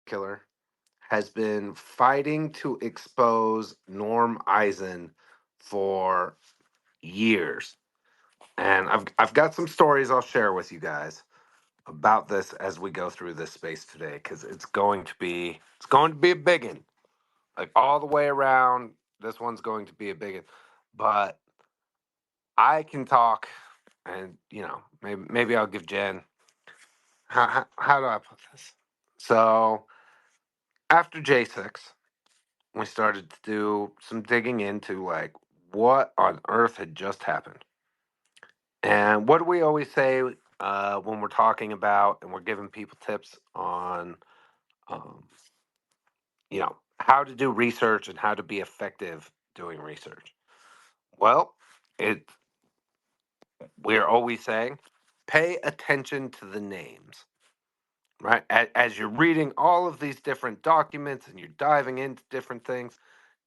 particular has been fighting to expose Norm Eisen for years. And I've got some stories I'll share with you guys about this as we go through this space today, because it's going to be a big one. Like all the way around, this one's going to be a big one. But I can talk, and maybe I'll give Jen. How do I put this? So after J6, we started to do some digging into like what on earth had just happened. And what do we always say when we're talking about and we're giving people tips on, um, how to do research and how to be effective doing research? Well, it we're always saying pay attention to the names, right? As you're reading all of these different documents and you're diving into different things,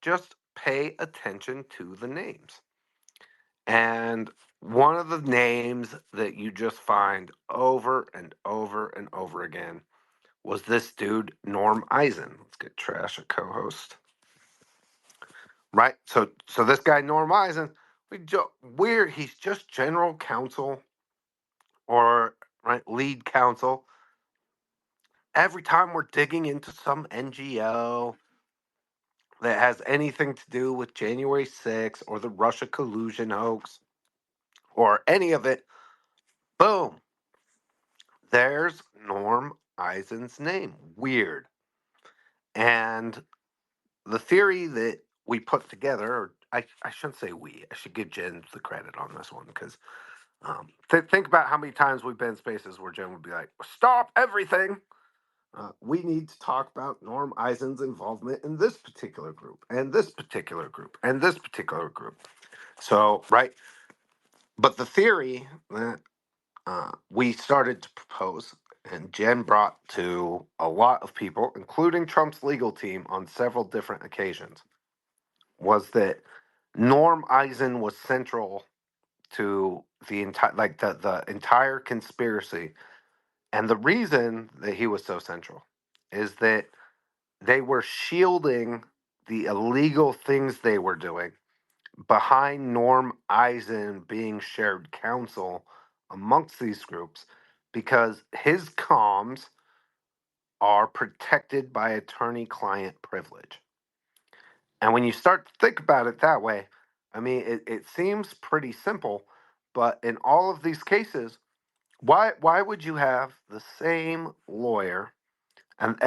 just pay attention to the names. And one of the names that you just find over and over and over again was this dude, Norm Eisen. Let's get Trash a co-host. Right? So this guy, Norm Eisen, he's just general counsel or right lead counsel. Every time we're digging into some NGO that has anything to do with January 6th or the Russia collusion hoax or any of it, boom, there's Norm Eisen's name. Weird. And the theory that we put together, or I shouldn't say we, I should give Jen the credit on this one because think about how many times we've been in spaces where Jen would be like, stop everything. We need to talk about Norm Eisen's involvement in this particular group, and this particular group, and this particular group. So, right. But the theory that we started to propose and Jen brought to a lot of people, including Trump's legal team on several different occasions, was that Norm Eisen was central to the entire the entire conspiracy. And the reason that he was so central is that they were shielding the illegal things they were doing behind Norm Eisen being shared counsel amongst these groups because his comms are protected by attorney client privilege. And when you start to think about it that way, I mean, it seems pretty simple, but in all of these cases, why would you have the same lawyer? And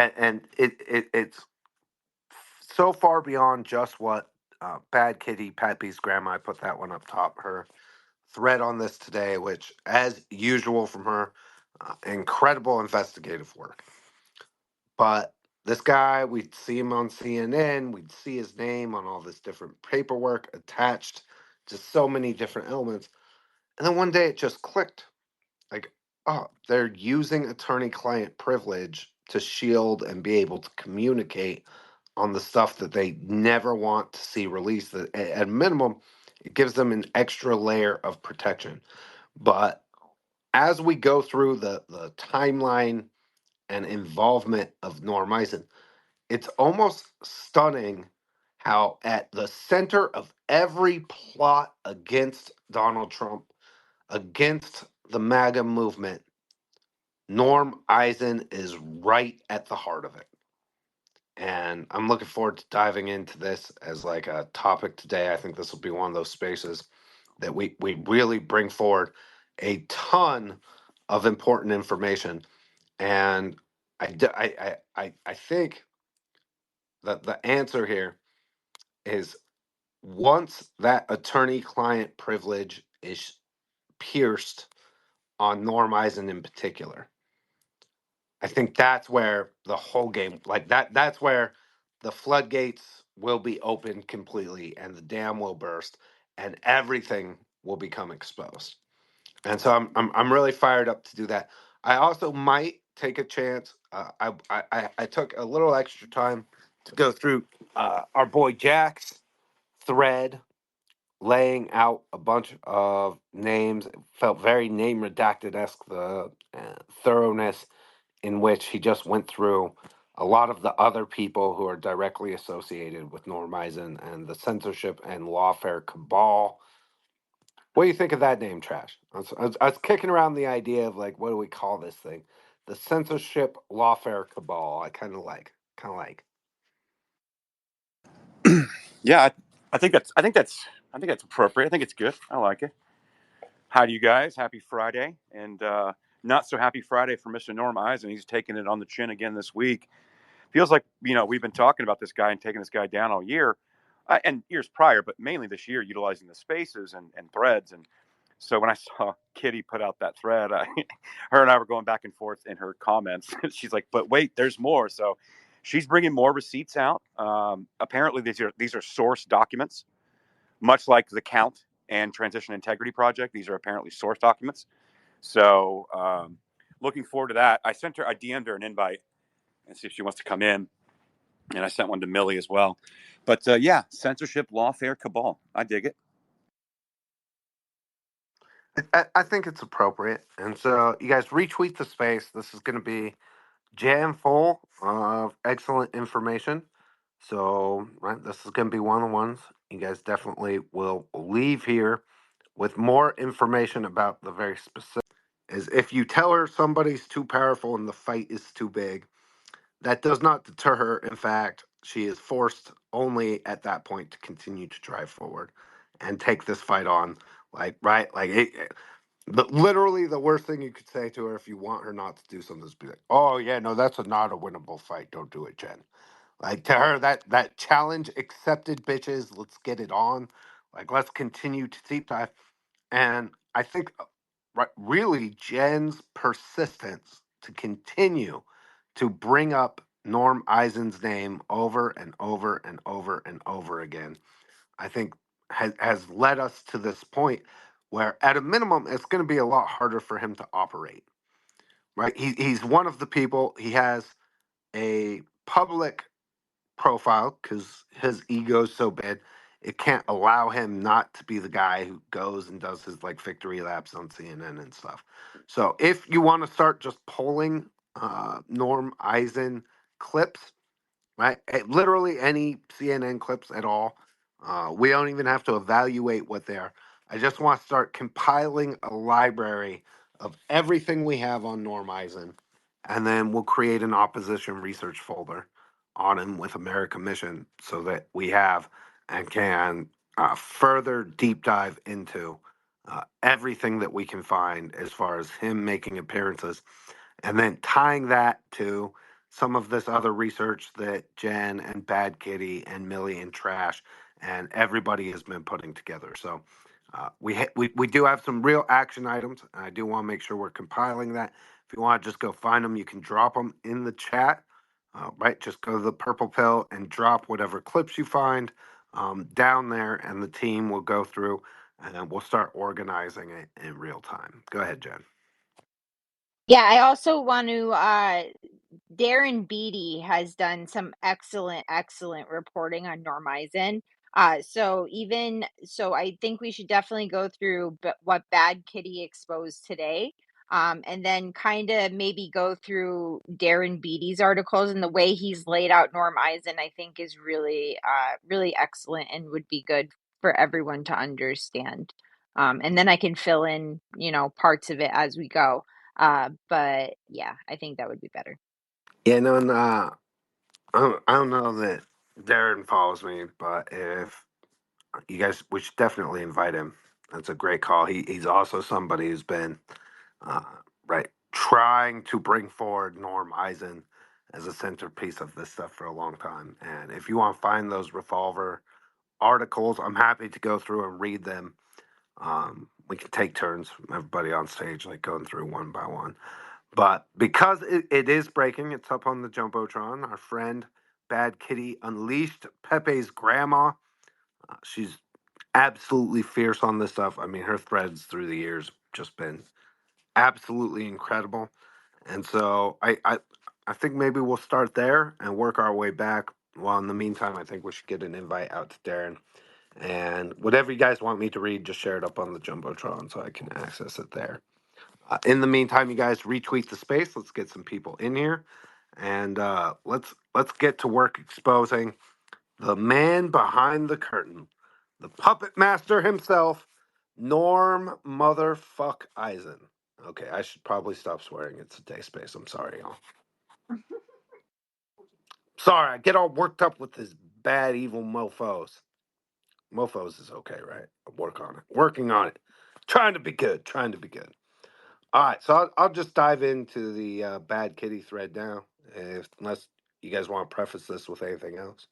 it's so far beyond just what Bad Kitty Pappy's grandma, I put that one up top, her thread on this today, which, as usual from her, incredible investigative work. But this guy, we'd see him on CNN, we'd see his name on all this different paperwork attached to so many different elements. And then one day it just clicked. Like, oh, they're using attorney client privilege to shield and be able to communicate on the stuff that they never want to see released. At minimum, it gives them an extra layer of protection. But as we go through the timeline and involvement of Norm Eisen, it's almost stunning how at the center of every plot against Donald Trump, against the MAGA movement, Norm Eisen is right at the heart of it. And I'm looking forward to diving into this as like a topic today. I think this will be one of those spaces that we really bring forward a ton of important information. And I think that the answer here is once that attorney client privilege is pierced on Norm Eisen in particular, I think that's where the whole game, like that's where the floodgates will be opened completely and the dam will burst and everything will become exposed. And so I'm really fired up to do that. I also might take a chance. I took a little extra time to go through our boy Jack's thread, laying out a bunch of names. It felt very name redacted esque, the thoroughness in which he just went through a lot of the other people who are directly associated with Norm Eisen and the censorship and lawfare cabal. What do you think of that name, Trash? I was kicking around the idea of like, what do we call this thing? The censorship lawfare cabal. I kind of like. Yeah, I think that's appropriate. I think it's good. I like it. Hi to you guys. Happy Friday, and not so happy Friday for Mr. Norm Eisen. He's taking it on the chin again this week. Feels like we've been talking about this guy and taking this guy down all year, and years prior, but mainly this year, utilizing the spaces and threads. And so when I saw Kitty put out that thread, her and I were going back and forth in her comments. She's like, "But wait, there's more." So she's bringing more receipts out. Apparently, these are source documents, much like the Count and Transition Integrity Project. These are apparently source documents. So looking forward to that. I DM'd her an invite and see if she wants to come in, and I sent one to Millie as well. But yeah, censorship, lawfare, cabal. I dig it. I think it's appropriate, and so you guys retweet the space. This is going to be jam full of excellent information. So, right, this is going to be one of the ones you guys definitely will leave here with more information about the very specific. Is if you tell her somebody's too powerful and the fight is too big, that does not deter her. In fact, she is forced only at that point to continue to drive forward and take this fight on. Like, right, like literally the worst thing you could say to her if you want her not to do something is be like, "Oh yeah, no, that's not a winnable fight. Don't do it, Jen." Like to her, that challenge accepted, bitches. Let's get it on. Like let's continue to deep dive. And I think, right, really, Jen's persistence to continue to bring up Norm Eisen's name over and over and over and over again, I think has led us to this point where, at a minimum, it's going to be a lot harder for him to operate. Right? He's one of the people. He has a public profile because his ego's so bad. It can't allow him not to be the guy who goes and does his like victory laps on CNN and stuff. So if you want to start just polling Norm Eisen clips, right? Literally any CNN clips at all. We don't even have to evaluate what they are. I just want to start compiling a library of everything we have on Norm Eisen, and then we'll create an opposition research folder on him with America Mission so that we have and can further deep dive into everything that we can find as far as him making appearances and then tying that to some of this other research that Jen and Bad Kitty and Millie and Trash and everybody has been putting together. So we do have some real action items. I do want to make sure we're compiling that. If you want to just go find them, you can drop them in the chat. Right, just go to the purple pill and drop whatever clips you find down there, and the team will go through and then we'll start organizing it in real time. Go ahead, Jen. Yeah, I also want to Darren Beatty has done some excellent reporting on Norm Eisen. So I think we should definitely go through what Bad Kitty exposed today. And then kind of maybe go through Darren Beatty's articles, and the way he's laid out Norm Eisen, I think is really excellent and would be good for everyone to understand. And then I can fill in, parts of it as we go. But yeah, I think that would be better. Yeah, no, no. I don't know that Darren follows me, but if you guys, we should definitely invite him. That's a great call. He's also somebody who's been uh, right trying to bring forward Norm Eisen as a centerpiece of this stuff for a long time. And if you want to find those Revolver articles, I'm happy to go through and read them. We can take turns, everybody on stage, like going through one by one. But because it is breaking, it's up on the Jumbotron. Our friend Bad Kitty unleashed Pepe's grandma. She's absolutely fierce on this stuff. I mean, her threads through the years just been absolutely incredible. And so I think maybe we'll start there and work our way back. Well, in the meantime, I think we should get an invite out to Darren. And whatever you guys want me to read, just share it up on the Jumbotron so I can access it there. In the meantime, you guys retweet the space. Let's get some people in here. and let's get to work exposing the man behind the curtain, the puppet master himself, Norm Motherfuck Eisen. Okay, I should probably stop swearing. It's a day space. I'm sorry, y'all. Sorry, I get all worked up with this bad, evil mofos. Mofos is okay, right? I work on it. Working on it. Trying to be good. Trying to be good. All right, so I'll just dive into the bad kitty thread now, unless you guys want to preface this with anything else.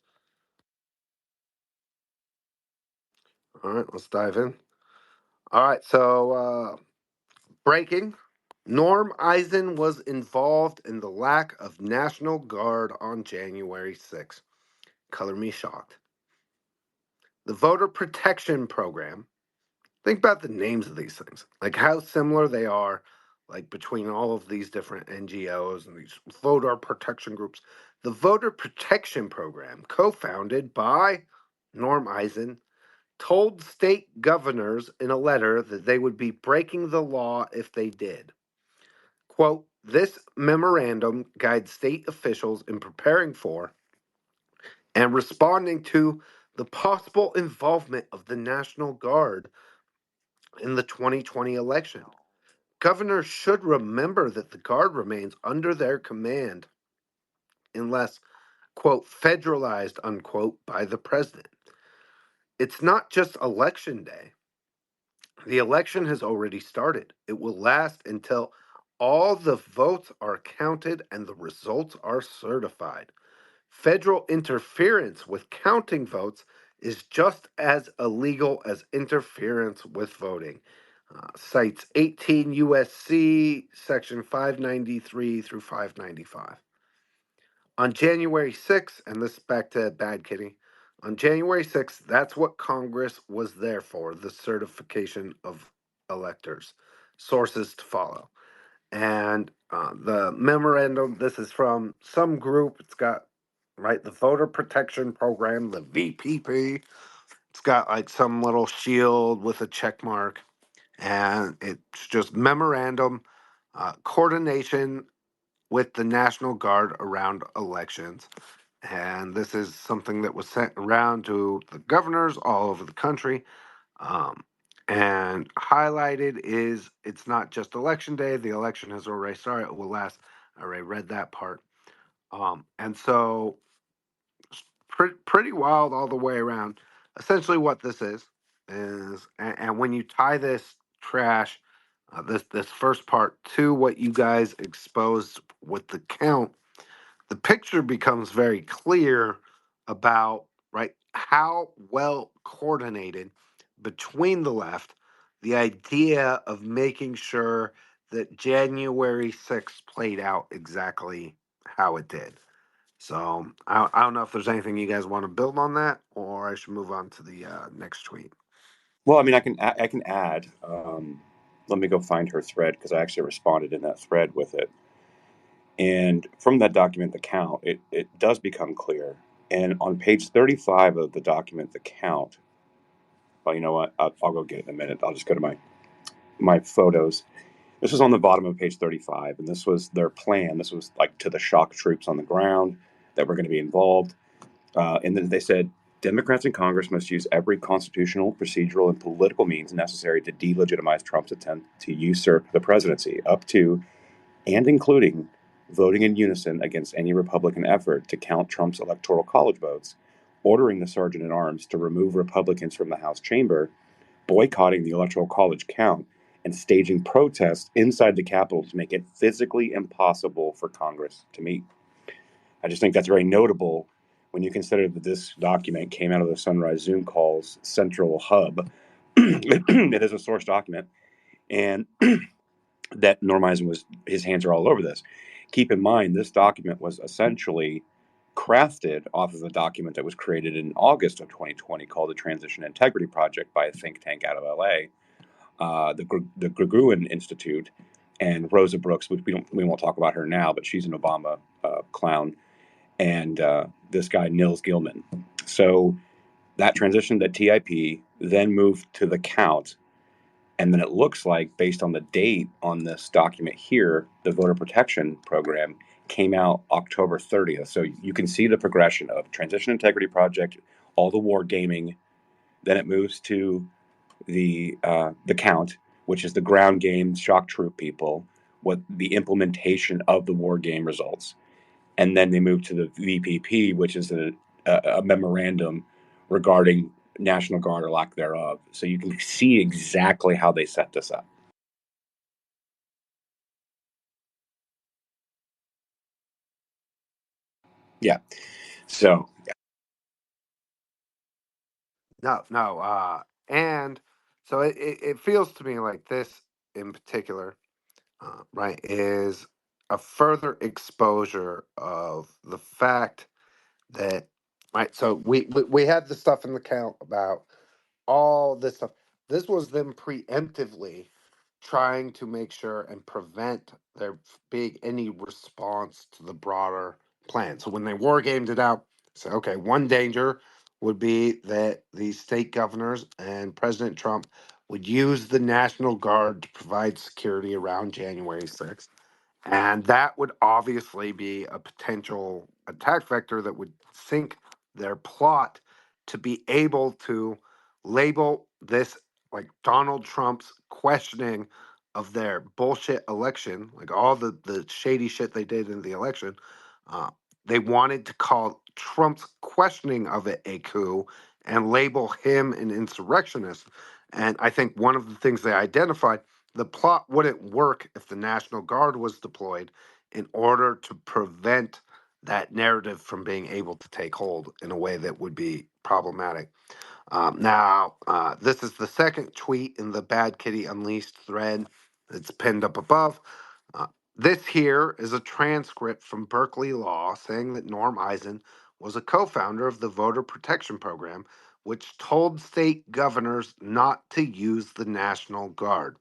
All right, let's dive in. All right, so breaking. Norm Eisen was involved in the lack of National Guard on January 6th. Color me shocked. The Voter Protection Program. Think about the names of these things, like how similar they are, like between all of these different NGOs and these voter protection groups. The Voter Protection Program, co-founded by Norm Eisen, told state governors in a letter that they would be breaking the law if they did. Quote, this memorandum guides state officials in preparing for and responding to the possible involvement of the National Guard in the 2020 election. Governors should remember that the Guard remains under their command unless, quote, federalized, unquote, by the president. It's not just election day. The election has already started. It will last until all the votes are counted and the results are certified. Federal interference with counting votes is just as illegal as interference with voting. Cites 18 USC section 593 through 595. On January 6th, and this is back to Bad Kitty, on January 6th, that's what Congress was there for, the certification of electors. Sources to follow. And the memorandum, this is from some group. It's got, right, the Voter Protection Program, the VPP. It's got like some little shield with a check mark. And it's just memorandum, coordination with the National Guard around elections. And this is something that was sent around to the governors all over the country. Um, and highlighted is it's not just election day. The election has already started. It will last. I already read that part. And so pretty wild all the way around. Essentially, what this is, and when you tie this trash, this first part to what you guys exposed with the count, the picture becomes very clear about right how well coordinated between the left the idea of making sure that January 6th played out exactly how it did. So I don't know if there's anything you guys want to build on that, or I should move on to the next tweet. Well, I mean, I can add. Let me go find her thread because I actually responded in that thread with it. And from that document, the count, it does become clear. And on page 35 of the document, the count. Well, you know what? I'll go get it in a minute. I'll just go to my photos. This was on the bottom of page 35, and this was their plan. This was like to the shock troops on the ground that were going to be involved. And then they said Democrats in Congress must use every constitutional, procedural, and political means necessary to delegitimize Trump's attempt to usurp the presidency, up to and including voting in unison against any Republican effort to count Trump's electoral college votes, ordering the sergeant at arms to remove Republicans from the House chamber, boycotting the electoral college count, and staging protests inside the Capitol to make it physically impossible for Congress to meet. I just think that's very notable when you consider that this document came out of the Sunrise Zoom Calls central hub. It is a source document, and that Norm Eisen his hands are all over this. Keep in mind, this document was essentially crafted off of a document that was created in August of 2020 called the Transition Integrity Project by a think tank out of LA, the Gregorian Institute, and Rosa Brooks, which we won't talk about her now, but she's an Obama clown, and this guy Nils Gilman. So that transitioned to TIP, then moved to the count. And then it looks like, based on the date on this document here, the voter protection program came out October 30th. So you can see the progression of Transition Integrity Project, all the war gaming. Then it moves to the count, which is the ground game shock troop people, what the implementation of the war game results, and then they move to the VPP, which is a memorandum regarding National Guard or lack thereof. So you can see exactly how they set this up. Yeah. So No. And so it feels to me like this in particular, right, is a further exposure of the fact that, right, so we had the stuff in the count about all this stuff. This was them preemptively trying to make sure and prevent there being any response to the broader plan. So when they war gamed it out, say, okay, one danger would be that the state governors and President Trump would use the National Guard to provide security around January 6th. And that would obviously be a potential attack vector that would sink their plot to be able to label this like Donald Trump's questioning of their bullshit election, like all the shady shit they did in the election. Uh, they wanted to call Trump's questioning of it a coup and label him an insurrectionist. And I think one of the things they identified, the plot wouldn't work if the National Guard was deployed in order to prevent that narrative from being able to take hold in a way that would be problematic. This is the second tweet in the Bad Kitty Unleashed thread. It's pinned up above. Uh, this here is a transcript from Berkeley Law saying that Norm Eisen was a co founder of the Voter Protection Program, which told state governors not to use the National Guard.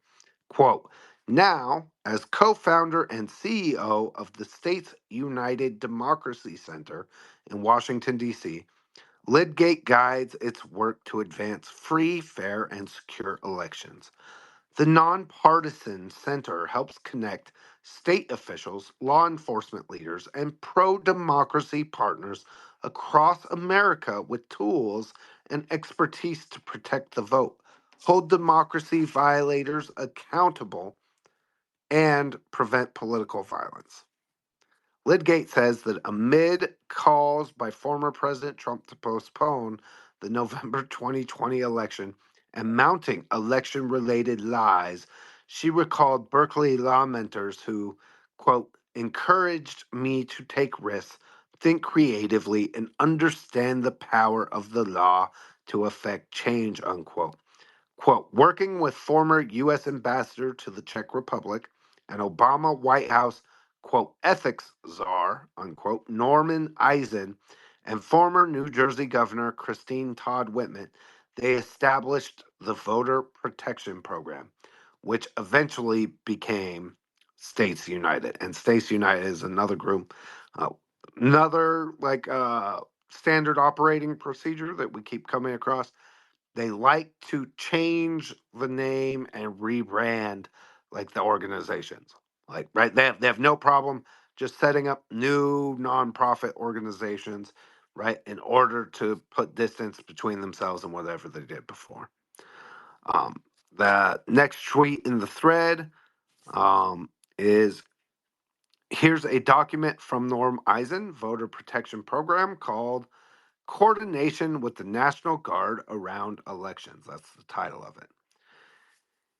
Quote, now, as co founder and CEO of the States United Democracy Center in Washington, D.C., Lidgate guides its work to advance free, fair, and secure elections. The nonpartisan center helps connect state officials, law enforcement leaders, and pro democracy partners across America with tools and expertise to protect the vote, hold democracy violators accountable, and prevent political violence. Lidgate says that amid calls by former President Trump to postpone the November 2020 election and mounting election related lies, she recalled Berkeley law-mentors who, quote, encouraged me to take risks, think creatively, and understand the power of the law to effect change, unquote. Quote, working with former U.S. ambassador to the Czech Republic and Obama White House, quote, ethics czar, unquote, Norman Eisen, and former New Jersey Governor Christine Todd Whitman, they established the Voter Protection Program, which eventually became States United. And States United is another group, another standard operating procedure that we keep coming across. They like to change the name and rebrand like the organizations. Like, right, they have no problem just setting up new nonprofit organizations, right, in order to put distance between themselves and whatever they did before. The next tweet in the thread is here's a document from Norm Eisen, Voter Protection Program, called Coordination with the National Guard Around Elections. That's the title of it.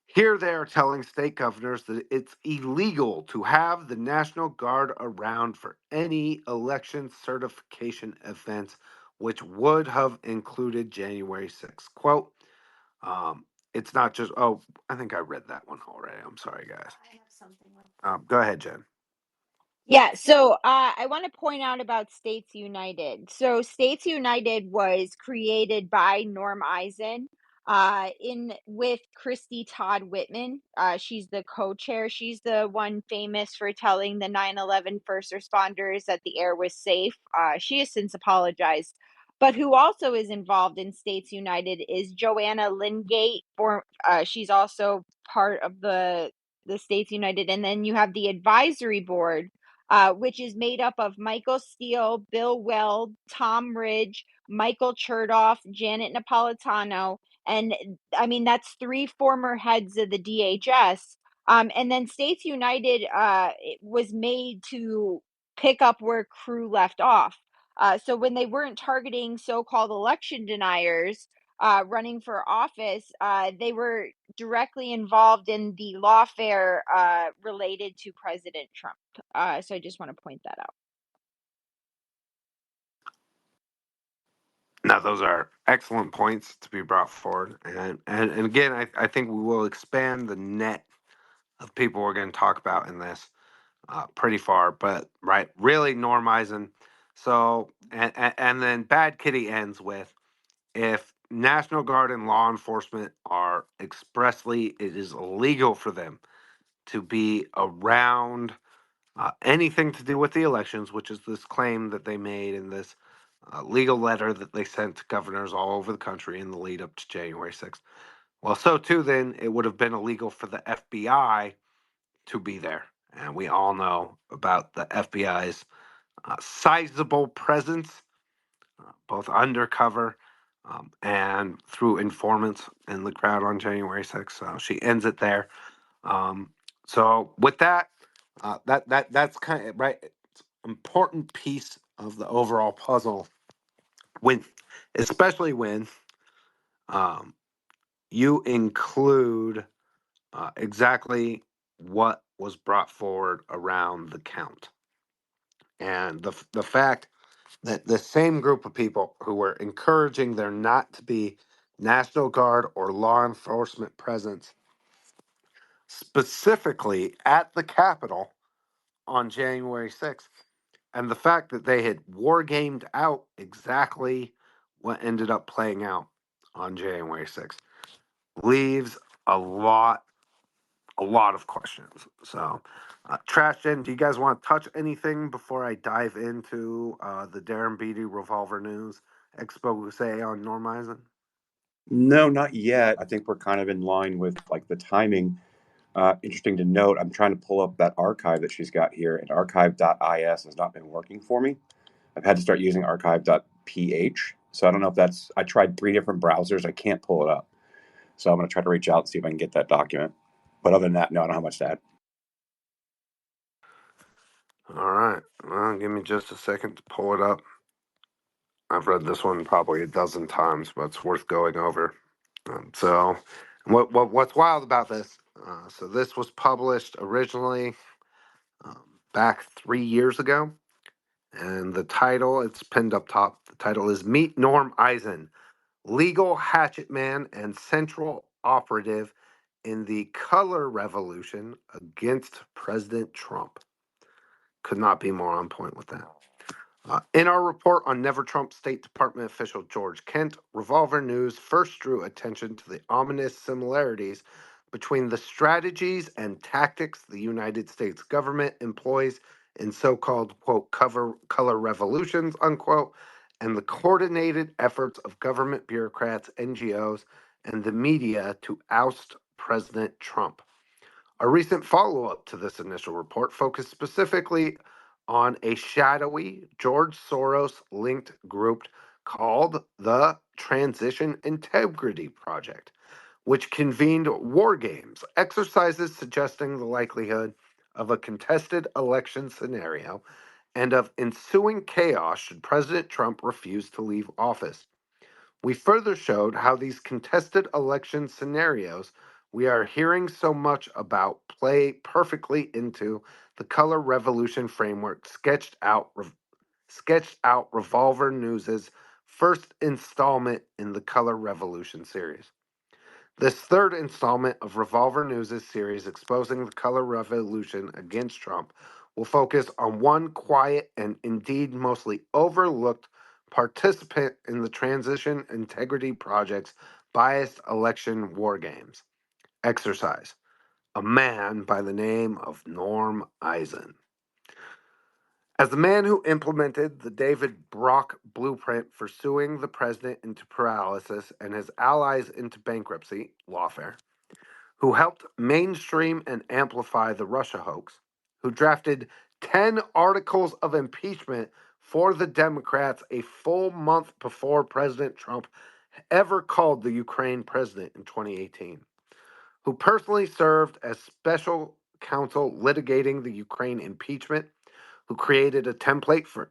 Here they are telling state governors that it's illegal to have the National Guard around for any election certification events, which would have included January 6th. Quote, it's not just, oh, I think I read that one already. I'm sorry, guys. Go ahead, Jen. Yeah, so I want to point out about States United. So States United was created by Norm Eisen in with Christy Todd Whitman. She's the co-chair. She's the one famous for telling the 9/11 first responders that the air was safe. She has since apologized. But who also is involved in States United is Joanna Lingate. She's also part of the States United, and then you have the advisory board which is made up of Michael Steele, Bill Weld, Tom Ridge, Michael Chertoff, Janet Napolitano. And I mean, that's three former heads of the DHS. And then States United was made to pick up where Crew left off. So when they weren't targeting so-called election deniers running for office, they were directly involved in the lawfare related to President Trump. So I just want to point that out. Now, those are excellent points to be brought forward. And again, I think we will expand the net of people we're going to talk about in this pretty far. But, right, really, Norm Eisen. So, and then Bad Kitty ends with, if National Guard and law enforcement are expressly, it is illegal for them to be around anything to do with the elections, which is this claim that they made in this legal letter that they sent to governors all over the country in the lead up to January 6th. Well, so too, then it would have been illegal for the FBI to be there. And we all know about the FBI's sizable presence, both undercover and through informants in the crowd on January 6th. So she ends it there. So with that, that's kind of right. It's an important piece of the overall puzzle when, especially when um, you include exactly what was brought forward around the count, and the fact that the same group of people who were encouraging there not to be National Guard or law enforcement presence specifically at the Capitol on January 6th, and the fact that they had war gamed out exactly what ended up playing out on January 6th leaves a lot of questions. So, Trash Gen, do you guys want to touch anything before I dive into the Darren Beatty revolver news expose on Norm Eisen? No, not yet. I think we're kind of in line with like the timing. Interesting to note, I'm trying to pull up that archive that she's got here, and archive.is has not been working for me. I've had to start using archive.ph. So I don't know if that's, I tried 3 different browsers. I can't pull it up. So I'm going to try to reach out and see if I can get that document. But other than that, no, I don't have much to add. All right. Well, give me just a second to pull it up. I've read this one probably a dozen times, but it's worth going over. So, what's wild about this? So this was published originally back 3 years ago, and the title, it's pinned up top. The title is "Meet Norm Eisen, Legal Hatchet Man and Central Operative in the Color Revolution Against President Trump." Could not be more on point with that. In our report on Never Trump State Department official George Kent, Revolver News first drew attention to the ominous similarities between the strategies and tactics the United States government employs in so-called, quote, color revolutions, unquote, and the coordinated efforts of government bureaucrats, NGOs, and the media to oust President Trump. A recent follow-up to this initial report focused specifically on a shadowy George Soros-linked group called the Transition Integrity Project, which convened war games, exercises suggesting the likelihood of a contested election scenario and of ensuing chaos should President Trump refuse to leave office. We further showed how these contested election scenarios we are hearing so much about play perfectly into the color revolution framework sketched out Revolver News's first installment in the Color Revolution series. This third installment of Revolver News' series exposing the color revolution against Trump will focus on one quiet and indeed mostly overlooked participant in the Transition Integrity Project's biased election war games exercise, a man by the name of Norm Eisen. As the man who implemented the David Brock blueprint for suing the president into paralysis and his allies into bankruptcy, lawfare, who helped mainstream and amplify the Russia hoax, who drafted 10 articles of impeachment for the Democrats a full month before President Trump ever called the Ukraine president in 2018, who personally served as special counsel litigating the Ukraine impeachment, who created a template for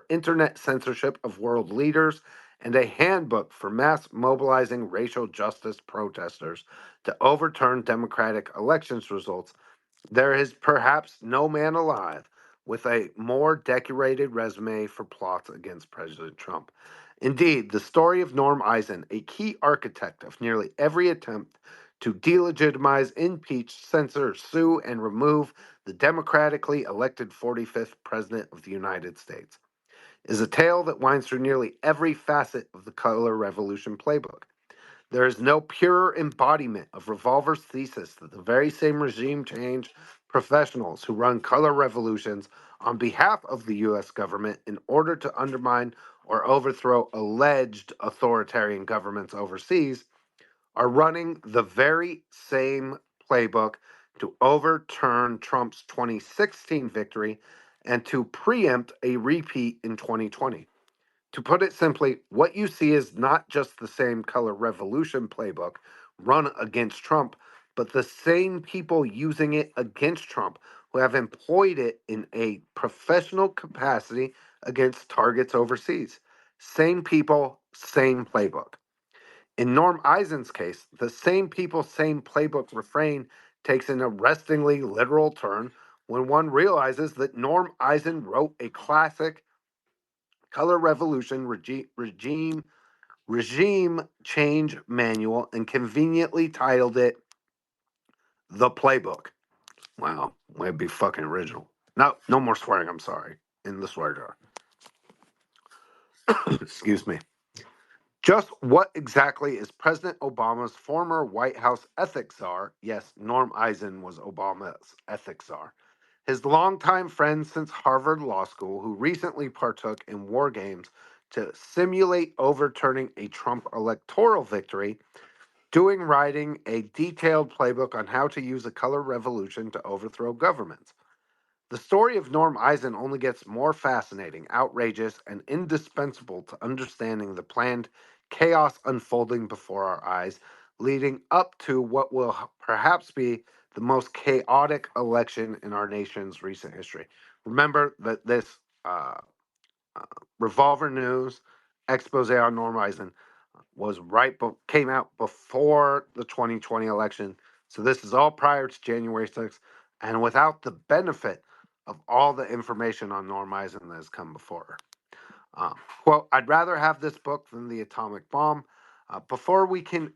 internet censorship of world leaders, and a handbook for mass mobilizing racial justice protesters to overturn democratic elections results. There is perhaps no man alive with a more decorated resume for plots against President Trump. Indeed, the story of Norm Eisen, a key architect of nearly every attempt to delegitimize, impeach, censor, sue, and remove the democratically elected 45th President of the United States, is a tale that winds through nearly every facet of the color revolution playbook. There is no purer embodiment of Revolver's thesis that the very same regime change professionals who run color revolutions on behalf of the U.S. government in order to undermine or overthrow alleged authoritarian governments overseas are running the very same playbook to overturn Trump's 2016 victory and to preempt a repeat in 2020. To put it simply, what you see is not just the same color revolution playbook run against Trump, but the same people using it against Trump who have employed it in a professional capacity against targets overseas. Same people, same playbook. In Norm Eisen's case, the same people, same playbook refrain takes an arrestingly literal turn when one realizes that Norm Eisen wrote a classic color revolution regime change manual and conveniently titled it The Playbook. Wow, might be fucking original. No more swearing, I'm sorry. In the swear jar. Excuse me. Just what exactly is President Obama's former White House ethics czar? Yes, Norm Eisen was Obama's ethics czar. His longtime friend since Harvard Law School, who recently partook in war games to simulate overturning a Trump electoral victory, writing a detailed playbook on how to use a color revolution to overthrow governments. The story of Norm Eisen only gets more fascinating, outrageous, and indispensable to understanding the planned chaos unfolding before our eyes, leading up to what will perhaps be the most chaotic election in our nation's recent history. Remember that this uh, Revolver News expose on Norm Eisen was came out before the 2020 election. So this is all prior to January 6th and without the benefit of all the information on Norm Eisen that has come before. Quote, I'd rather have this book than the atomic bomb. Before we can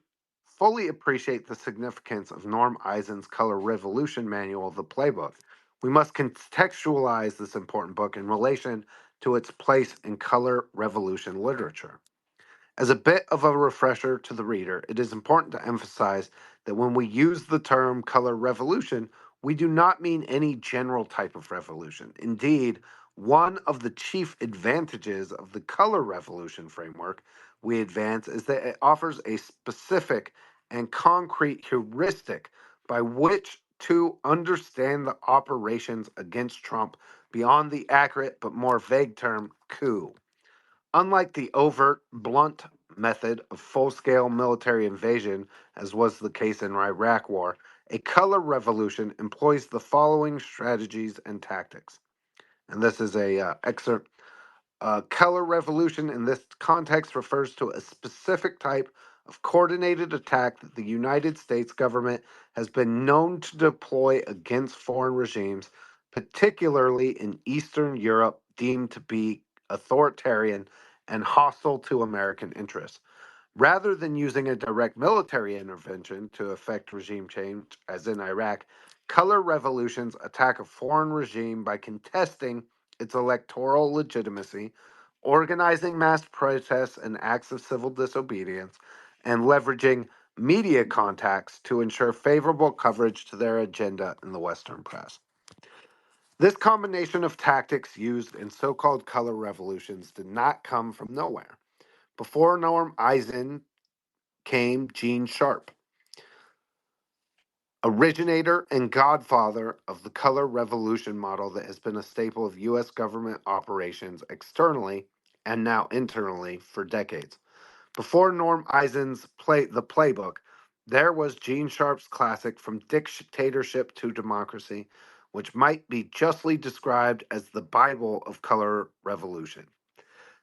fully appreciate the significance of Norm Eisen's Color Revolution Manual, the playbook, we must contextualize this important book in relation to its place in color revolution literature. As a bit of a refresher to the reader, it is important to emphasize that when we use the term color revolution, we do not mean any general type of revolution. Indeed, one of the chief advantages of the color revolution framework we advance is that it offers a specific and concrete heuristic by which to understand the operations against Trump beyond the accurate but more vague term coup. Unlike the overt, blunt method of full scale military invasion, as was the case in Iraq War, a color revolution employs the following strategies and tactics. And this is a excerpt. Color revolution in this context refers to a specific type of coordinated attack that the United States government has been known to deploy against foreign regimes, particularly in Eastern Europe deemed to be authoritarian and hostile to American interests. Rather than using a direct military intervention to effect regime change, as in Iraq, color revolutions attack a foreign regime by contesting its electoral legitimacy, organizing mass protests and acts of civil disobedience, and leveraging media contacts to ensure favorable coverage to their agenda in the Western press. This combination of tactics used in so called color revolutions did not come from nowhere. Before Norm Eisen came Gene Sharp. originator and godfather of the color revolution model that has been a staple of U.S. government operations externally and now internally for decades. Before Norm Eisen's The Playbook, there was Gene Sharp's classic From Dictatorship to Democracy, which might be justly described as the Bible of color revolution.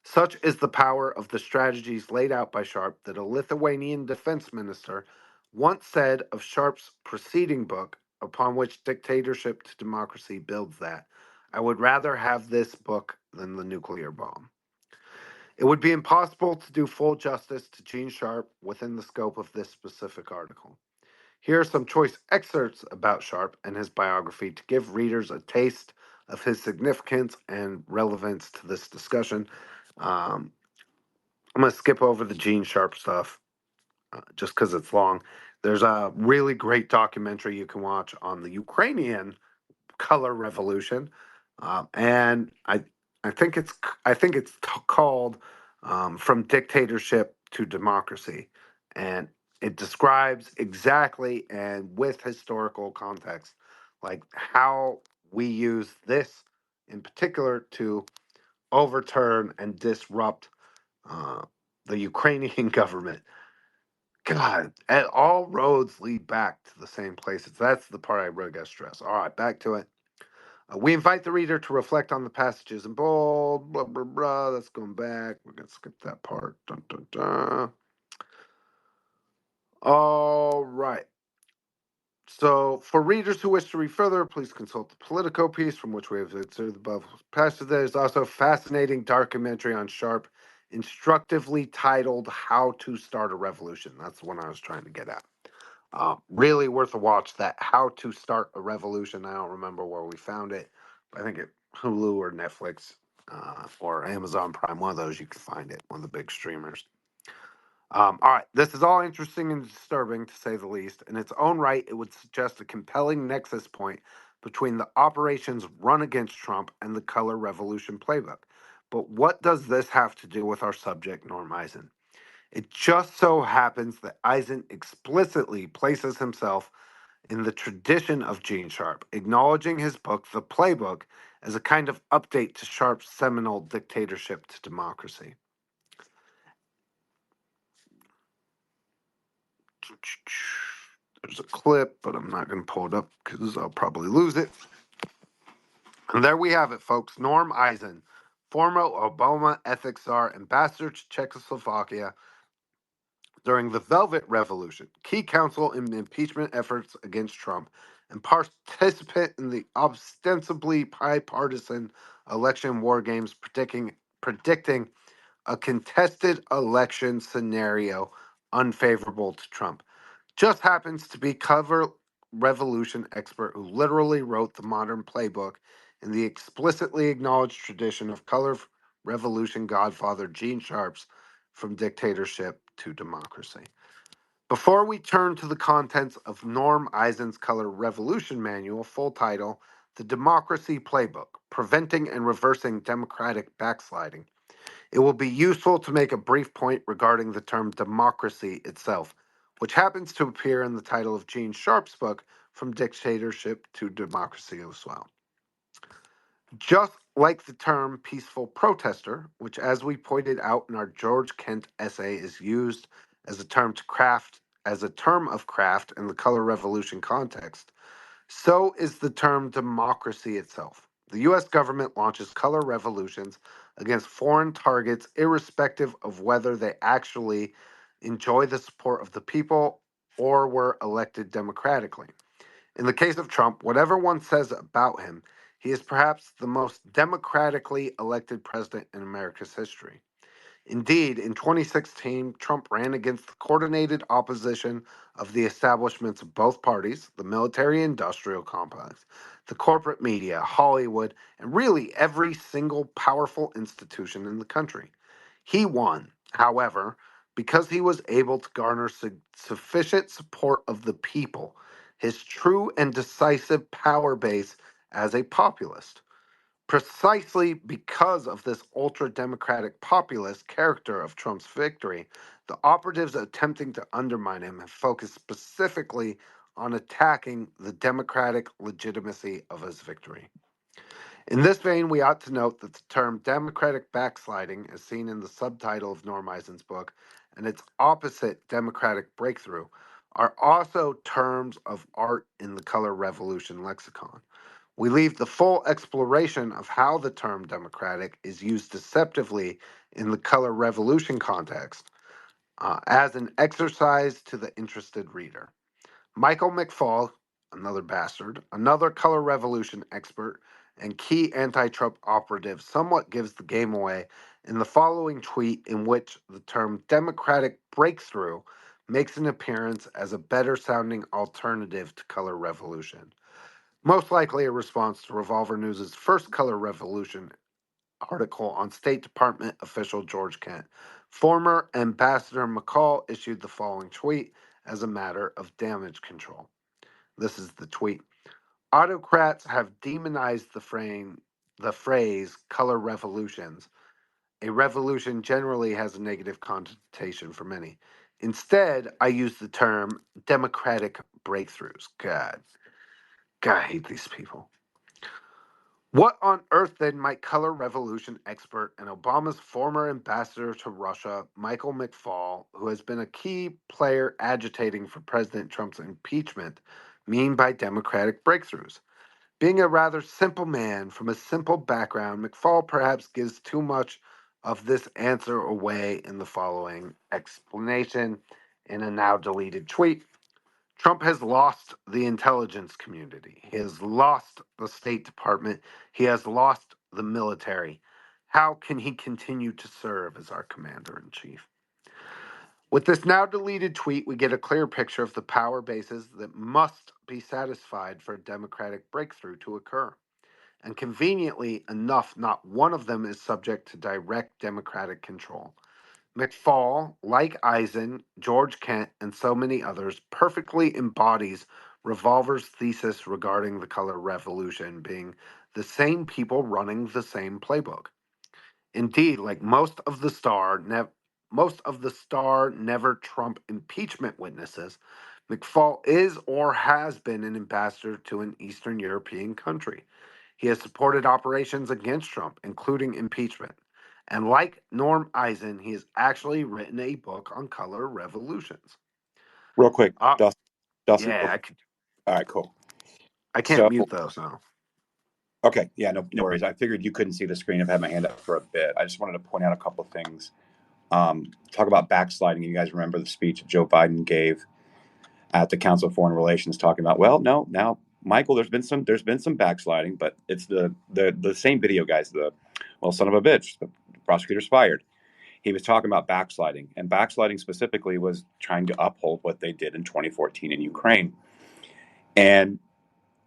Such is the power of the strategies laid out by Sharp that a Lithuanian defense minister once said of Sharp's preceding book, upon which Dictatorship to Democracy builds, that I would rather have this book than the nuclear bomb. It would be impossible to do full justice to Gene Sharp within the scope of this specific article. Here are some choice excerpts about Sharp and his biography to give readers a taste of his significance and relevance to this discussion. I'm going to skip over the Gene Sharp stuff just because it's long. There's a really great documentary you can watch on the Ukrainian color revolution, and I think it's called From Dictatorship to Democracy, and it describes exactly and with historical context, like how we use this in particular to overturn and disrupt uh, the Ukrainian government. God, and all roads lead back to the same places. That's the part I really got to stress. All right, back to it. We invite the reader to reflect on the passages in bold, blah, blah, blah. That's going back. We're going to skip that part. Dun, dun, dun. All right. So, for readers who wish to read further, please consult the Politico piece from which we have inserted the above passages. There's also a fascinating documentary on Sharp, instructively titled How to Start a Revolution. That's the one I was trying to get at. Really worth a watch, that How to Start a Revolution. I don't remember where we found it, but I think it Hulu or Netflix or Amazon Prime, one of those you can find it, one of the big streamers. All right, this is all interesting and disturbing, to say the least. In its own right, it would suggest a compelling nexus point between the operations run against Trump and the color revolution playbook. But what does this have to do with our subject, Norm Eisen? It just so happens that Eisen explicitly places himself in the tradition of Gene Sharp, acknowledging his book, The Playbook, as a kind of update to Sharp's seminal Dictatorship to Democracy. There's a clip, but I'm not going to pull it up because I'll probably lose it. And there we have it, folks. Norm Eisen, former Obama ethics czar, ambassador to Czechoslovakia during the Velvet Revolution, key counsel in the impeachment efforts against Trump, and participant in the ostensibly bipartisan election war games predicting a contested election scenario unfavorable to Trump. Just happens to be cover revolution expert who literally wrote the modern playbook in the explicitly acknowledged tradition of color revolution godfather Gene Sharp's From Dictatorship to Democracy. Before we turn to the contents of Norm Eisen's Color Revolution Manual, full title, The Democracy Playbook, Preventing and Reversing Democratic Backsliding, it will be useful to make a brief point regarding the term democracy itself, which happens to appear in the title of Gene Sharp's book, From Dictatorship to Democracy as well. Just like the term peaceful protester, which, as we pointed out in our George Kent essay, is used as a term of craft in the color revolution context, so is the term democracy itself. The U.S. government launches color revolutions against foreign targets, irrespective of whether they actually enjoy the support of the people or were elected democratically. In the case of Trump, whatever one says about him, he is perhaps the most democratically elected president in America's history. Indeed, in 2016, Trump ran against the coordinated opposition of the establishments of both parties, the military industrial complex, the corporate media, Hollywood, and really every single powerful institution in the country. He won, however, because he was able to garner sufficient support of the people, his true and decisive power base as a populist. Precisely because of this ultra democratic populist character of Trump's victory, the operatives attempting to undermine him have focused specifically on attacking the democratic legitimacy of his victory. In this vein, we ought to note that the term democratic backsliding, as seen in the subtitle of Norm Eisen's book, and its opposite, democratic breakthrough, are also terms of art in the color revolution lexicon. We leave the full exploration of how the term democratic is used deceptively in the color revolution context as an exercise to the interested reader. Michael McFaul, another bastard, another color revolution expert, and key anti Trump operative, somewhat gives the game away in the following tweet, in which the term democratic breakthrough makes an appearance as a better sounding alternative to color revolution. Most likely a response to Revolver News' first color revolution article on State Department official George Kent. Former Ambassador McCall issued the following tweet as a matter of damage control. This is the tweet. Autocrats have demonized the phrase color revolutions. A revolution generally has a negative connotation for many. Instead, I use the term democratic breakthroughs. God, I hate these people. What on earth then might color revolution expert and Obama's former ambassador to Russia, Michael McFaul, who has been a key player agitating for President Trump's impeachment, mean by democratic breakthroughs? Being a rather simple man from a simple background, McFaul perhaps gives too much of this answer away in the following explanation in a now deleted tweet. Trump has lost the intelligence community. He has lost the State Department. He has lost the military. How can he continue to serve as our commander in chief? With this now deleted tweet, we get a clear picture of the power bases that must be satisfied for a democratic breakthrough to occur. And conveniently enough, not one of them is subject to direct democratic control. McFaul, like Eisen, George Kent, and so many others, perfectly embodies Revolver's thesis regarding the color revolution being the same people running the same playbook. Indeed, like most of the star never Trump impeachment witnesses, McFaul is or has been an ambassador to an Eastern European country. He has supported operations against Trump, including impeachment. And like Norm Eisen, he has actually written a book on color revolutions. Real quick, Uh, Dustin. yeah, All right, cool. I can't So, mute those now. okay, yeah, no worries. I figured you couldn't see the screen. I've had my hand up for a bit. I just wanted to point out a couple of things. Talk about backsliding. You guys remember the speech that Joe Biden gave at the Council of Foreign Relations, talking about, well, no, now Michael, there's been some backsliding, but it's the same video, guys. Son of a bitch, the prosecutor's fired. He was talking about backsliding, and backsliding specifically was trying to uphold what they did in 2014 in Ukraine. And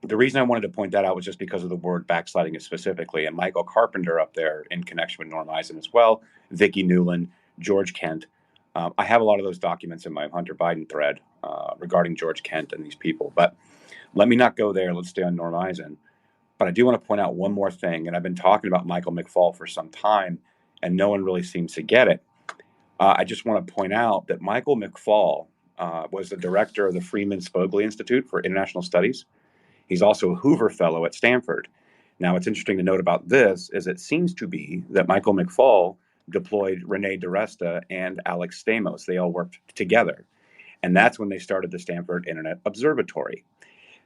the reason I wanted to point that out was just because of the word backsliding specifically. And Michael Carpenter up there in connection with Norm Eisen as well, Vicki Newland, George Kent. I have a lot of those documents in my Hunter Biden thread regarding George Kent and these people. But let me not go there. Let's stay on Norm Eisen. But I do want to point out one more thing. And I've been talking about Michael McFaul for some time, and no one really seems to get it. I just want to point out that Michael McFaul was the director of the Freeman Spogli Institute for International Studies. He's also a Hoover Fellow at Stanford. Now, what's interesting to note about this is it seems to be that Michael McFaul deployed Rene DiResta and Alex Stamos. They all worked together. And that's when they started the Stanford Internet Observatory.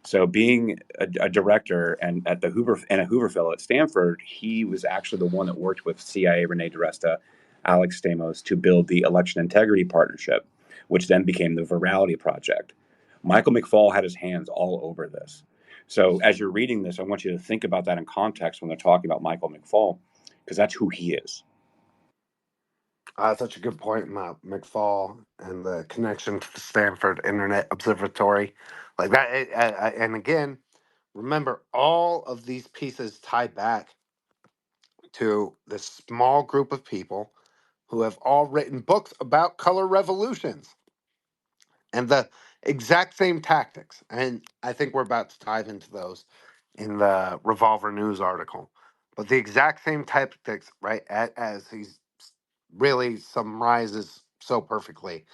So being a director and at the Hoover and a Hoover Fellow at Stanford, he was actually the one that worked with CIA Rene DiResta, Alex Stamos to build the Election Integrity Partnership, which then became the Virality Project. Michael McFaul had his hands all over this. So as you're reading this, I want you to think about that in context when they're talking about Michael McFaul, because that's who he is. Such a good point, McFaul, and the connection to the Stanford Internet Observatory, like that. And again, remember, all of these pieces tie back to this small group of people who have all written books about color revolutions and the exact same tactics. And I think we're about to dive into those in the Revolver News article. But the exact same tactics, right, as he's really summarizes so perfectly.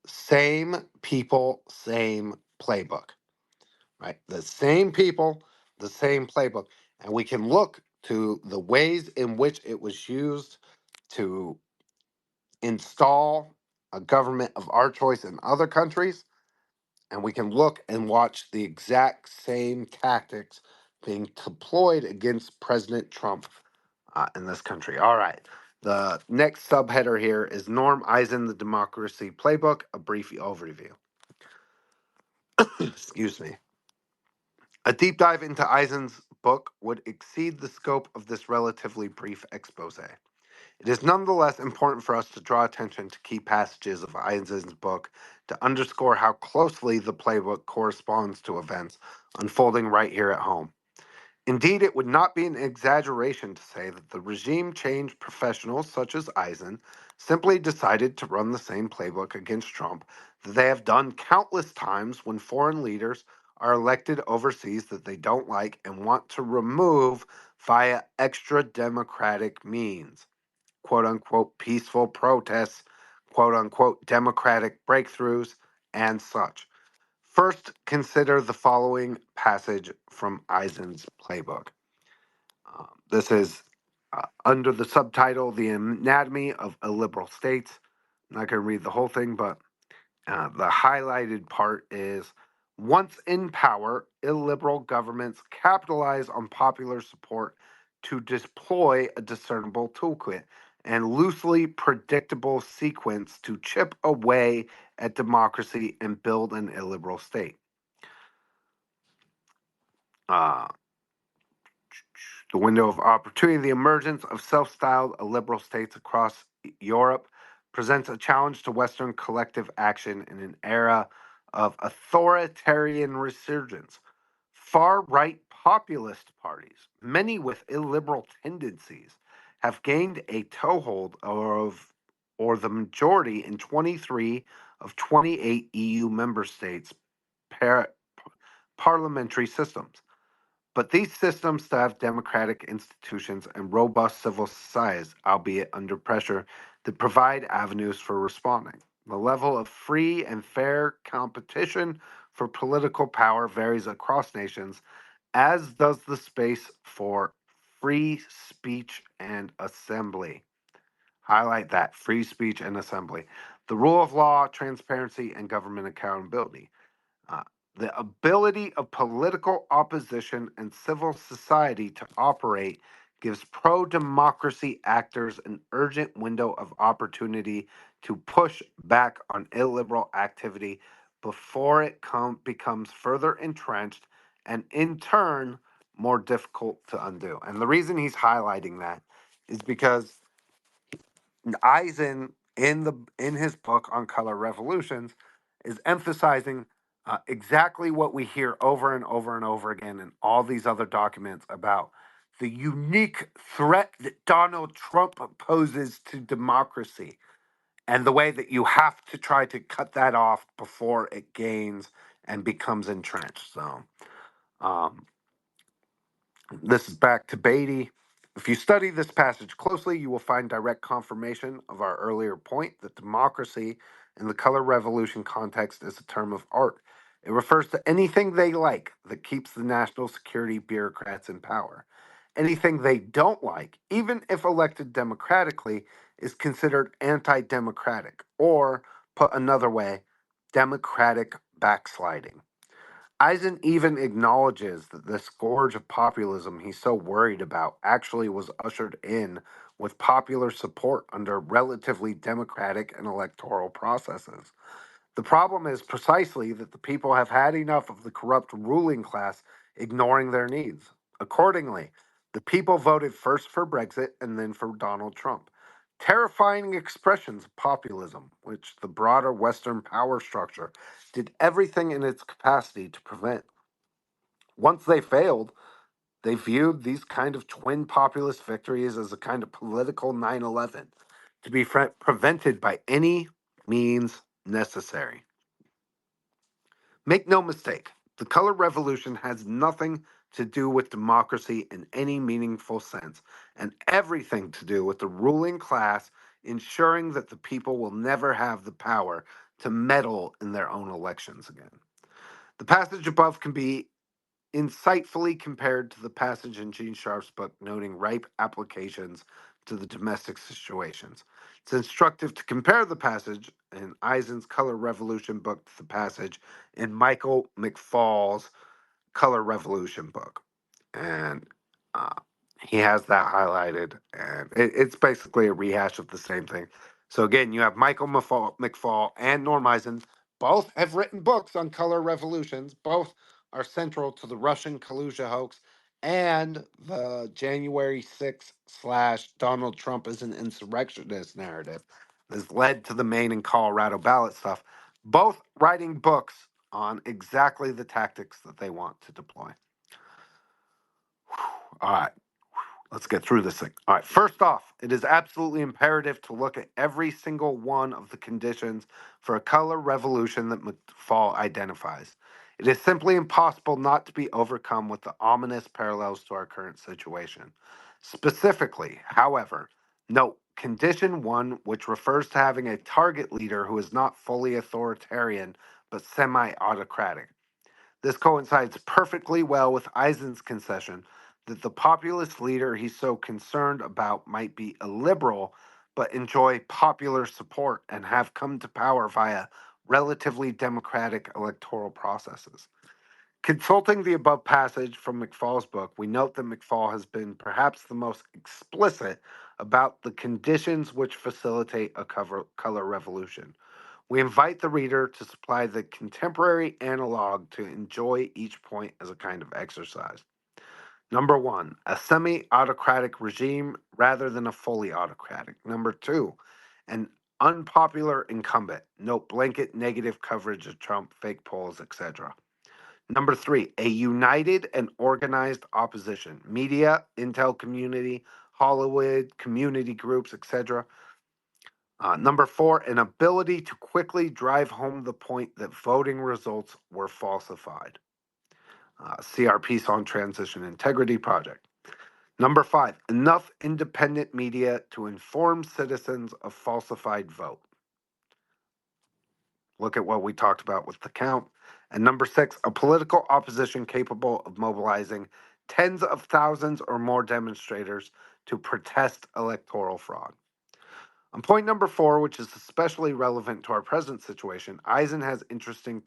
Same people, same playbook, right? The same people, the same playbook. And we can look to the ways in which it was used to install a government of our choice in other countries, and we can look and watch the exact same tactics being deployed against President Trump in this country. All right. The next subheader here is Norm Eisen, the Democracy Playbook, a brief overview. Excuse me. A deep dive into Eisen's book would exceed the scope of this relatively brief expose. It is nonetheless important for us to draw attention to key passages of Eisen's book to underscore how closely the playbook corresponds to events unfolding right here at home. Indeed, it would not be an exaggeration to say that the regime change professionals such as Eisen simply decided to run the same playbook against Trump that they have done countless times when foreign leaders are elected overseas that they don't like and want to remove via extra democratic means, quote unquote peaceful protests, quote unquote democratic breakthroughs, and such. First, consider the following passage from Eisen's playbook. This is under the subtitle The Anatomy of Illiberal States. I'm not going to read the whole thing, but the highlighted part is once in power, illiberal governments capitalize on popular support to deploy a discernible toolkit and loosely predictable sequence to chip away at democracy and build an illiberal state. Uh, the window of opportunity, the emergence of self-styled illiberal states across Europe presents a challenge to Western collective action in an era of authoritarian resurgence. Far-right populist parties, many with illiberal tendencies, have gained a toehold or the majority in 23 of 28 EU member states' parliamentary systems. But these systems still have democratic institutions and robust civil societies, albeit under pressure, that provide avenues for responding. The level of free and fair competition for political power varies across nations, as does the space for free speech and assembly. Highlight that free speech and assembly. The rule of law, transparency, and government accountability. Uh, the ability of political opposition and civil society to operate gives pro democracy actors an urgent window of opportunity to push back on illiberal activity before it becomes further entrenched and, in turn, more difficult to undo. And the reason he's highlighting that is because Eisen in his book on color revolutions is emphasizing exactly what we hear over and over and over again in all these other documents about the unique threat that Donald Trump poses to democracy and the way that you have to try to cut that off before it gains and becomes entrenched. So um, this is back to Beatty. If you study this passage closely, you will find direct confirmation of our earlier point that democracy in the color revolution context is a term of art. It refers to anything they like that keeps the national security bureaucrats in power. Anything they don't like, even if elected democratically, is considered anti democratic, or, put another way, democratic backsliding. Eisen even acknowledges that the scourge of populism he's so worried about actually was ushered in with popular support under relatively democratic and electoral processes. The problem is precisely that the people have had enough of the corrupt ruling class ignoring their needs. Accordingly, the people voted first for Brexit and then for Donald Trump. Terrifying expressions of populism, which the broader Western power structure did everything in its capacity to prevent. Once they failed, they viewed these kind of twin populist victories as a kind of political 9/11 to be prevented by any means necessary. Make no mistake, the color revolution has nothing to do with democracy in any meaningful sense, and everything to do with the ruling class ensuring that the people will never have the power to meddle in their own elections again. The passage above can be insightfully compared to the passage in Gene Sharp's book noting ripe applications to the domestic situations. It's instructive to compare the passage in Eisen's Color Revolution book to the passage in Michael McFall's Color Revolution book. And uh, he has that highlighted, and it's basically a rehash of the same thing. So again, you have Michael McFall and Norm Eisen. Both have written books on color revolutions. Both are central to the Russian Kalusia hoax and the January 6th slash Donald Trump is an insurrectionist narrative that's led to the Maine and Colorado ballot stuff. Both writing books on exactly the tactics that they want to deploy. All right. Let's get through this thing. All right. First off, it is absolutely imperative to look at every single one of the conditions for a color revolution that McFall identifies. It is simply impossible not to be overcome with the ominous parallels to our current situation. Specifically, however, note condition one, which refers to having a target leader who is not fully authoritarian but semi autocratic. This coincides perfectly well with Eisen's concession that the populist leader he's so concerned about might be a liberal but enjoy popular support and have come to power via relatively democratic electoral processes. Consulting the above passage from McFall's book, we note that McFall has been perhaps the most explicit about the conditions which facilitate a color revolution. We invite the reader to supply the contemporary analog to enjoy each point as a kind of exercise. Number one, a semi autocratic regime rather than a fully autocratic. Number two, an unpopular incumbent. Note blanket negative coverage of Trump, fake polls, etc. Number three, a united and organized opposition. Media, intel community, Hollywood, community groups, etc. Number four, an ability to quickly drive home the point that voting results were falsified. See our piece on Transition Integrity Project. Number five, enough independent media to inform citizens of falsified vote. Look at what we talked about with the count. And number six, a political opposition capable of mobilizing tens of thousands or more demonstrators to protest electoral fraud. On point number four, which is especially relevant to our present situation, Eisen has interesting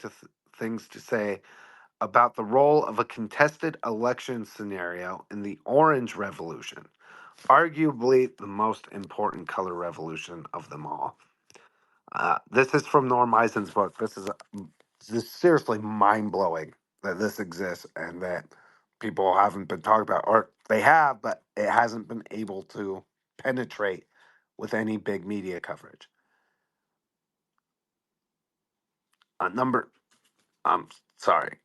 things to say about the role of a contested election scenario in the Orange Revolution, arguably the most important color revolution of them all. This is from Norm Eisen's book. This is seriously mind blowing that this exists and that people haven't been talking about, or they have, but it hasn't been able to penetrate with any big media coverage. Number, I'm sorry.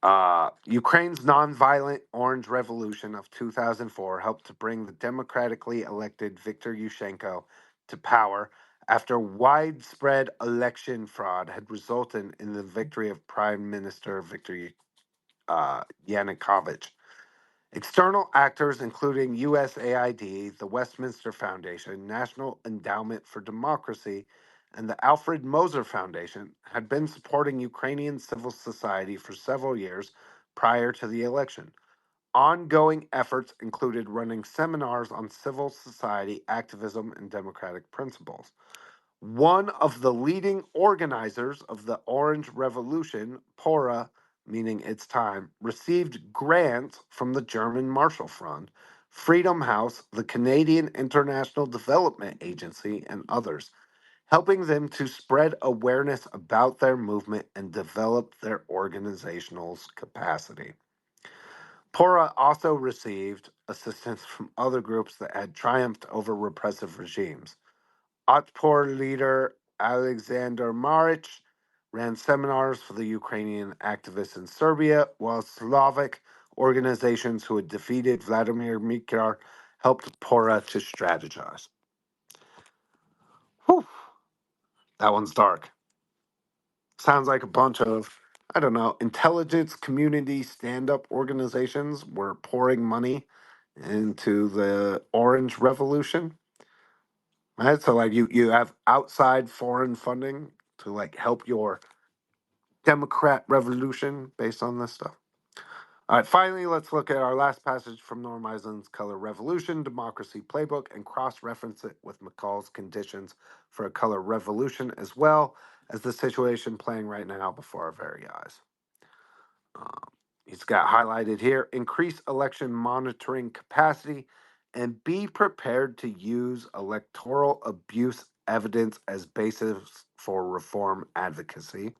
Ukraine's nonviolent Orange Revolution of 2004 helped to bring the democratically elected Viktor Yushchenko to power after widespread election fraud had resulted in the victory of Prime Minister Viktor Yanukovych. External actors, including USAID, the Westminster Foundation, National Endowment for Democracy, and the Alfred Moser Foundation, had been supporting Ukrainian civil society for several years prior to the election. Ongoing efforts included running seminars on civil society activism and democratic principles. One of the leading organizers of the Orange Revolution, Pora, meaning its time, received grants from the German Marshall Fund, Freedom House, the Canadian International Development Agency, and others, helping them to spread awareness about their movement and develop their organizational capacity. Pora also received assistance from other groups that had triumphed over repressive regimes. Otpor leader Alexander Maric ran seminars for the Ukrainian activists in Serbia, while Slavic organizations who had defeated Vladimir Mikar helped Pora to strategize. Whew, that one's dark. Sounds like a bunch of, I don't know, intelligence community stand up organizations were pouring money into the Orange Revolution. Right? So like you have outside foreign funding to like help your Democrat revolution based on this stuff. All right, finally, let's look at our last passage from Norm Eisen's Color Revolution, Democracy Playbook, and cross reference it with McCall's conditions for a color revolution, as well as the situation playing right now before our very eyes. He's got highlighted here increase election monitoring capacity and be prepared to use electoral abuse evidence as basis for reform advocacy.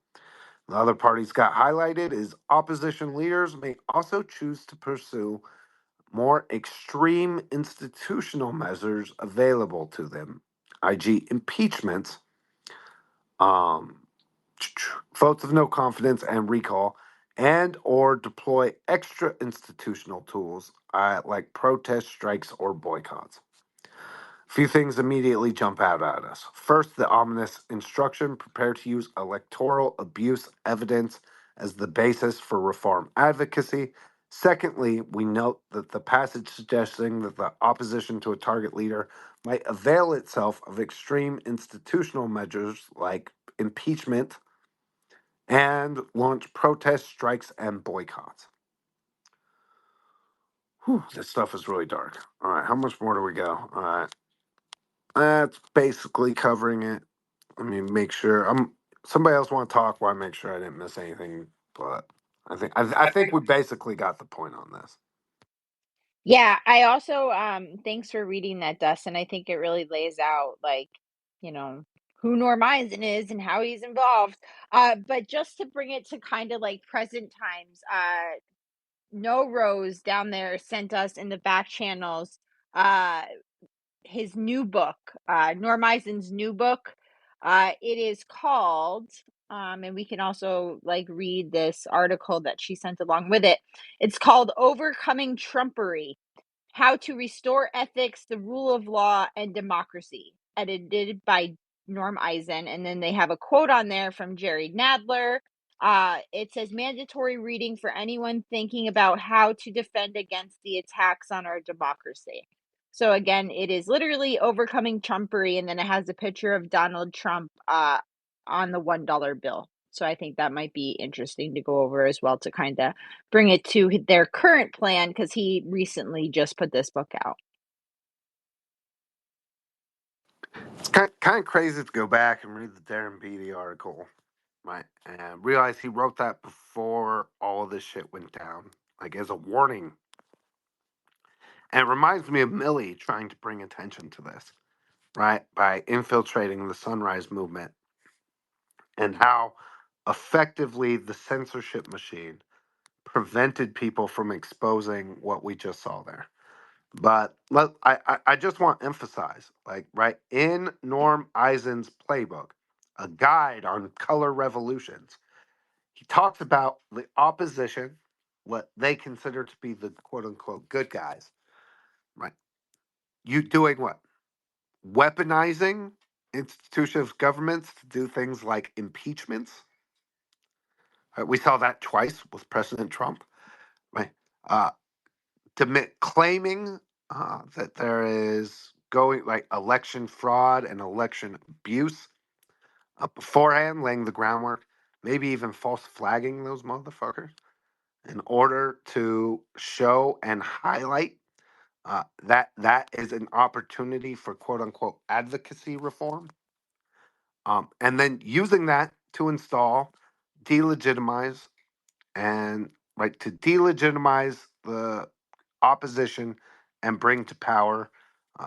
The other part he's got highlighted is opposition leaders may also choose to pursue more extreme institutional measures available to them, i.g., impeachments, um, votes of no confidence and recall, and or deploy extra institutional tools like protest strikes or boycotts. A few things immediately jump out at us. First, the ominous instruction prepare to use electoral abuse evidence as the basis for reform advocacy. Secondly, we note that the passage suggesting that the opposition to a target leader might avail itself of extreme institutional measures like impeachment and launch protest strikes and boycotts. Whew, this stuff is really dark. All right, how much more do we go? All right, that's basically covering it. Let me make sure. Somebody else want to talk while I make sure I didn't miss anything. But I think we basically got the point on this. Yeah, I also thanks for reading that, Dustin. I think it really lays out like, you know, who Norm Eisen is and how he's involved. But just to bring it to kind of like present times, No Rose down there sent us in the back channels uh his new book, Norm Eisen's new book. It is called, and we can also like read this article that she sent along with it. It's called Overcoming Trumpery: How to Restore Ethics, the Rule of Law, and Democracy, edited by Norm Eisen. And then they have a quote on there from Jerry Nadler. It says mandatory reading for anyone thinking about how to defend against the attacks on our democracy. So again, it is literally Overcoming Trumpery, and then it has a picture of Donald Trump on the $1 bill. So I think that might be interesting to go over as well to kind of bring it to their current plan because he recently just put this book out. It's kind of crazy to go back and read the Darren Beatty article, right, and realize he wrote that before all of this shit went down, like as a warning. And it reminds me of Milley trying to bring attention to this, right, by infiltrating the Sunrise Movement and how effectively the censorship machine prevented people from exposing what we just saw there. But I just want to emphasize, like, right, in Norm Eisen's playbook, a guide on color revolutions, he talks about the opposition, what they consider to be the quote unquote good guys, right? You doing what? Weaponizing institutions of governments to do things like impeachments. Right? We saw that twice with President Trump, right? Uh, claiming that there is going like election fraud and election abuse beforehand, laying the groundwork, maybe even false flagging those motherfuckers in order to show and highlight that is an opportunity for quote unquote advocacy reform, and then using that to install, delegitimize, and like to delegitimize the opposition and bring to power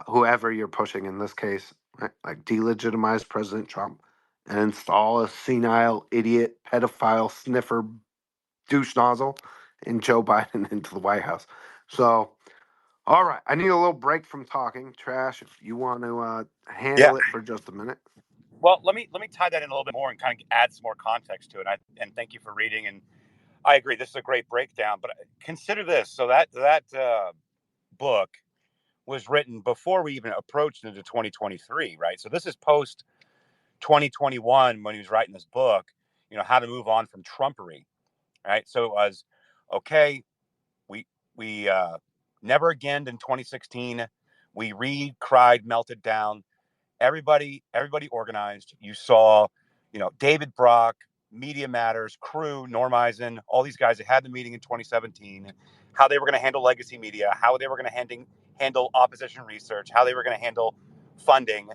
whoever you're pushing in this case, right? Like delegitimize President Trump and install a senile idiot pedophile sniffer douche nozzle in Joe Biden into the White House. So, all right, I need a little break from talking trash. If you want to Yeah. handle it for just a minute. Well, let me tie that in a little bit more and kind of add some more context to it. And thank you for reading. And I agree, this is a great breakdown. But consider this: so that book was written before we even approached into 2023, right? So this is post 2021 when he was writing this book. How to move on from Trumpery, right? So it was okay. We never again in 2016. We read, cried, melted down. Everybody organized. You saw, David Brock, Media Matters, Crew, Norm Eisen, all these guys that had the meeting in 2017, how they were going to handle legacy media, how they were going to handle opposition research, how they were going to handle funding,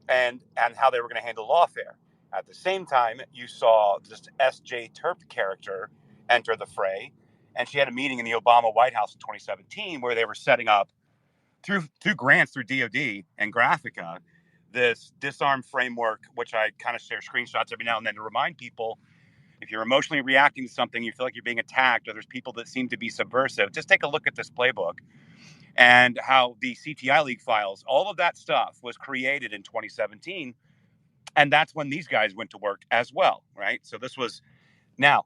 and how they were going to handle lawfare. At the same time, you saw this S.J. Terp character enter the fray, and she had a meeting in the Obama White House in 2017 where they were setting up through grants through DoD and Graphica this disarm framework, which I kind of share screenshots every now and then to remind people, if you're emotionally reacting to something, you feel like you're being attacked, or there's people that seem to be subversive, just take a look at this playbook and how the CTI leak files, all of that stuff was created in 2017. And that's when these guys went to work as well, right? So this was now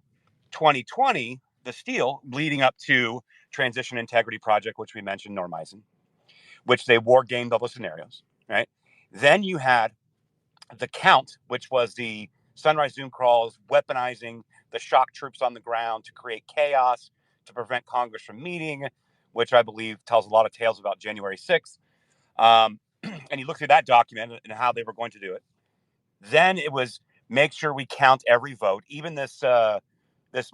2020, the steal leading up to Transition Integrity Project, which we mentioned, Norm Eisen, which they war gamed all the scenarios, right? Then you had the count, which was the sunrise Zoom crawls, weaponizing the shock troops on the ground to create chaos, to prevent Congress from meeting, which I believe tells a lot of tales about January 6th. And you look through that document and how they were going to do it. Then it was make sure we count every vote. Even this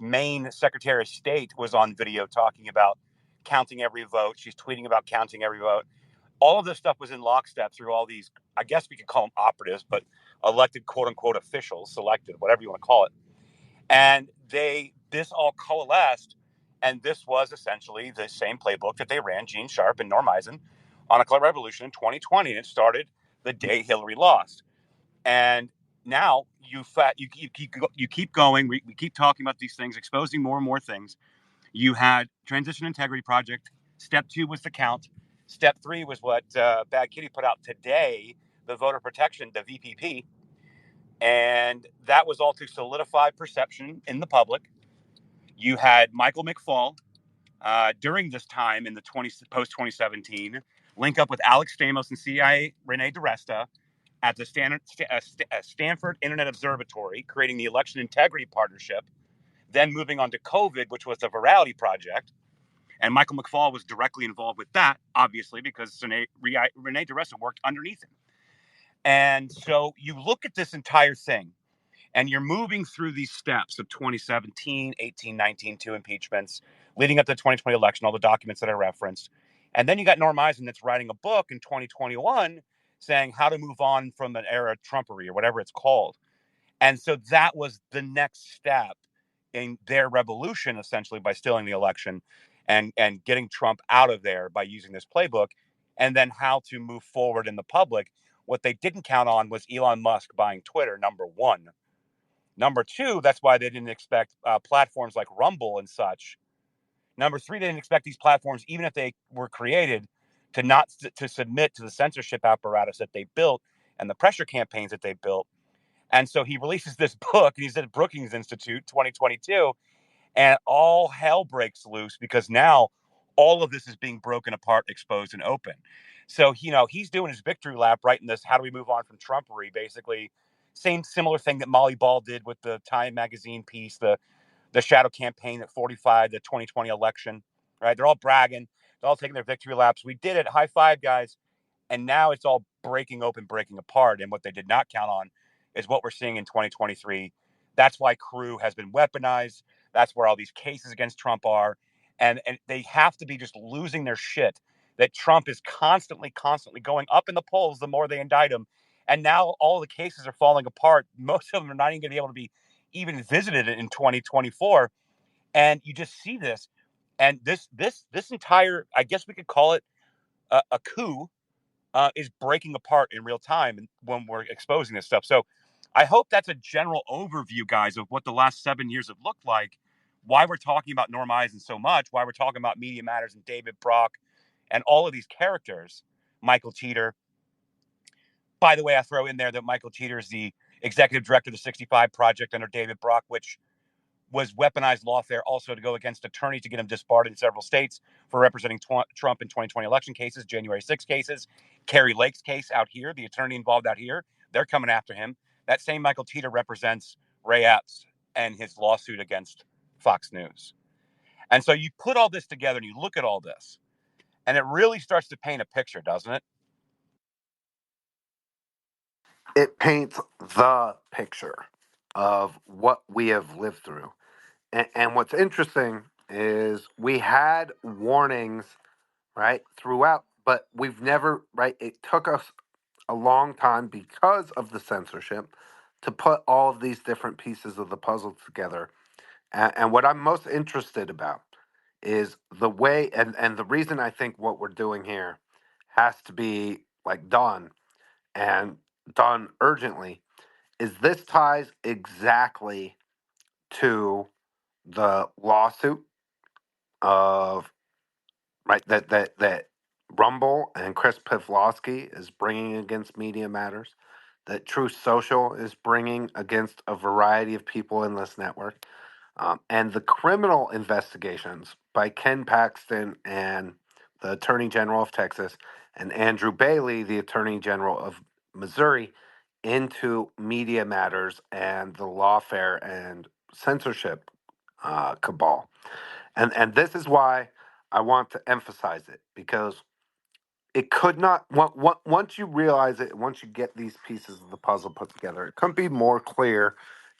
Maine Secretary of State was on video talking about counting every vote. She's tweeting about counting every vote. All of this stuff was in lockstep through all these, I guess we could call them operatives, but elected quote unquote officials, selected, whatever you want to call it. And this all coalesced. And this was essentially the same playbook that they ran, Gene Sharp and Norm Eisen, on a color revolution in 2020. And it started the day Hillary lost. And now you keep going. We keep talking about these things, exposing more and more things. You had Transition Integrity Project. Step 2 was the count. Step 3 was what Bad Kitty put out today, the voter protection, the VPP. And that was all to solidify perception in the public. You had Michael McFaul during this time in the post 2017 link up with Alex Stamos and CIA Renee DiResta at the Stanford Internet Observatory, creating the Election Integrity Partnership, then moving on to COVID, which was the Virality Project. And Michael McFaul was directly involved with that, obviously, because Renee DiResta worked underneath him. And so you look at this entire thing, and you're moving through these steps of 2017, 18, 19, 2 impeachments, leading up to the 2020 election, all the documents that I referenced. And then you got Norm Eisen that's writing a book in 2021 saying how to move on from an era of Trumpery or whatever it's called. And so that was the next step in their revolution, essentially, by stealing the election and getting Trump out of there by using this playbook, and then how to move forward in the public. What they didn't count on was Elon Musk buying Twitter, number one. Number two, that's why they didn't expect platforms like Rumble and such. Number three, they didn't expect these platforms, even if they were created, to submit to the censorship apparatus that they built and the pressure campaigns that they built. And so he releases this book, and he's at Brookings Institute 2022, and all hell breaks loose because now all of this is being broken apart, exposed, and open. So, he's doing his victory lap, writing this, how do we move on from Trumpery, basically. Same similar thing that Molly Ball did with the Time magazine piece, the shadow campaign at 45, the 2020 election, right? They're all bragging. They're all taking their victory laps. We did it. High five, guys. And now it's all breaking open, breaking apart. And what they did not count on is what we're seeing in 2023. That's why Crew has been weaponized. That's where all these cases against Trump are. And they have to be just losing their shit that Trump is constantly going up in the polls the more they indict him. And now all the cases are falling apart. Most of them are not even going to be able to be even visited in 2024. And you just see this. And this entire, I guess we could call it a coup, is breaking apart in real time when we're exposing this stuff. So I hope that's a general overview, guys, of what the last 7 years have looked like, why we're talking about Norm Eisen so much, why we're talking about Media Matters and David Brock and all of these characters, Michael Teeter. By the way, I throw in there that Michael Teeter is the executive director of the 65 Project under David Brock, which was weaponized lawfare also to go against attorneys to get him disbarred in several states for representing Trump in 2020 election cases, January 6 cases. Kari Lake's case out here, the attorney involved out here, they're coming after him. That same Michael Teeter represents Ray Epps and his lawsuit against Fox News. And so you put all this together and you look at all this, and it really starts to paint a picture, doesn't it? It paints the picture. of what we have lived through. And what's interesting is we had warnings, right, throughout, but we've never, right, it took us a long time because of the censorship to put all of these different pieces of the puzzle together. And what I'm most interested about is the way, and the reason I think what we're doing here has to be like done and done urgently is this ties exactly to the lawsuit of right that Rumble and Chris Pavlovsky is bringing against Media Matters, that Truth Social is bringing against a variety of people in this network, and the criminal investigations by Ken Paxton and the Attorney General of Texas and Andrew Bailey, the Attorney General of Missouri, into Media Matters and the lawfare and censorship cabal. And this is why I want to emphasize it, because it could not once you realize it, once you get these pieces of the puzzle put together, it couldn't be more clear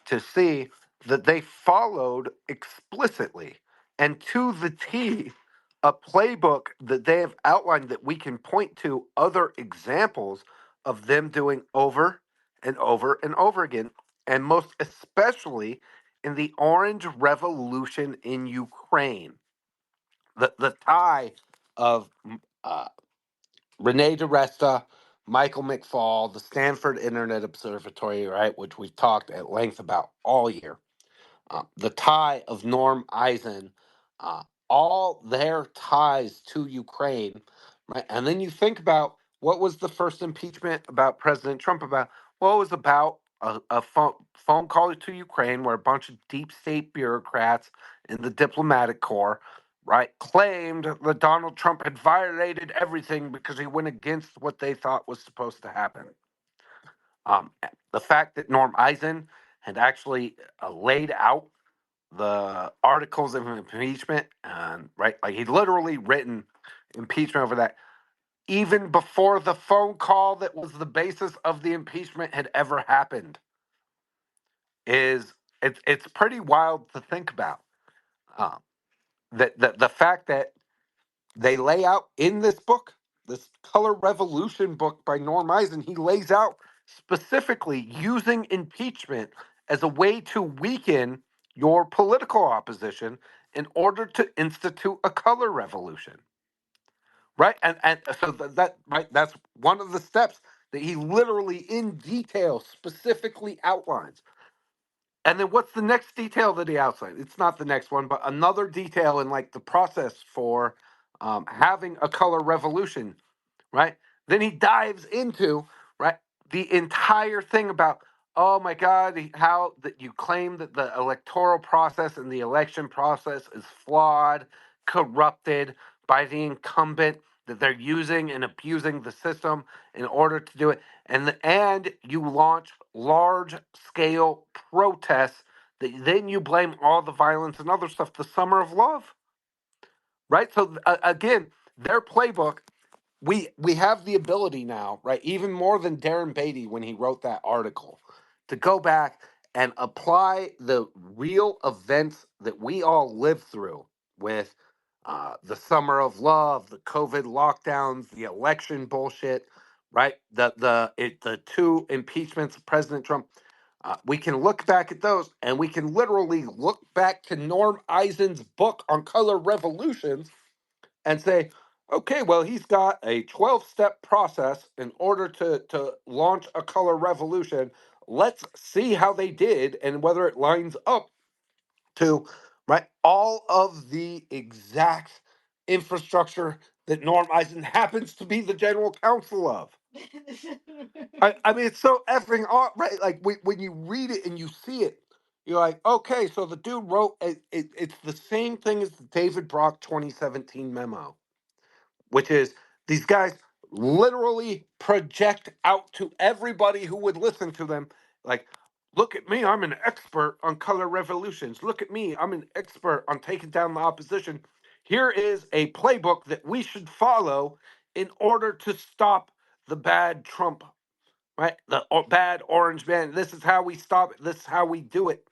to see that they followed explicitly and to the T a playbook that they have outlined that we can point to other examples of them doing over and over and over again, and most especially in the Orange Revolution in Ukraine. The tie of uh, Renee DiResta, Michael McFall, the Stanford Internet Observatory, right, which we've talked at length about all year, the tie of Norm Eisen, uh, all their ties to Ukraine, right? And then you think about what was the first impeachment about President Trump about? Well, it was about a phone call to Ukraine where a bunch of deep state bureaucrats in the diplomatic corps, right, claimed that Donald Trump had violated everything because he went against what they thought was supposed to happen. Um, the fact that Norm Eisen had actually laid out the articles of impeachment, and right, like he'd literally written impeachment over that even before the phone call that was the basis of the impeachment had ever happened, is it's pretty wild to think about. Um, that the fact that they lay out in this book, this Color Revolution book by Norm Eisen, he lays out specifically using impeachment as a way to weaken your political opposition in order to institute a color revolution. Right? And so that right, that's one of the steps that he literally in detail specifically outlines. And then what's the next detail that he outlines? It's not the next one, but another detail in like the process for having a color revolution, right? Then he dives into right the entire thing about, oh my God, how that you claim that the electoral process and the election process is flawed, corrupted by the incumbent, that they're using and abusing the system in order to do it, and you launch large scale protests that then you blame all the violence and other stuff, the summer of love, right? So again, their playbook, we have the ability now, right? Even more than Darren Beatty when he wrote that article, to go back and apply the real events that we all lived through with the summer of love, the COVID lockdowns, the election bullshit, right? The two impeachments of President Trump. We can look back at those, and we can literally look back to Norm Eisen's book on color revolutions and say, okay, well, he's got a 12-step process in order to launch a color revolution. Let's see how they did and whether it lines up to right all of the exact infrastructure that Norm Eisen happens to be the general counsel of. I mean, it's so effing odd, right? Like when you read it and you see it, you're like, okay, so the dude wrote it's the same thing as the David Brock 2017 memo, which is these guys literally project out to everybody who would listen to them, like, look at me, I'm an expert on color revolutions. Look at me, I'm an expert on taking down the opposition. Here is a playbook that we should follow in order to stop the bad Trump. right? The bad orange man. This is how we stop it. This is how we do it.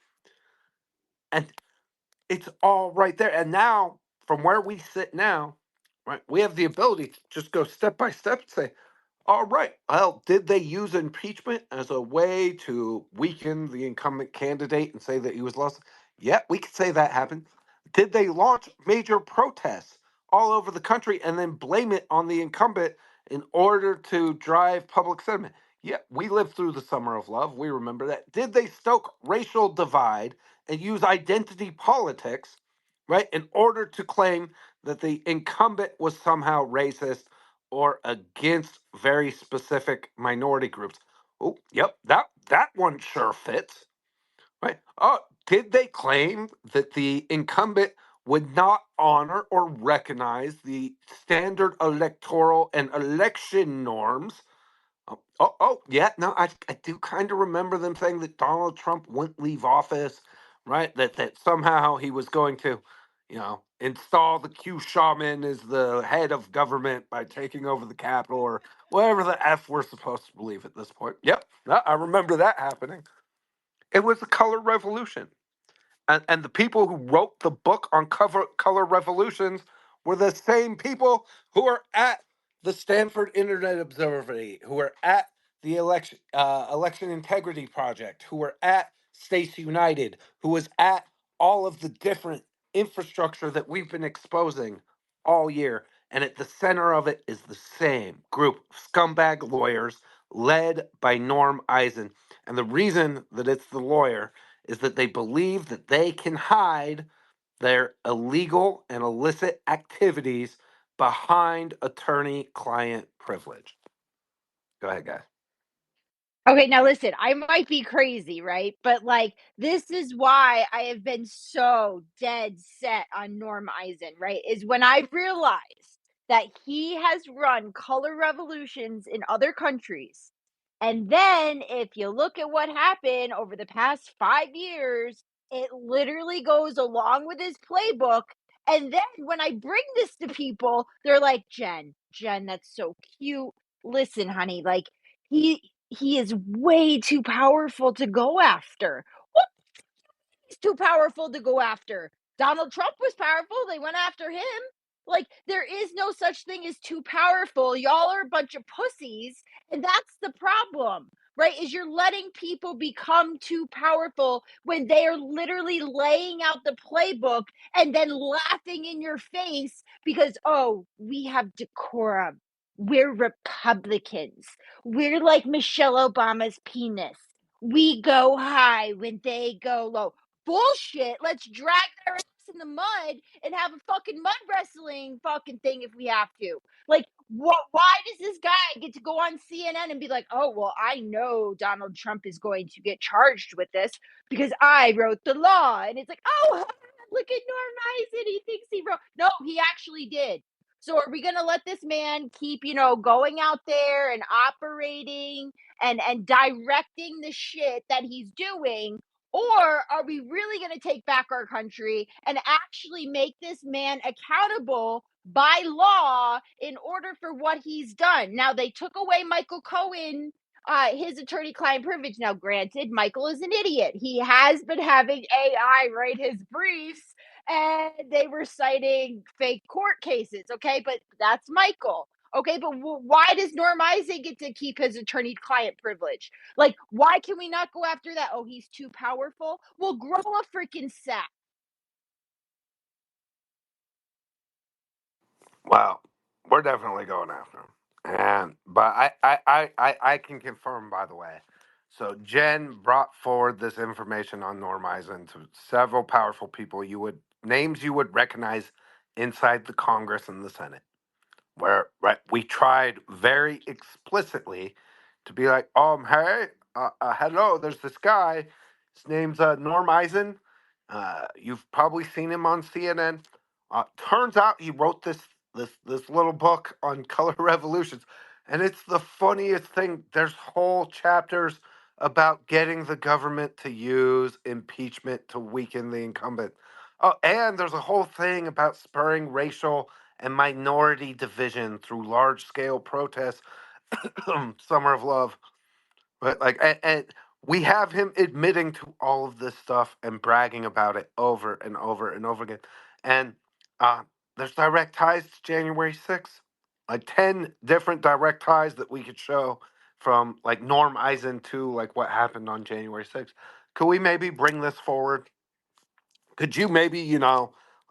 And it's all right there. And now, from where we sit now, right, we have the ability to just go step by step and say, all right. Well, did they use impeachment as a way to weaken the incumbent candidate and say that he was lost? Yeah, we could say that happened. Did they launch major protests all over the country and then blame it on the incumbent in order to drive public sentiment? Yeah, we lived through the summer of love. We remember that. Did they stoke racial divide and use identity politics, right, in order to claim that the incumbent was somehow racist or against very specific minority groups? Oh, yep, that one sure fits, right? Oh, did they claim that the incumbent would not honor or recognize the standard electoral and election norms? Yeah, no, I do kind of remember them saying that Donald Trump wouldn't leave office, right? That somehow he was going to, install the Q shaman as the head of government by taking over the Capitol or whatever the F we're supposed to believe at this point. Yep, I remember that happening. It was the color revolution. And the people who wrote the book on color revolutions were the same people who are at the Stanford Internet Observatory, who are at the election integrity project, who were at States United, who was at all of the different infrastructure that we've been exposing all year. And at the center of it is the same group of scumbag lawyers led by Norm Eisen. And the reason that it's the lawyer is that they believe that they can hide their illegal and illicit activities behind attorney client privilege. Go ahead, guys. Okay, now listen, I might be crazy, right? But like, this is why I have been so dead set on Norm Eisen, right? Is when I realized that he has run color revolutions in other countries. And then if you look at what happened over the past 5 years, it literally goes along with his playbook. And then when I bring this to people, they're like, Jen, that's so cute. Listen, honey, like, he is way too powerful to go after. What? He's too powerful to go after. Donald Trump was powerful. They went after him. Like, there is no such thing as too powerful. Y'all are a bunch of pussies. And that's the problem, right? Is you're letting people become too powerful when they are literally laying out the playbook and then laughing in your face because, oh, we have decorum. We're Republicans. We're like Michelle Obama's penis. We go high when they go low. Bullshit. Let's drag their ass in the mud and have a fucking mud wrestling fucking thing if we have to. Like, what? Why does this guy get to go on CNN and be like, "Oh, well, I know Donald Trump is going to get charged with this because I wrote the law," and it's like, "Oh, look at Norm Eisen. He thinks he wrote." No, he actually did. So are we going to let this man keep, going out there and operating and directing the shit that he's doing? Or are we really going to take back our country and actually make this man accountable by law in order for what he's done? Now, they took away Michael Cohen, his attorney client privilege. Now, granted, Michael is an idiot. He has been having AI write his briefs and they were citing fake court cases. Okay, but that's Michael. Okay, but why does Norm Eisen get to keep his attorney client privilege? Like, why can we not go after that? Oh, he's too powerful. Well, grow a freaking sack. Well, we're definitely going after him. But I can confirm, by the way. So Jen brought forward this information on Norm Eisen to several powerful people names you would recognize inside the Congress and the Senate, where right we tried very explicitly to be like, hey, hello, there's this guy. His name's Norm Eisen. You've probably seen him on CNN. Turns out he wrote this little book on color revolutions, and it's the funniest thing. There's whole chapters about getting the government to use impeachment to weaken the incumbent. Oh, and there's a whole thing about spurring racial and minority division through large scale protests. Summer of Love. But like, and we have him admitting to all of this stuff and bragging about it over and over and over again. And uh, there's direct ties to January 6th, like 10 different direct ties that we could show from like Norm Eisen to like what happened on January 6th. Could we maybe bring this forward? Could you maybe,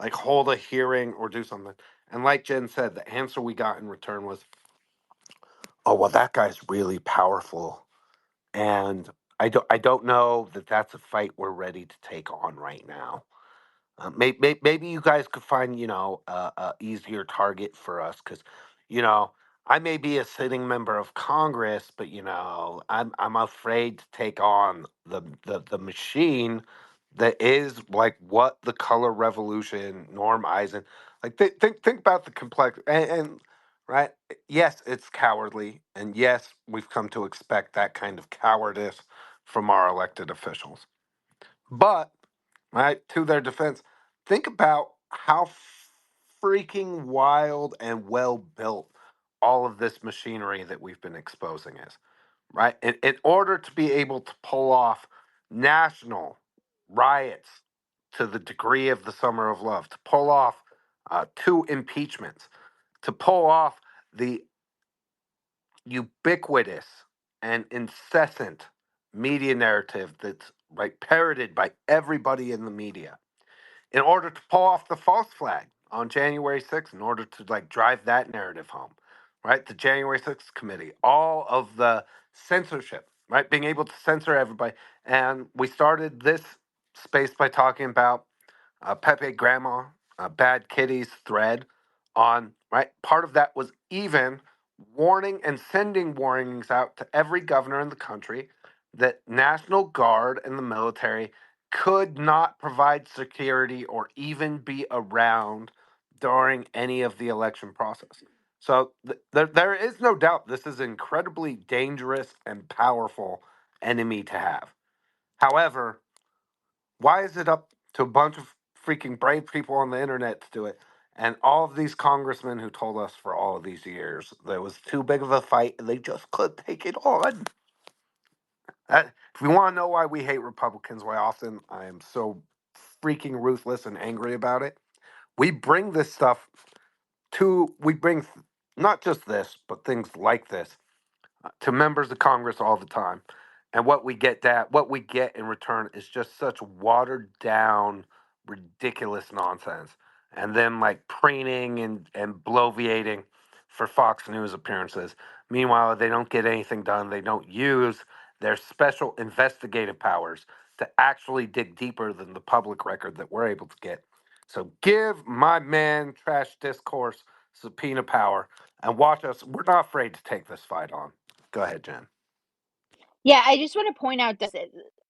like hold a hearing or do something? And like Jen said, the answer we got in return was, oh, well, that guy's really powerful. And I don't know that that's a fight we're ready to take on right now. Maybe you guys could find, a easier target for us because, you know, I may be a sitting member of Congress, but I'm afraid to take on the machine that is like what the color revolution, Norm Eisen, like think about the complex and right. Yes, it's cowardly, and yes, we've come to expect that kind of cowardice from our elected officials. But, right, to their defense, think about how freaking wild and well built all of this machinery that we've been exposing is, right? In order to be able to pull off national riots to the degree of the Summer of Love, to pull off two impeachments, to pull off the ubiquitous and incessant media narrative that's right parroted by everybody in the media in order to pull off the false flag on January 6th, in order to like drive that narrative home, right? The January 6th committee, all of the censorship, right? Being able to censor everybody. And we started this space by talking about Pepe Grandma, Bad Kitty's thread on, right? Part of that was even warning and sending warnings out to every governor in the country that National Guard and the military could not provide security or even be around during any of the election process. So there is no doubt this is an incredibly dangerous and powerful enemy to have. However, why is it up to a bunch of freaking brave people on the internet to do it? And all of these congressmen who told us for all of these years that it was too big of a fight and they just couldn't take it on. If you want to know why we hate Republicans, why often I am so freaking ruthless and angry about it, we bring this stuff we bring not just this, but things like this to members of Congress all the time. And what we get in return is just such watered down, ridiculous nonsense. And then like preening and bloviating for Fox News appearances. Meanwhile, they don't get anything done. They don't use their special investigative powers to actually dig deeper than the public record that we're able to get. So give my man Trash Discourse subpoena power and watch us. We're not afraid to take this fight on. Go ahead, Jen. Yeah, I just want to point out that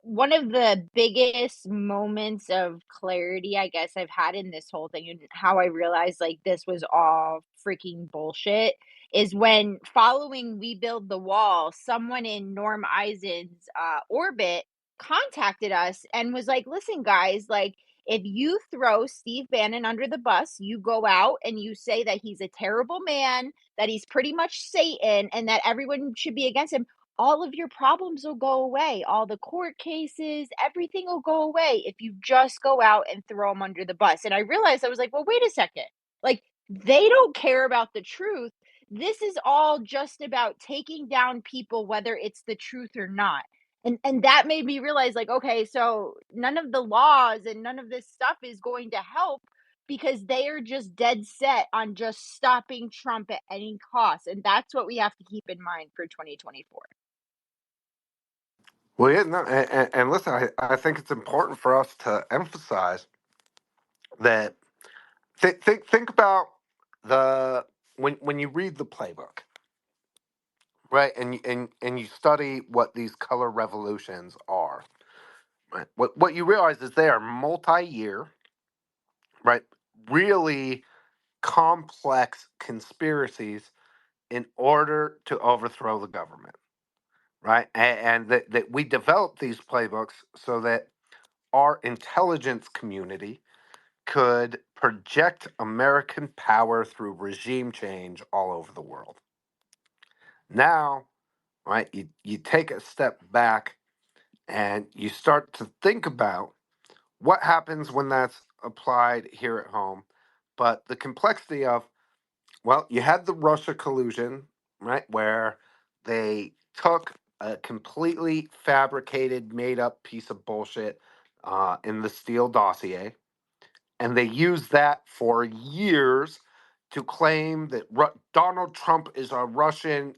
one of the biggest moments of clarity, I guess, I've had in this whole thing and how I realized like this was all freaking bullshit is when following We Build the Wall, someone in Norm Eisen's orbit contacted us and was like, listen, guys, like, if you throw Steve Bannon under the bus, you go out and you say that he's a terrible man, that he's pretty much Satan, and that everyone should be against him, all of your problems will go away. All the court cases, everything will go away if you just go out and throw them under the bus. And I realized I was like, well, wait a second. Like, they don't care about the truth. This is all just about taking down people, whether it's the truth or not. And that made me realize, like, okay, so none of the laws and none of this stuff is going to help because they are just dead set on just stopping Trump at any cost. And that's what we have to keep in mind for 2024. Well, yeah, no, and listen, I think it's important for us to emphasize that think about the when you read the playbook, right, and you study what these color revolutions are, right? What you realize is they are multi-year, right, really complex conspiracies in order to overthrow the government, right? And that we developed these playbooks so that our intelligence community could project American power through regime change all over the world. Now, right? You take a step back and you start to think about what happens when that's applied here at home. But the complexity of, well, you had the Russia collusion, right, where they took a completely fabricated, made up piece of bullshit in the Steele dossier, and they used that for years to claim that Donald Trump is a Russian,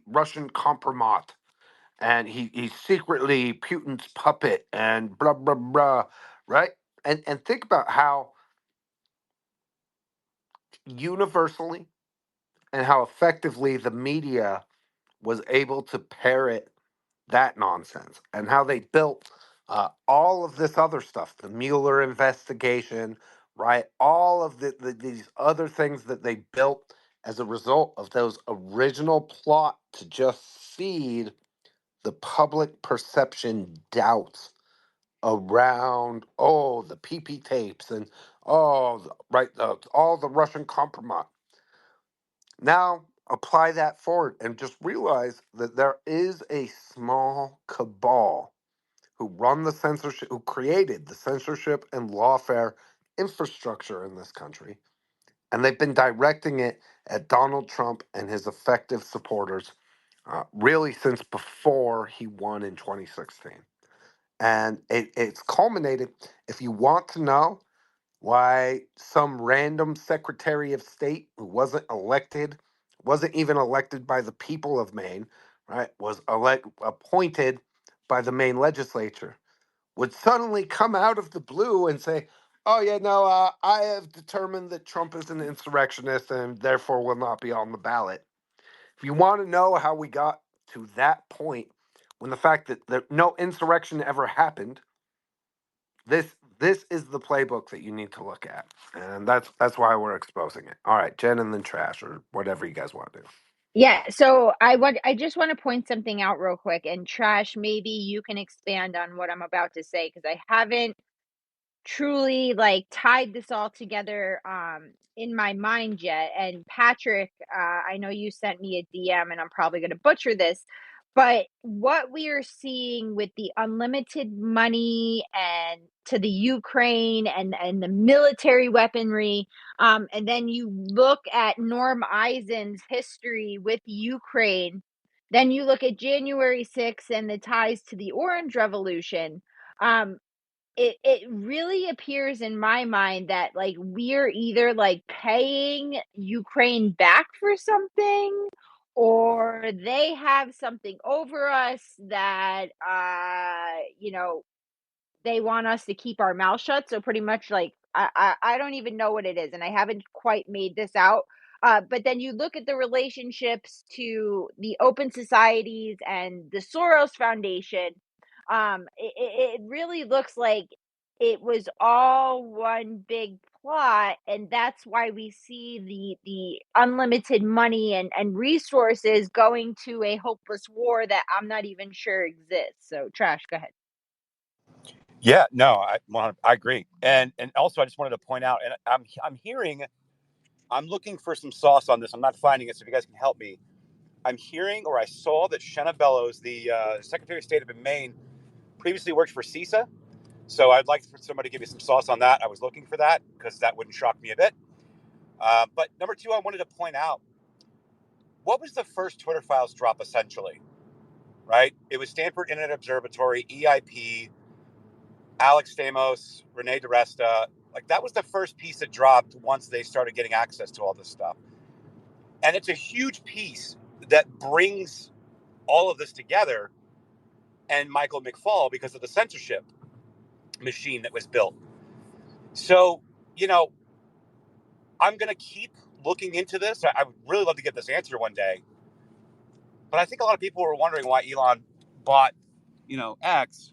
Russian compromat, and he's secretly Putin's puppet, and blah blah blah, right? And think about how universally and how effectively the media was able to parrot that nonsense, and how they built all of this other stuff, the Mueller investigation, right? All of these other things that they built as a result of those original plot to just feed the public perception doubts around, oh, the PP tapes, and all the Russian compromise. Now apply that forward and just realize that there is a small cabal who run the censorship, who created the censorship and lawfare infrastructure in this country, and they've been directing it at Donald Trump and his effective supporters, really since before he won in 2016. And it's culminated. If you want to know why some random Secretary of State who wasn't even elected by the people of Maine, right, was appointed by the Maine legislature, would suddenly come out of the blue and say, "Oh yeah, no, I have determined that Trump is an insurrectionist and therefore will not be on the ballot." If you want to know how we got to that point, when the fact that no insurrection ever happened, this is the playbook that you need to look at, and that's why we're exposing it. All right, Jen, and then Trash, or whatever you guys want to do. Yeah, so I just want to point something out real quick, and Trash, maybe you can expand on what I'm about to say because I haven't truly like tied this all together in my mind yet. And Patrick, I know you sent me a DM and I'm probably going to butcher this, but what we are seeing with the unlimited money and to the Ukraine and the military weaponry, and then you look at Norm Eisen's history with Ukraine, then you look at January 6th and the ties to the Orange Revolution. um it really appears in my mind that like we're either like paying Ukraine back for something, or they have something over us that they want us to keep our mouth shut. So pretty much like I don't even know what it is, and I haven't quite made this out. But then you look at the relationships to the open societies and the Soros Foundation. It really looks like it was all one big plot, and that's why we see the unlimited money and resources going to a hopeless war that I'm not even sure exists. So, Trash, go ahead. Yeah, no, I agree, and also I just wanted to point out, and I'm looking for some sauce on this. I'm not finding it, so if you guys can help me. I'm hearing, or I saw that Shenna Bellows, the Secretary of State of Maine, previously worked for CISA. So I'd like for somebody to give me some sauce on that. I was looking for that because that wouldn't shock me a bit. But number two, I wanted to point out, what was the first Twitter files drop essentially, right? It was Stanford Internet Observatory, EIP, Alex Stamos, Renee DiResta. Like that was the first piece that dropped once they started getting access to all this stuff. And it's a huge piece that brings all of this together, and Michael McFaul, because of the censorship machine that was built. So, you know, I'm going to keep looking into this. I would really love to get this answer one day. But I think a lot of people were wondering why Elon bought, X.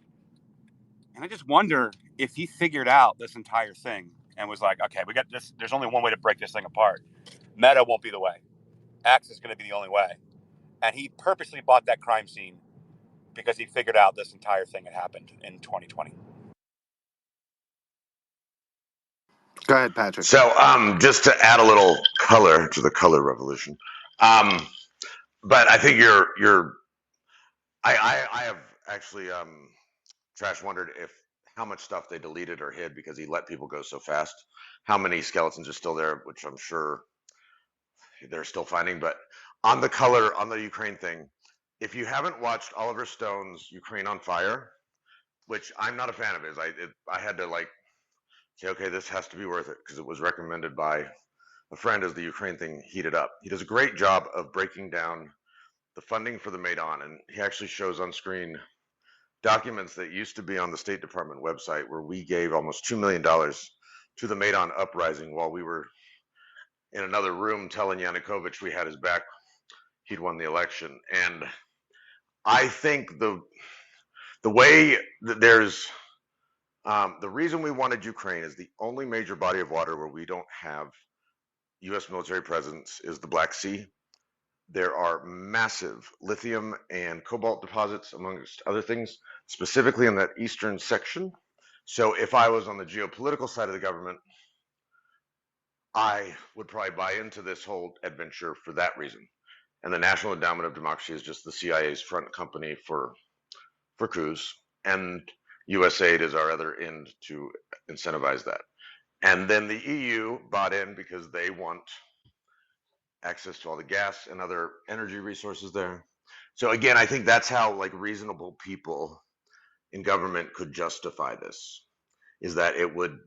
And I just wonder if he figured out this entire thing and was like, okay, we got this. There's only one way to break this thing apart. Meta won't be the way. X is going to be the only way. And he purposely bought that crime scene because he figured out this entire thing had happened in 2020. Go ahead, Patrick. So, just to add a little color to the color revolution, but I think you're I have actually Trash wondered if how much stuff they deleted or hid because he let people go so fast. How many skeletons are still there, which I'm sure they're still finding. But on the color on the Ukraine thing, if you haven't watched Oliver Stone's Ukraine on Fire, which I'm not a fan of his, I had to like say, okay, this has to be worth it because it was recommended by a friend as the Ukraine thing heated up. He does a great job of breaking down the funding for the Maidan, and he actually shows on screen documents that used to be on the State Department website where we gave almost $2 million to the Maidan uprising while we were in another room telling Yanukovych we had his back. He'd won the election. And I think the way that there's the reason we wanted Ukraine is the only major body of water where we don't have U.S. military presence is the Black Sea. There are massive lithium and cobalt deposits, amongst other things, specifically in that eastern section. So if I was on the geopolitical side of the government, I would probably buy into this whole adventure for that reason. And the National Endowment of Democracy is just the CIA's front company for coups, and USAID is our other end to incentivize that. And then the EU bought in because they want access to all the gas and other energy resources there. So again, I think that's how like reasonable people in government could justify this, is that it would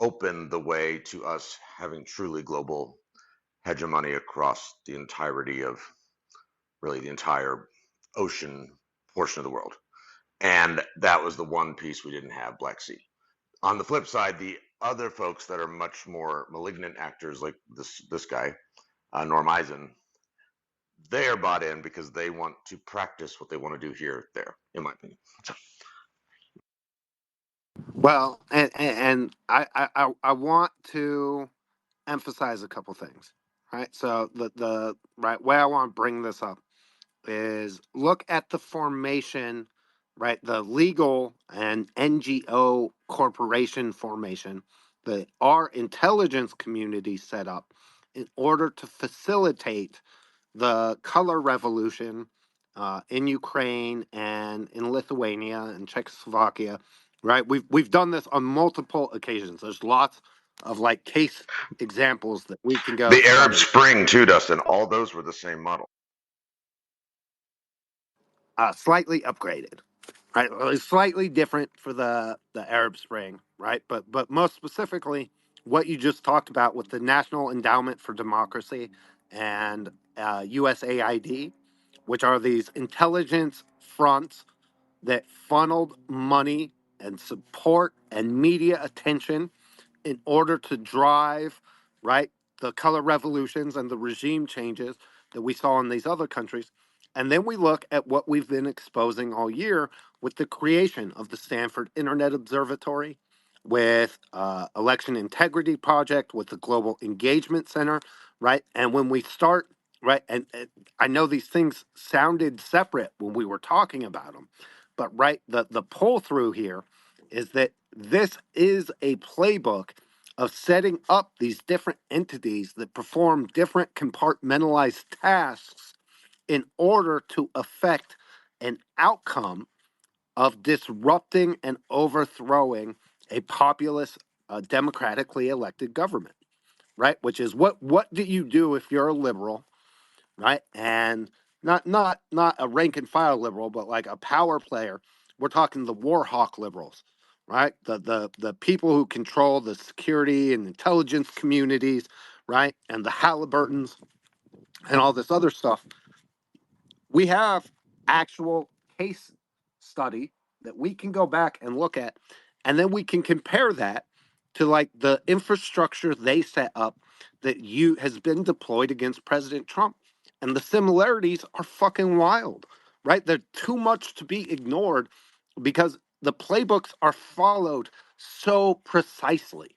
open the way to us having truly global hegemony across the entirety of really the entire ocean portion of the world. And that was the one piece we didn't have, Black Sea. On the flip side, the other folks that are much more malignant actors, like this guy, Norm Eisen, they are bought in because they want to practice what they want to do here, there, in my opinion. So, Well, and I want to emphasize a couple things, right? So the right way I want to bring this up is look at the formation, right? The legal and NGO corporation formation that our intelligence community set up in order to facilitate the color revolution in Ukraine and in Lithuania and Czechoslovakia, right? We've done this on multiple occasions. There's lots of like case examples that we can go the Arab study. Spring too, Dustin, all those were the same model. Slightly upgraded, right? Well, it's slightly different for the Arab Spring, right? But most specifically, what you just talked about with the National Endowment for Democracy and USAID, which are these intelligence fronts that funneled money and support and media attention in order to drive, right, the color revolutions and the regime changes that we saw in these other countries. And then we look at what we've been exposing all year with the creation of the Stanford Internet Observatory, with Election Integrity Project, with the Global Engagement Center, right? And when we start, right, and I know these things sounded separate when we were talking about them, but right, the pull through here is that this is a playbook of setting up these different entities that perform different compartmentalized tasks in order to affect an outcome of disrupting and overthrowing a populist, democratically elected government, right? Which is what do you do if you're a liberal, right? And not a rank and file liberal, but like a power player. We're talking the war hawk liberals, right? The people who control the security and intelligence communities, right? And the Halliburtons and all this other stuff. We have actual case study that we can go back and look at, and then we can compare that to like the infrastructure they set up that you has been deployed against President Trump. And the similarities are fucking wild, right? They're too much to be ignored because the playbooks are followed so precisely.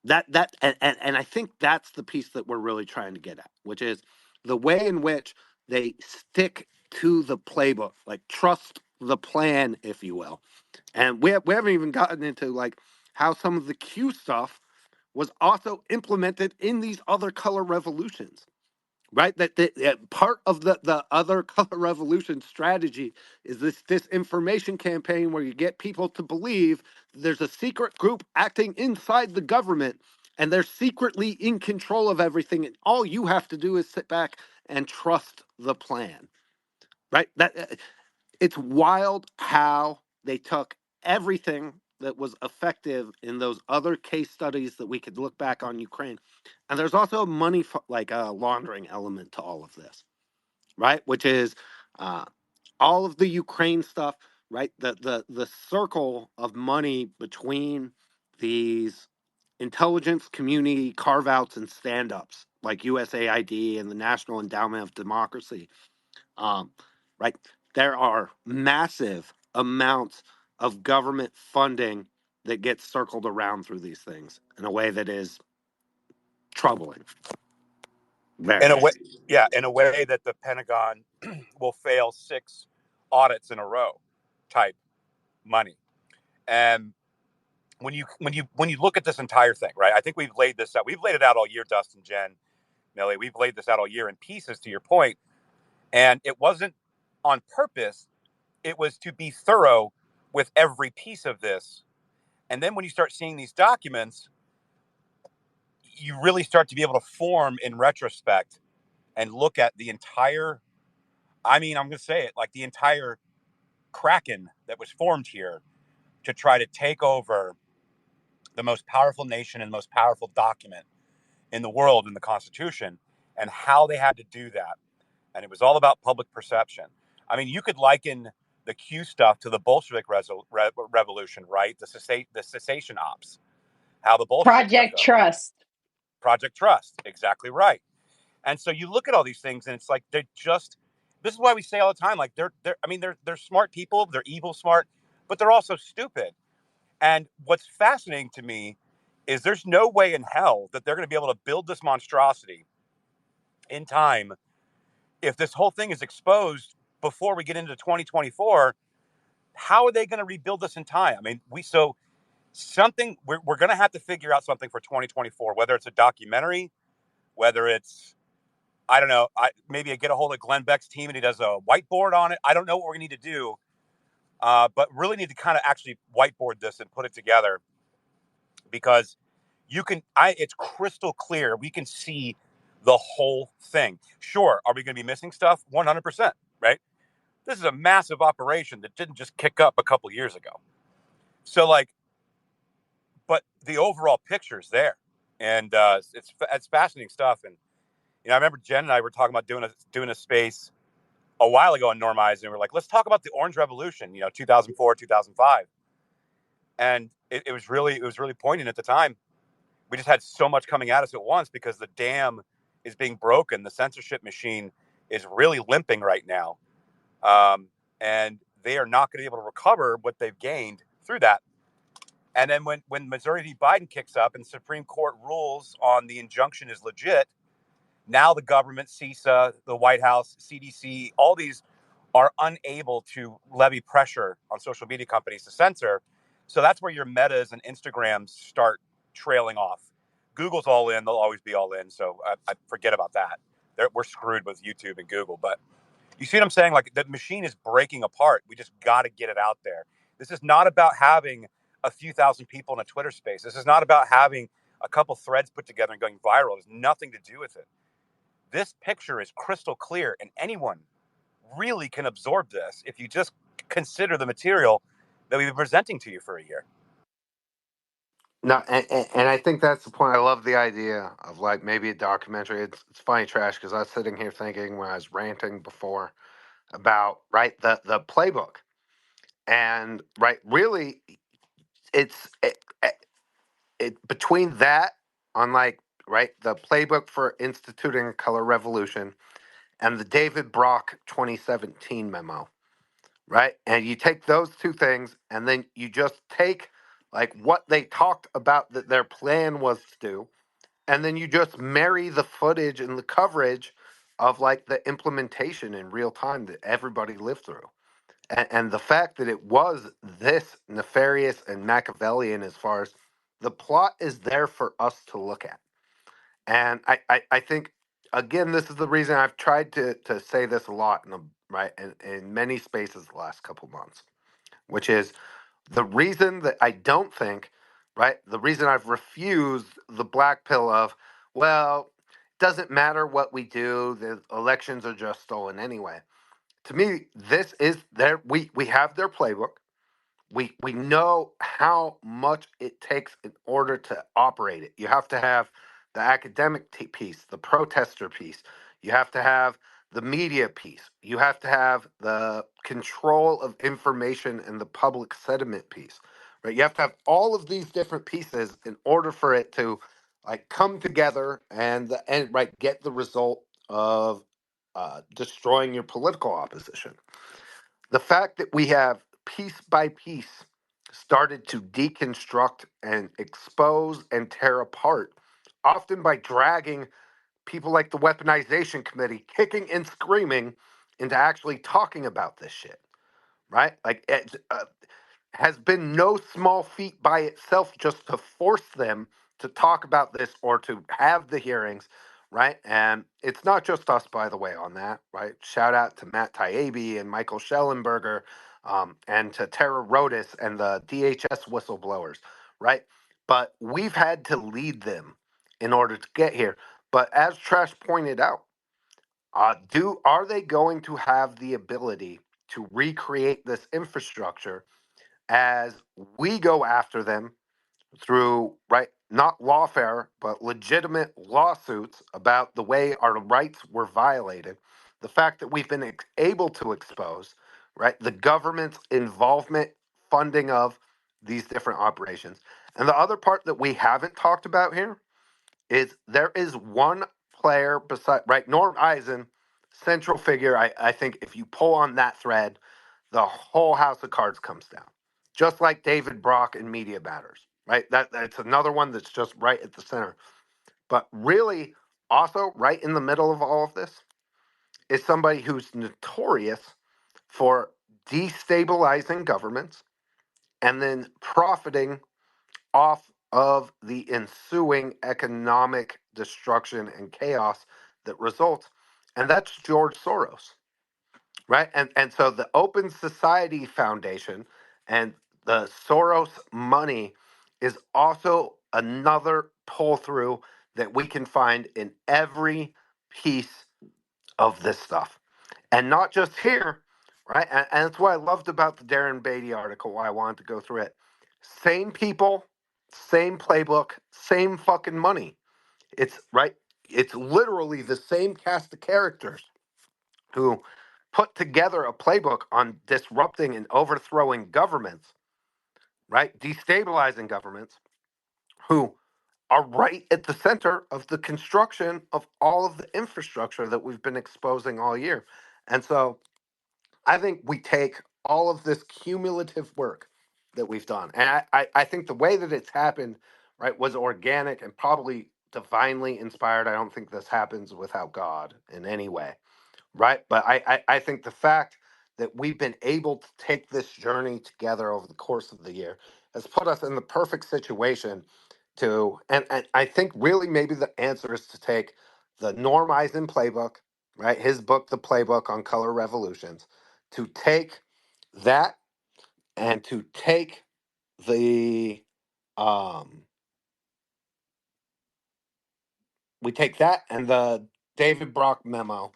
And I think that's the piece that we're really trying to get at, which is the way in which they stick to the playbook, like trust the plan, if you will. And we haven't even gotten into like how some of the Q stuff was also implemented in these other color revolutions, right? That part of the other color revolution strategy is this disinformation campaign where you get people to believe there's a secret group acting inside the government and they're secretly in control of everything, and all you have to do is sit back and trust the plan, right? It's wild how they took everything that was effective in those other case studies that we could look back on Ukraine, and there's also a money like a laundering element to all of this, right? Which is uh, all of the Ukraine stuff, right? The circle of money between these intelligence community carve outs and stand ups like USAID and the National Endowment of Democracy, um, right? There are massive amounts of government funding that gets circled around through these things in a way that is troubling. In a Very. way, yeah, in a way that the Pentagon will fail 6 audits in a row type money. And when you look at this entire thing, right? I think we've laid this out. We've laid it out all year, Dustin, Jen, Millie. We've laid this out all year in pieces, to your point. And it wasn't on purpose. It was to be thorough with every piece of this. And then when you start seeing these documents, you really start to be able to form in retrospect and look at the entire, I mean, I'm going to say it, like the entire kraken that was formed here to try to take over the most powerful nation and the most powerful document in the world in the Constitution, and how they had to do that. And it was all about public perception. I mean, you could liken the Q stuff to the Bolshevik revolution, right? The cessation ops, how the Bolsheviks took Project over. Trust. Project Trust, exactly right. And so you look at all these things, and it's like they're just. This is why we say all the time, like they're smart people, they're evil smart, but they're also stupid. And what's fascinating to me is there's no way in hell that they're going to be able to build this monstrosity in time if this whole thing is exposed before we get into 2024. How are they going to rebuild this in time? I mean, we're going to have to figure out something for 2024, whether it's a documentary, whether it's, I don't know, maybe I get a hold of Glenn Beck's team and he does a whiteboard on it. I don't know what we're going to need to do, but really need to kind of actually whiteboard this and put it together, because it's crystal clear. We can see the whole thing. Sure. Are we going to be missing stuff? 100%, right? This is a massive operation that didn't just kick up a couple years ago. So like, but the overall picture is there, and it's fascinating stuff. And I remember Jen and I were talking about doing a space a while ago on Norm Eisen. We're like, let's talk about the Orange Revolution, 2004, 2005, and it was really poignant at the time. We just had so much coming at us at once because the dam is being broken. The censorship machine is really limping right now, and they are not going to be able to recover what they've gained through that. And then when Missouri v. Biden kicks up and the Supreme Court rules on the injunction is legit, now the government, CISA, the White House, CDC, all these are unable to levy pressure on social media companies to censor. So that's where your Metas and Instagrams start trailing off. Google's all in; they'll always be all in. So I forget about that. We're screwed with YouTube and Google. But you see what I'm saying? Like, the machine is breaking apart. We just got to get it out there. This is not about having a few thousand people in a Twitter space. This is not about having a couple threads put together and going viral. There's nothing to do with it. This picture is crystal clear, and anyone really can absorb this if you just consider the material that we've been presenting to you for a year. No, and I think that's the point. I love the idea of like maybe a documentary. It's funny, Trash, because I was sitting here thinking when I was ranting before about right the playbook, and right really it's it between that on like right the playbook for instituting a color revolution and the David Brock 2017 memo, right? And you take those two things and then you just take like what they talked about that their plan was to do, and then you just marry the footage and the coverage of like the implementation in real time that everybody lived through. And the fact that it was this nefarious and Machiavellian as far as the plot is there for us to look at. And I think again, this is the reason I've tried to say this a lot right in many spaces the last couple months, which is the reason that I don't think, right, the reason I've refused the black pill of, well, doesn't matter what we do, the elections are just stolen anyway. To me, this is their we have their playbook. We know how much it takes in order to operate it. You have to have the academic piece, the protester piece. You have to have the media piece. You have to have the control of information and the public sentiment piece. Right? You have to have all of these different pieces in order for it to like come together and right get the result of destroying your political opposition. The fact that we have piece by piece started to deconstruct and expose and tear apart, often by dragging people like the weaponization committee kicking and screaming into actually talking about this shit, right? Like has been no small feat by itself just to force them to talk about this or to have the hearings, right? And it's not just us, by the way, on that, right? Shout out to Matt Taibbi and Michael Schellenberger, and to Tara Rodas and the DHS whistleblowers, right? But we've had to lead them in order to get here. But as Trash pointed out, are they going to have the ability to recreate this infrastructure as we go after them through right not lawfare but legitimate lawsuits about the way our rights were violated, the fact that we've been able to expose right the government's involvement, funding of these different operations. And the other part that we haven't talked about here is there is one player beside right Norm Eisen, central figure. I think if you pull on that thread, the whole house of cards comes down. Just like David Brock in Media Matters, right? That's another one that's just right at the center. But really, also right in the middle of all of this is somebody who's notorious for destabilizing governments and then profiting off of the ensuing economic destruction and chaos that results. And that's George Soros, right? And so the Open Society Foundation and the Soros money is also another pull through that we can find in every piece of this stuff. And not just here, right? And that's what I loved about the Darren Beatty article, why I wanted to go through it. Same people, same playbook, same fucking money. It's right. It's literally the same cast of characters who put together a playbook on disrupting and overthrowing governments, right? Destabilizing governments, who are right at the center of the construction of all of the infrastructure that we've been exposing all year. And so I think we take all of this cumulative work that we've done, and I think the way that it's happened, right, was organic and probably divinely inspired. I don't think this happens without God in any way, right? But I think the fact that we've been able to take this journey together over the course of the year has put us in the perfect situation to, and I think really maybe the answer is to take the Norm Eisen playbook, right? His book, The Playbook on Color Revolutions, to take that and to take the, um, we take that and the David Brock memo,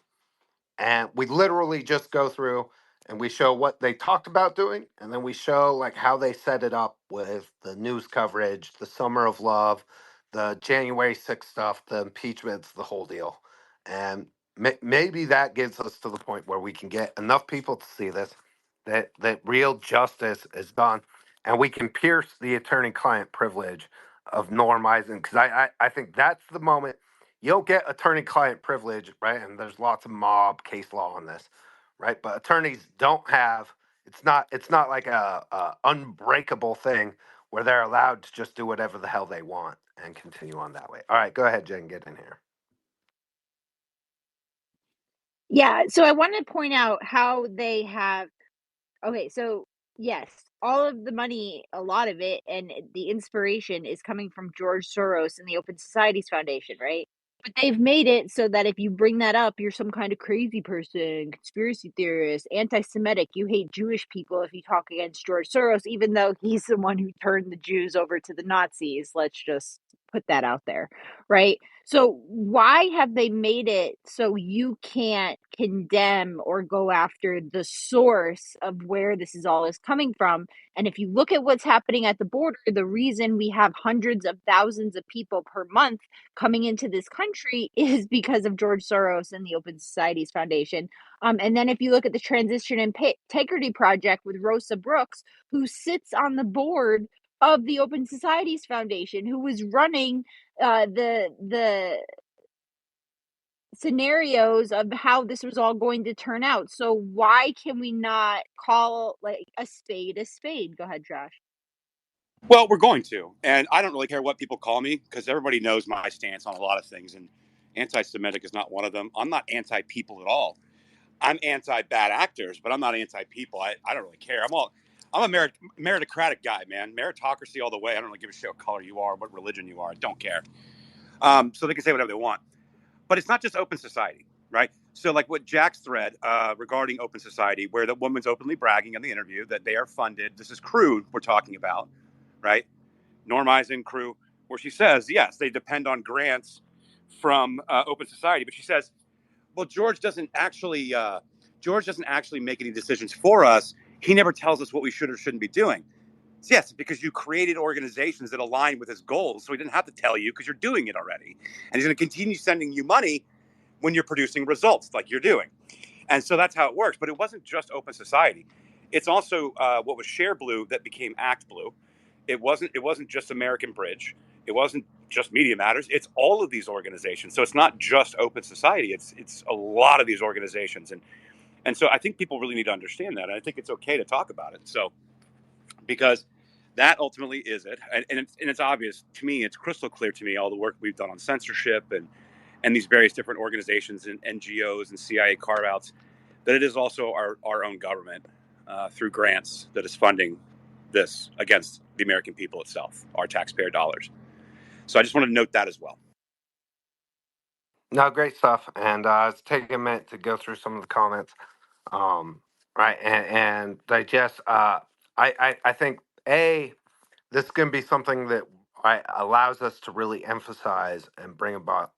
and we literally just go through and we show what they talked about doing, and then we show like how they set it up with the news coverage, the summer of love, the January 6th stuff, the impeachments, the whole deal. And maybe that gets us to the point where we can get enough people to see this, that real justice is done, and we can pierce the attorney client privilege of normalizing, because I think that's the moment. You'll get attorney-client privilege, right? And there's lots of mob case law on this, right? But attorneys don't have. It's not like a unbreakable thing where they're allowed to just do whatever the hell they want and continue on that way. All right, go ahead, Jen, get in here. Yeah, so I want to point out how they have. Okay, so yes, all of the money, a lot of it, and the inspiration is coming from George Soros and the Open Societies Foundation, right? But they've made it so that if you bring that up, you're some kind of crazy person, conspiracy theorist, anti-Semitic. You hate Jewish people if you talk against George Soros, even though he's the one who turned the Jews over to the Nazis. Let's just put that out there, right? So why have they made it so you can't condemn or go after the source of where this is all is coming from? And if you look at what's happening at the border, the reason we have hundreds of thousands of people per month coming into this country is because of George Soros and the Open Societies Foundation. And then if you look at the Transition and Integrity Project with Rosa Brooks, who sits on the board of the Open Societies Foundation, who was running the scenarios of how this was all going to turn out. So why can we not call like a spade a spade? Go ahead, Josh. Well, we're going to, and I don't really care what people call me because everybody knows my stance on a lot of things, and anti-Semitic is not one of them. I'm not anti-people at all. I'm anti-bad actors, but I'm not anti-people. I don't really care. I'm a meritocratic guy, man. Meritocracy all the way. I don't really give a shit what color you are, what religion you are. I don't care. So they can say whatever they want. But it's not just open society, right? So like what Jack's thread regarding open society, where the woman's openly bragging in the interview that they are funded. This is crude we're talking about, right? Norm Eisen crew, where she says, yes, they depend on grants from open society. But she says, well, George doesn't actually make any decisions for us. He never tells us what we should or shouldn't be doing. So yes, because you created organizations that align with his goals. So he didn't have to tell you because you're doing it already. And he's going to continue sending you money when you're producing results like you're doing. And so that's how it works. But it wasn't just open society. It's also what was Share Blue that became Act Blue. It wasn't just American Bridge. It wasn't just Media Matters. It's all of these organizations. So it's not just open society. It's a lot of these organizations. And so I think people really need to understand that. And I think it's okay to talk about it. So because that ultimately is it. And it's obvious to me, it's crystal clear to me, all the work we've done on censorship and these various different organizations and NGOs and CIA carve outs, that it is also our own government through grants that is funding this against the American people itself, our taxpayer dollars. So I just wanted to note that as well. No, great stuff. And it's taking a minute to go through some of the comments, right, and digest. I think this is going to be something that allows us to really emphasize and bring about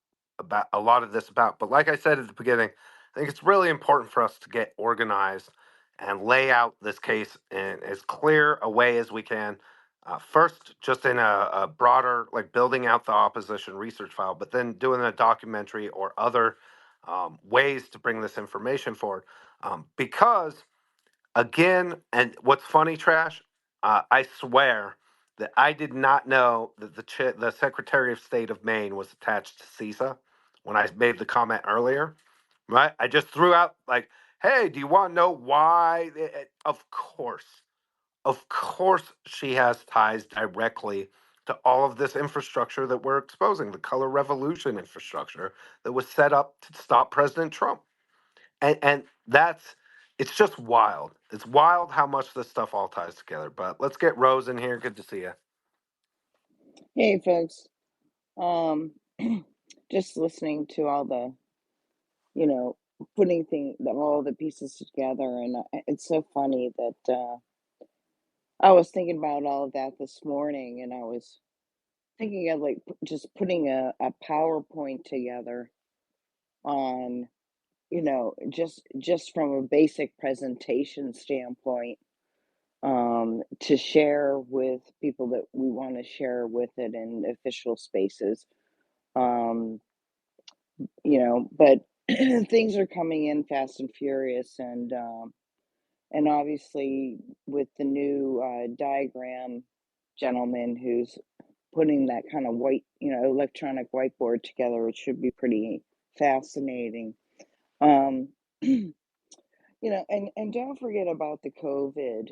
a lot of this about. But like I said at the beginning, I think it's really important for us to get organized and lay out this case in as clear a way as we can. First, just in a broader, like building out the opposition research file, but then doing a documentary or other ways to bring this information forward. Because, again, and what's funny, Trash, I swear that I did not know that the Secretary of State of Maine was attached to CISA when I made the comment earlier, right? I just threw out, like, hey, do you want to know why? Of course, she has ties directly to all of this infrastructure that we're exposing, the color revolution infrastructure that was set up to stop President Trump. And that's it's just wild. It's wild how much this stuff all ties together. But let's get Rose in here. Good to see you. Hey, folks. Um, just listening to all the, putting all the pieces together, and it's so funny that I was thinking about all of that this morning, and I was thinking of like just putting a PowerPoint together on, just from a basic presentation standpoint, to share with people that we want to share with it in official spaces. Um, but things are coming in fast and furious, and obviously with the new diagram gentleman who's putting that kind of white, electronic whiteboard together, it should be pretty fascinating. um and don't forget about the COVID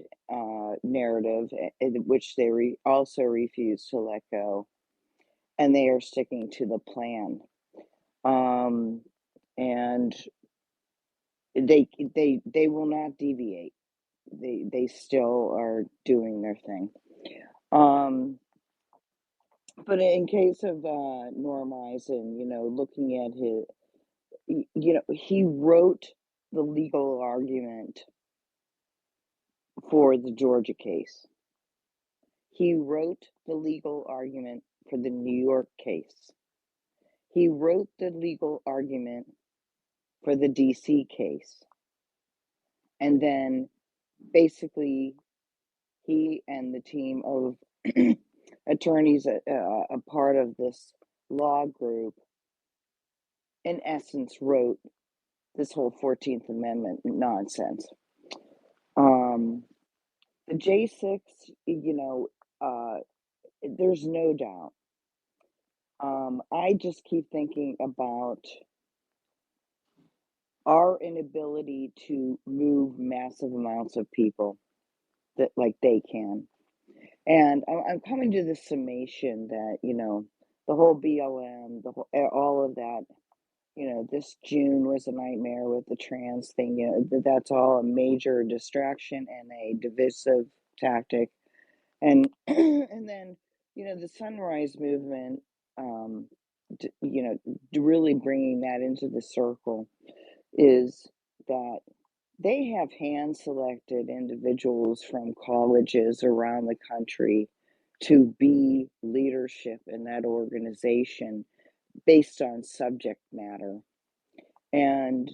narrative, which they also refuse to let go, and they are sticking to the plan. And they will not deviate. They still are doing their thing. Um, But in case of Norm Eisen, looking at he wrote the legal argument for the Georgia case. He wrote the legal argument for the New York case. He wrote the legal argument for the DC case. And then basically he and the team of attorneys, a part of this law group, in essence, wrote this whole 14th Amendment nonsense. The J6, there's no doubt. I just keep thinking about our inability to move massive amounts of people that like they can. And I'm coming to the summation that, the whole BLM, all of that, this June was a nightmare with the trans thing, that's all a major distraction and a divisive tactic. And, and then, the Sunrise Movement, really bringing that into the circle is that they have hand selected individuals from colleges around the country to be leadership in that organization based on subject matter and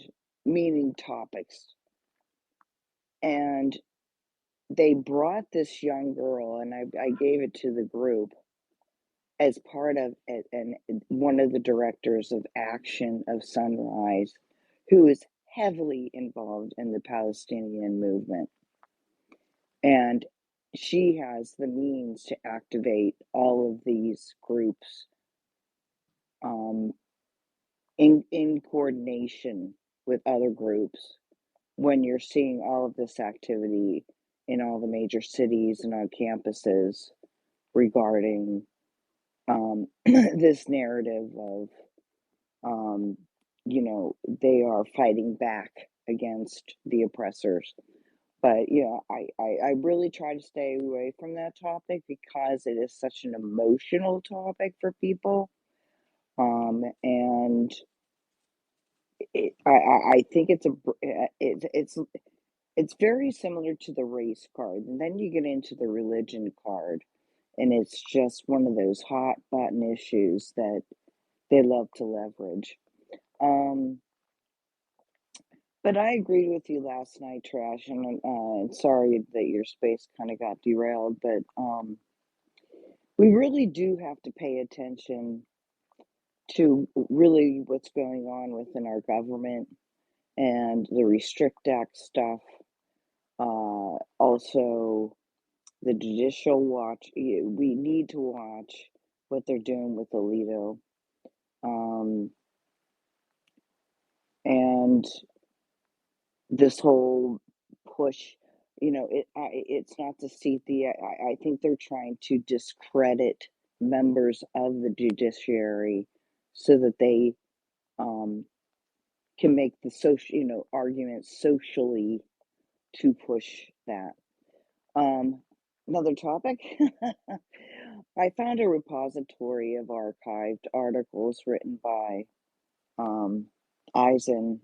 meaning topics. And they brought this young girl, and I gave it to the group as part of it, and one of the directors of Action of Sunrise, who is heavily involved in the Palestinian movement. And she has the means to activate all of these groups in coordination with other groups when you're seeing all of this activity in all the major cities and on campuses regarding this narrative of, they are fighting back against the oppressors. But I really try to stay away from that topic because it is such an emotional topic for people. And I think it's very similar to the race card, and then you get into the religion card, and it's just one of those hot button issues that they love to leverage. But I agreed with you last night, Trash, and sorry that your space kind of got derailed, but we really do have to pay attention to really what's going on within our government and the Restrict Act stuff. Also, the judicial watch. We need to watch what they're doing with Alito. And this whole push, it's not to seat I think they're trying to discredit members of the judiciary so that they can make the social, arguments socially to push that. Another topic. I found a repository of archived articles written by Eisen,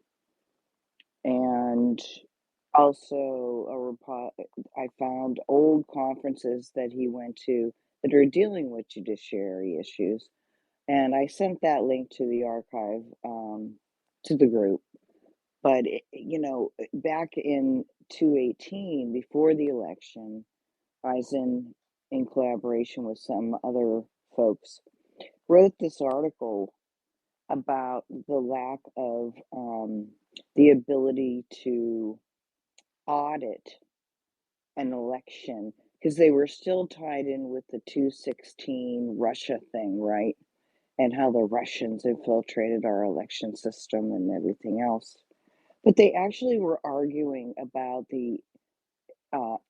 and also I found old conferences that he went to that are dealing with judiciary issues, and I sent that link to the archive to the group. But back in 2018, before the election, Eisen, in collaboration with some other folks, wrote this article about the lack of the ability to audit an election because they were still tied in with the 2016 Russia thing, right? And how the Russians infiltrated our election system and everything else. But they actually were arguing about the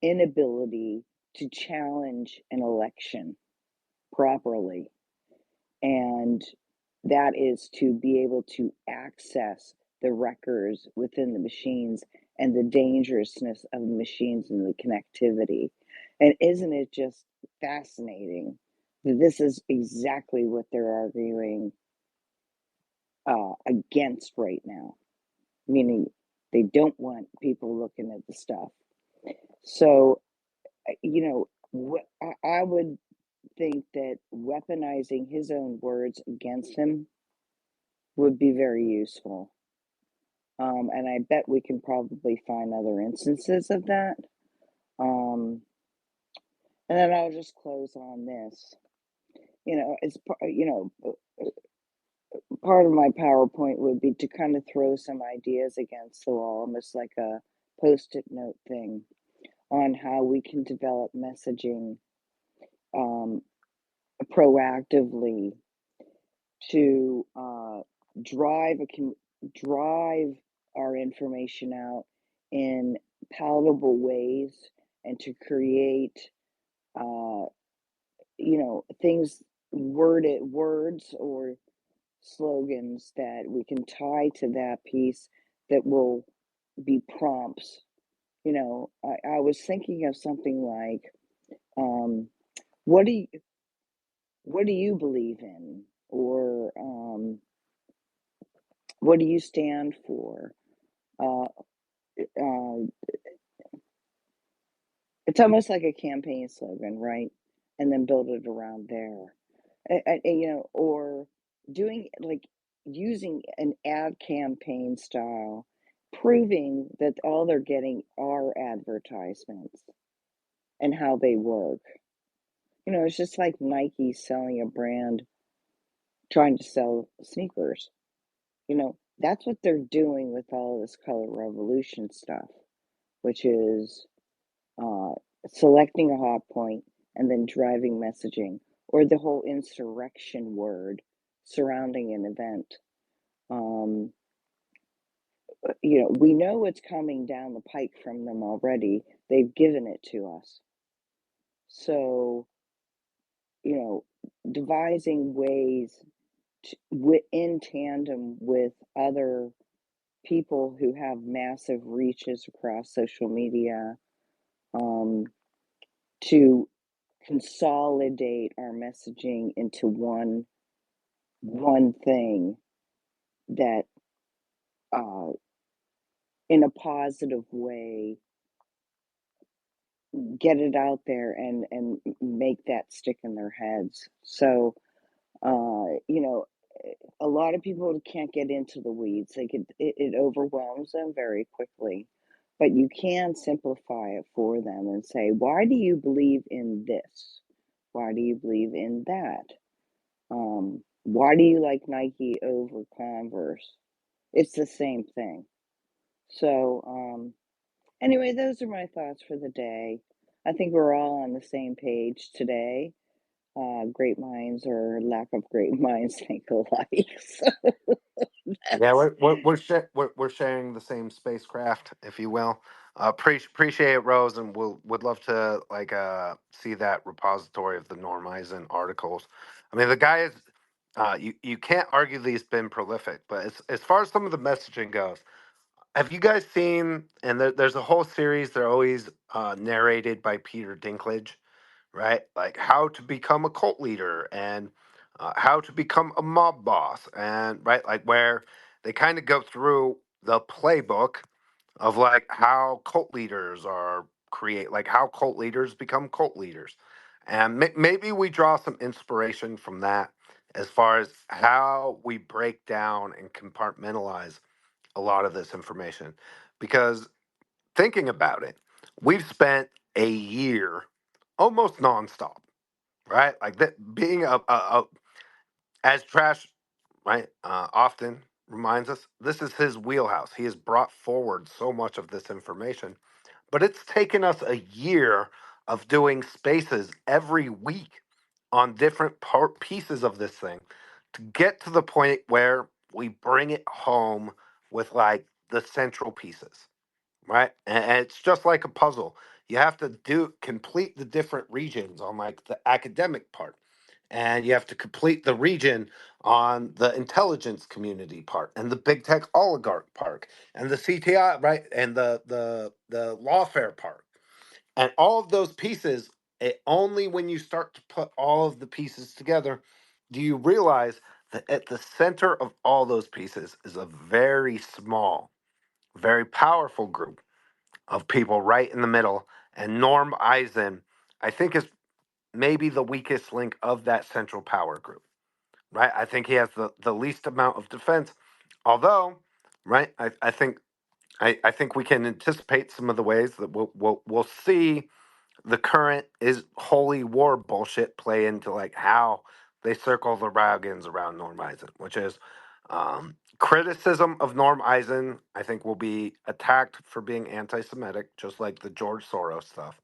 inability to challenge an election properly. And that is to be able to access the records within the machines and the dangerousness of the machines and the connectivity. And isn't it just fascinating that this is exactly what they're arguing against right now, meaning they don't want people looking at the stuff. So, what I would think that weaponizing his own words against him would be very useful. And I bet we can probably find other instances of that. And then I'll just close on this. It's part of my PowerPoint would be to kind of throw some ideas against the wall, almost like a post-it note thing on how we can develop messaging um, proactively to drive drive our information out in palatable ways and to create things, words or slogans that we can tie to that piece that will be prompts. I was thinking of something like, um, what do you believe in, or what do you stand for? Uh, uh, it's almost like a campaign slogan, right? And then build it around there. Or doing, like, using an ad campaign style, proving that all they're getting are advertisements and how they work. It's just like Nike selling a brand, trying to sell sneakers. That's what they're doing with all this color revolution stuff, which is uh, selecting a hot point and then driving messaging, or the whole insurrection word surrounding an event. Um, we know what's coming down the pike from them already. They've given it to us. So, devising ways in tandem with other people who have massive reaches across social media, to consolidate our messaging into one thing that, uh, in a positive way, get it out there and make that stick in their heads. So, a lot of people can't get into the weeds. It overwhelms them very quickly. But you can simplify it for them and say, why do you believe in this? Why do you believe in that? Why do you like Nike over Converse? It's the same thing. So, anyway, those are my thoughts for the day. I think we're all on the same page today. Great minds or lack of great minds think alike. So Yeah, that's, we're sharing the same spacecraft, if you will. Appreciate it, Rose, and would love to see that repository of the Norm Eisen articles. I mean, the guy is you can't argue that he's been prolific, but as far as some of the messaging goes, have you guys seen? And there's a whole series. They're always narrated by Peter Dinklage, right? Like how to become a cult leader and how to become a mob boss, and right, like where they kind of go through the playbook of like how cult leaders are create, like how cult leaders become cult leaders, and maybe we draw some inspiration from that as far as how we break down and compartmentalize a lot of this information, because thinking about it, we've spent a year almost nonstop, right? Like that being as trash, right? Often reminds us this is his wheelhouse. He has brought forward so much of this information, but it's taken us a year of doing spaces every week on different pieces of this thing to get to the point where we bring it home with like the central pieces, right? And it's just like a puzzle. You have to do complete the different regions on like the academic part, and you have to complete the region on the intelligence community part, and the big tech oligarch part, and the CTI, right, and the lawfare part, and all of those pieces. only when you start to put all of the pieces together do you realize that at the center of all those pieces is a very small, very powerful group of people right in the middle. And Norm Eisen, I think, is maybe the weakest link of that central power group, right? I think he has the least amount of defense. Although, right, I think we can anticipate some of the ways that we'll see the current is holy war bullshit play into like how they circle the wagons around Norm Eisen, which is criticism of Norm Eisen. I think will be attacked for being anti-Semitic, just like the George Soros stuff.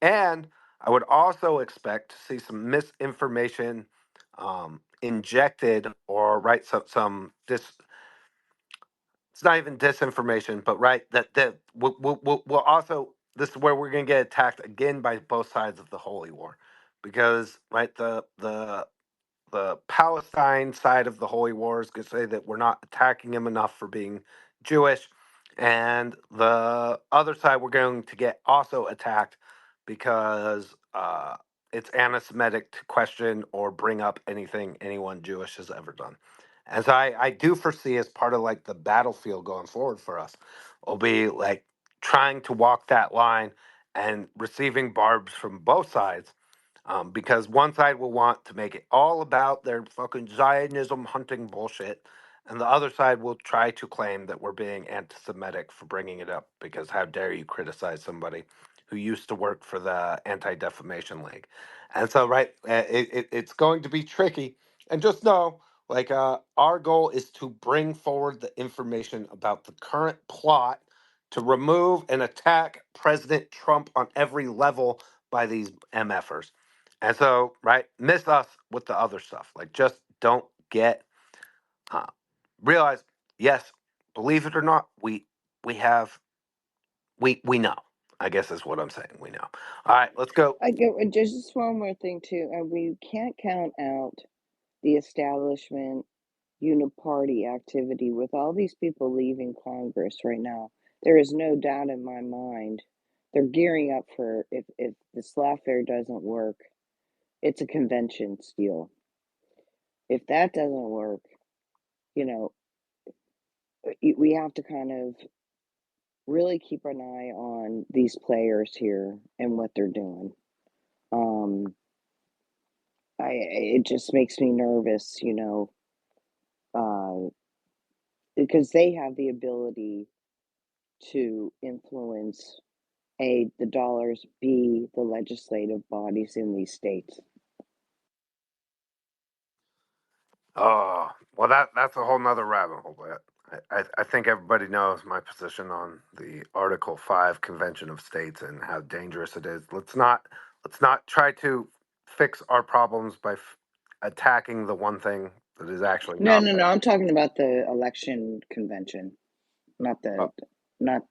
And I would also expect to see some misinformation injected, or right, some it's not even disinformation, but right that we'll also, this is where we're going to get attacked again by both sides of the holy war, because right the Palestine side of the holy war is going to say that we're not attacking him enough for being Jewish, and the other side we're going to get also attacked because it's anti-Semitic to question or bring up anything anyone Jewish has ever done. As I do foresee as part of like the battlefield going forward for us, will be like trying to walk that line and receiving barbs from both sides, because one side will want to make it all about their fucking Zionism hunting bullshit, and the other side will try to claim that we're being anti-Semitic for bringing it up, because how dare you criticize somebody who used to work for the Anti-Defamation League. And so, right, it's going to be tricky. And just know, like, our goal is to bring forward the information about the current plot to remove and attack President Trump on every level by these MFers. And so, right, miss us with the other stuff. Like, just don't get, uh, realize, yes, believe it or not, we have, we know. I guess is what I'm saying. We know. All right, let's go. I go just one more thing too. We can't count out the establishment uniparty activity with all these people leaving Congress right now. There is no doubt in my mind they're gearing up for, if this lawfare doesn't work, it's a convention steal. If that doesn't work, you know, we have to kind of really keep an eye on these players here and what they're doing. It just makes me nervous, because they have the ability to influence A, the dollars, B, the legislative bodies in these states. Oh, well, that's a whole nother rabbit hole. But I think everybody knows my position on the Article 5 Convention of States and how dangerous it is. Let's not try to fix our problems by attacking the one thing that is actually No, not no, no. there. I'm talking about the election convention, not the, not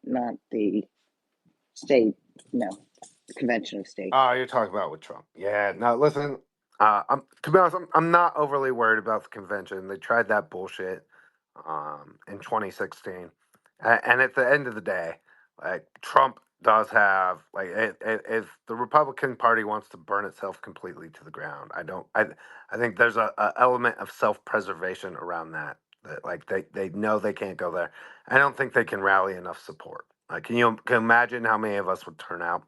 the state. No, the convention of states. Oh, you're talking about with Trump. Yeah, no, listen, to be honest, I'm not overly worried about the convention. They tried that bullshit in 2016. And at the end of the day, like Trump does have like if the Republican Party wants to burn itself completely to the ground, I think there's a element of self-preservation around that, that like they know they can't go there. I don't think they can rally enough support. Like, can you imagine how many of us would turn out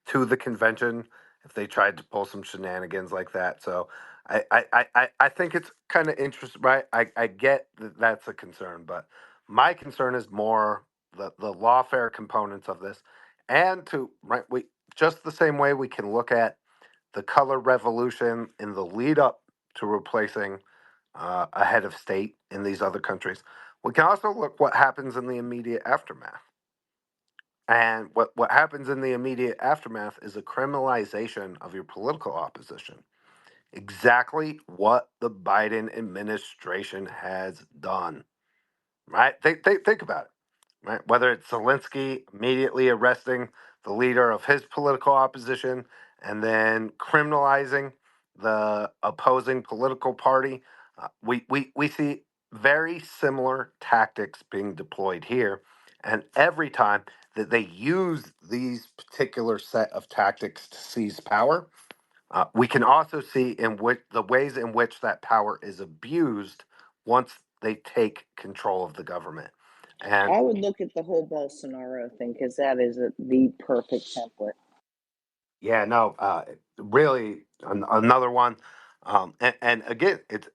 to the convention if they tried to pull some shenanigans like that? So I think it's kind of interesting, right? I get that that's a concern, but my concern is more the lawfare components of this, and to right, we just the same way we can look at the color revolution in the lead up to replacing a head of state in these other countries. We can also look what happens in the immediate aftermath. And what happens in the immediate aftermath is a criminalization of your political opposition. Exactly what the Biden administration has done, right? Think about it, right? Whether it's Zelensky immediately arresting the leader of his political opposition and then criminalizing the opposing political party, we see very similar tactics being deployed here. And every time that they use these particular set of tactics to seize power, we can also see in which the ways in which that power is abused once they take control of the government. And I would look at the whole Bolsonaro thing because that is the perfect template. yeah, no, really another one. And again, it's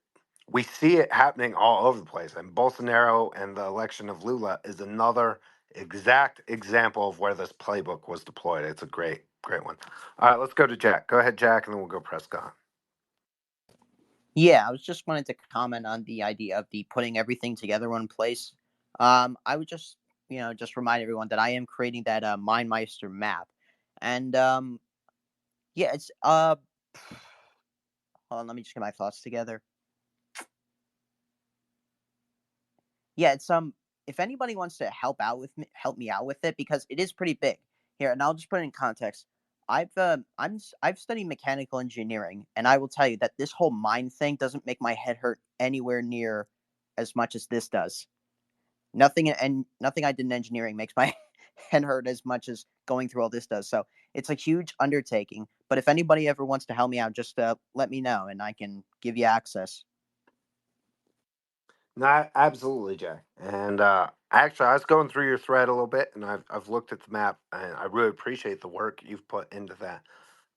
we see it happening all over the place. And Bolsonaro and the election of Lula is another exact example of where this playbook was deployed. It's a great one. All right, let's go to Jack. Go ahead, Jack, and then we'll go Prescott. Yeah, I was just wanted to comment on the idea of the putting everything together in one place. I would just, just remind everyone that I am creating that MindMeister map, and yeah, it's hold on, let me just get my thoughts together. Yeah, it's if anybody wants to help me out with it because it is pretty big. Here, and I'll just put it in context. I've studied mechanical engineering, and I will tell you that this whole mind thing doesn't make my head hurt anywhere near as much as this does. Nothing I did in engineering makes my head hurt as much as going through all this does. So it's a huge undertaking. But if anybody ever wants to help me out, just let me know, and I can give you access. No, absolutely, Jack. And actually, I was going through your thread a little bit, and I've looked at the map, and I really appreciate the work you've put into that.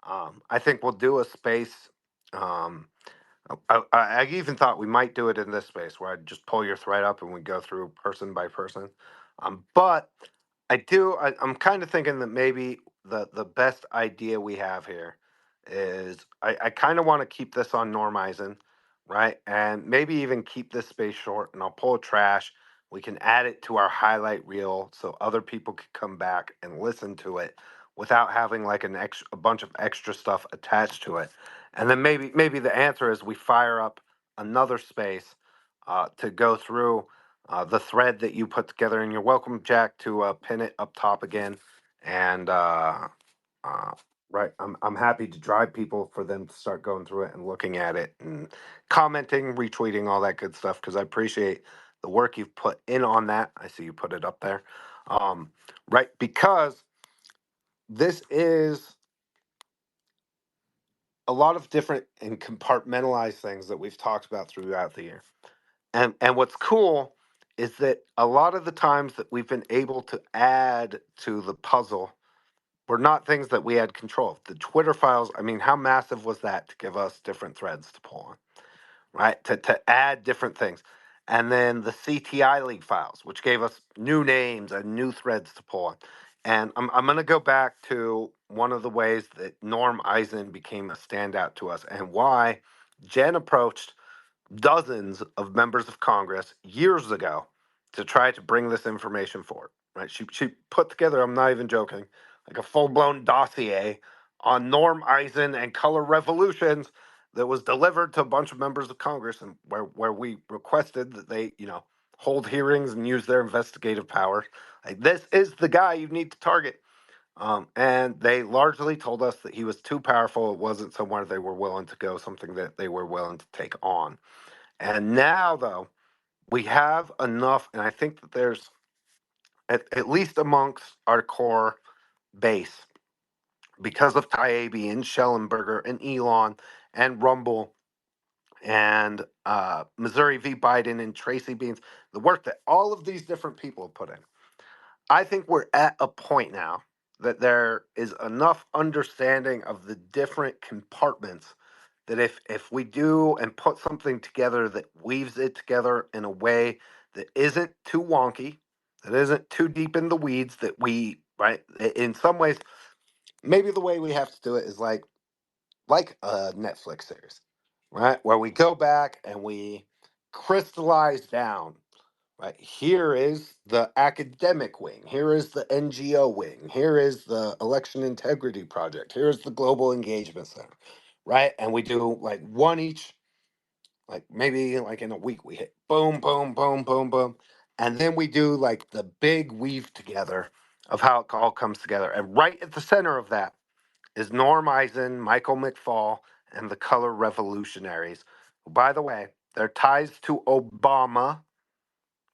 I think we'll do a space. Um, I even thought we might do it in this space where I'd just pull your thread up and we go through person by person. But I'm kind of thinking that maybe the best idea we have here is I kind of want to keep this on Norm Eisen, right? And maybe even keep this space short, and I'll pull a trash. We can add it to our highlight reel so other people can come back and listen to it without having like a bunch of extra stuff attached to it. And then maybe the answer is we fire up another space to go through the thread that you put together. And you're welcome, Jack, to pin it up top again. And uh, right, I'm happy to drive people for them to start going through it and looking at it and commenting, retweeting, all that good stuff because I appreciate the work you've put in on that. I see you put it up there, right? Because this is a lot of different and compartmentalized things that we've talked about throughout the year. And what's cool is that a lot of the times that we've been able to add to the puzzle were not things that we had control of. The Twitter files, I mean, how massive was that to give us different threads to pull on? Right? To add different things. And then the CTI league files, which gave us new names and new threads to pull on. And I'm going to go back to one of the ways that Norm Eisen became a standout to us and why Jen approached dozens of members of Congress years ago to try to bring this information forward. Right? She put together, I'm not even joking, like a full blown dossier on Norm Eisen and color revolutions that was delivered to a bunch of members of Congress, and where we requested that they, hold hearings and use their investigative powers. Like, this is the guy you need to target. And they largely told us that he was too powerful. It wasn't somewhere they were willing to go, something that they were willing to take on. And now, though, we have enough, and I think that there's, at least amongst our core base, because of Taibbi and Schellenberger and Elon and Rumble and Missouri v. Biden and Tracy Beans, the work that all of these different people have put in. I think we're at a point now that there is enough understanding of the different compartments that if we do and put something together that weaves it together in a way that isn't too wonky, that isn't too deep in the weeds, that we, right, in some ways, maybe the way we have to do it is like a Netflix series, right, where we go back and we crystallize down. Right, here is the academic wing. Here is the NGO wing. Here is the Election Integrity Project. Here's the Global Engagement Center. Right, and we do like one each, like maybe like in a week we hit boom, boom, boom, boom, boom, and then we do like the big weave together of how it all comes together. And right at the center of that is Norm Eisen, Michael McFaul, and the Color Revolutionaries. Who, by the way, their ties to Obama,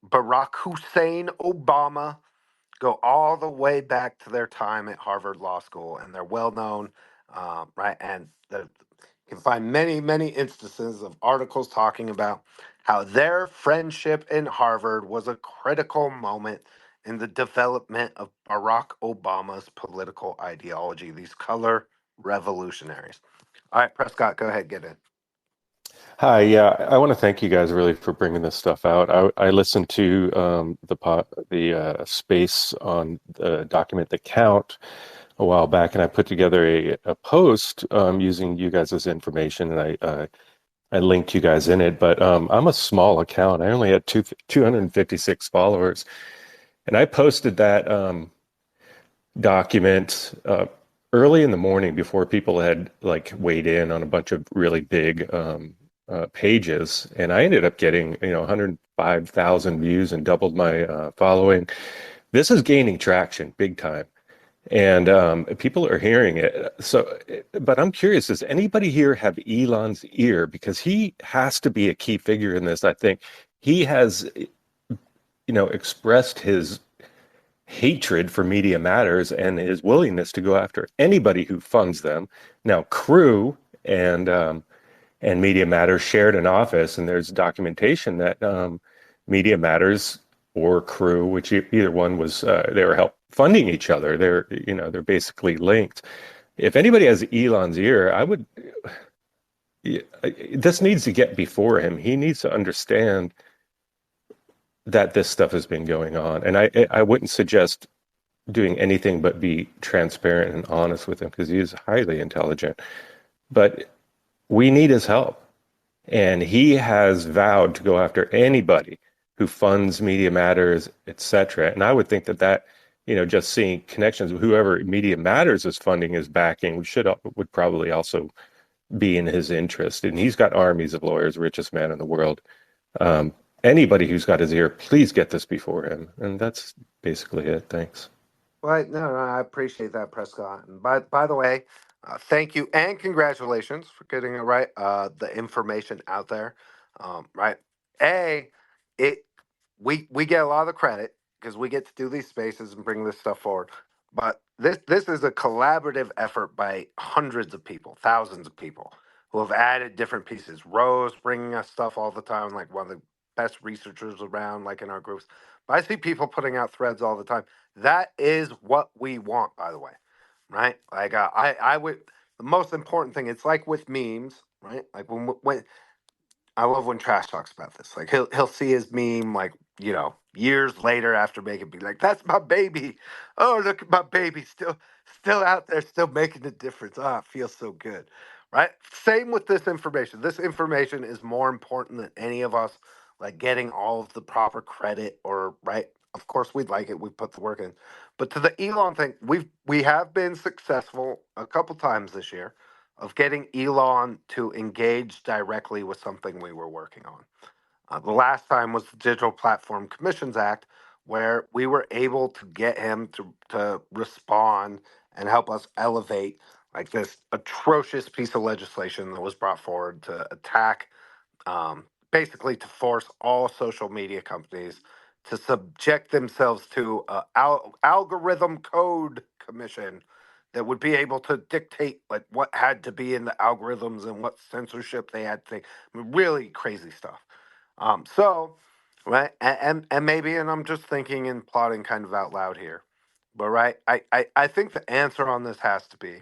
Barack Hussein Obama, go all the way back to their time at Harvard Law School, and they're well known, right? And you can find many, many instances of articles talking about how their friendship in Harvard was a critical moment in the development of Barack Obama's political ideology, these color revolutionaries. All right, Prescott, go ahead, get in. Hi, yeah, I want to thank you guys really for bringing this stuff out. I listened to the space on the document the count a while back, and I put together a post using you guys as information, and I linked you guys in it. But I'm a small account. I only had 256 followers, and I posted that document early in the morning before people had like weighed in on a bunch of really big pages, and I ended up getting 105,000 views and doubled my following. This is gaining traction big time, and people are hearing it. So, but I'm curious: does anybody here have Elon's ear? Because he has to be a key figure in this. I think he has, expressed his hatred for Media Matters and his willingness to go after anybody who funds them. Now, Crew and Media Matters shared an office, and there's documentation that Media Matters or Crew, which either one was, they were help funding each other. They're basically linked. If anybody has Elon's ear, I would. This needs to get before him. He needs to understand that this stuff has been going on, and I wouldn't suggest doing anything but be transparent and honest with him because he is highly intelligent. But we need his help. And he has vowed to go after anybody who funds Media Matters, etc. And I would think that just seeing connections with whoever Media Matters is funding is backing would probably also be in his interest. And he's got armies of lawyers, richest man in the world. Anybody who's got his ear, please get this before him. And that's basically it. Thanks. Well, no, I appreciate that, Prescott. And by the way, thank you and congratulations for getting it right. The information out there, right? A, it we get a lot of the credit because we get to do these spaces and bring this stuff forward. But this is a collaborative effort by hundreds of people, thousands of people who have added different pieces. Rose bringing us stuff all the time, like one of the best researchers around, like in our groups. But I see people putting out threads all the time. That is what we want, by the way, right? Like I would. The most important thing. It's like with memes, right? Like when I love when Trash talks about this. Like he'll see his meme like years later after making be like, "That's my baby. Oh, look at my baby still out there, still making a difference. Ah, it feels so good." Right? Same with this information. This information is more important than any of us like getting all of the proper credit or right. Of course, we'd like it. We put the work in. But to the Elon thing, we have been successful a couple times this year of getting Elon to engage directly with something we were working on. The last time was the Digital Platform Commissions Act, where we were able to get him to respond and help us elevate like this atrocious piece of legislation that was brought forward to attack, basically to force all social media companies to subject themselves to a algorithm code commission that would be able to dictate like what had to be in the algorithms and what censorship they had to. I mean, really crazy stuff. So, right, and maybe, and I'm just thinking and plotting kind of out loud here, but right, I think the answer on this has to be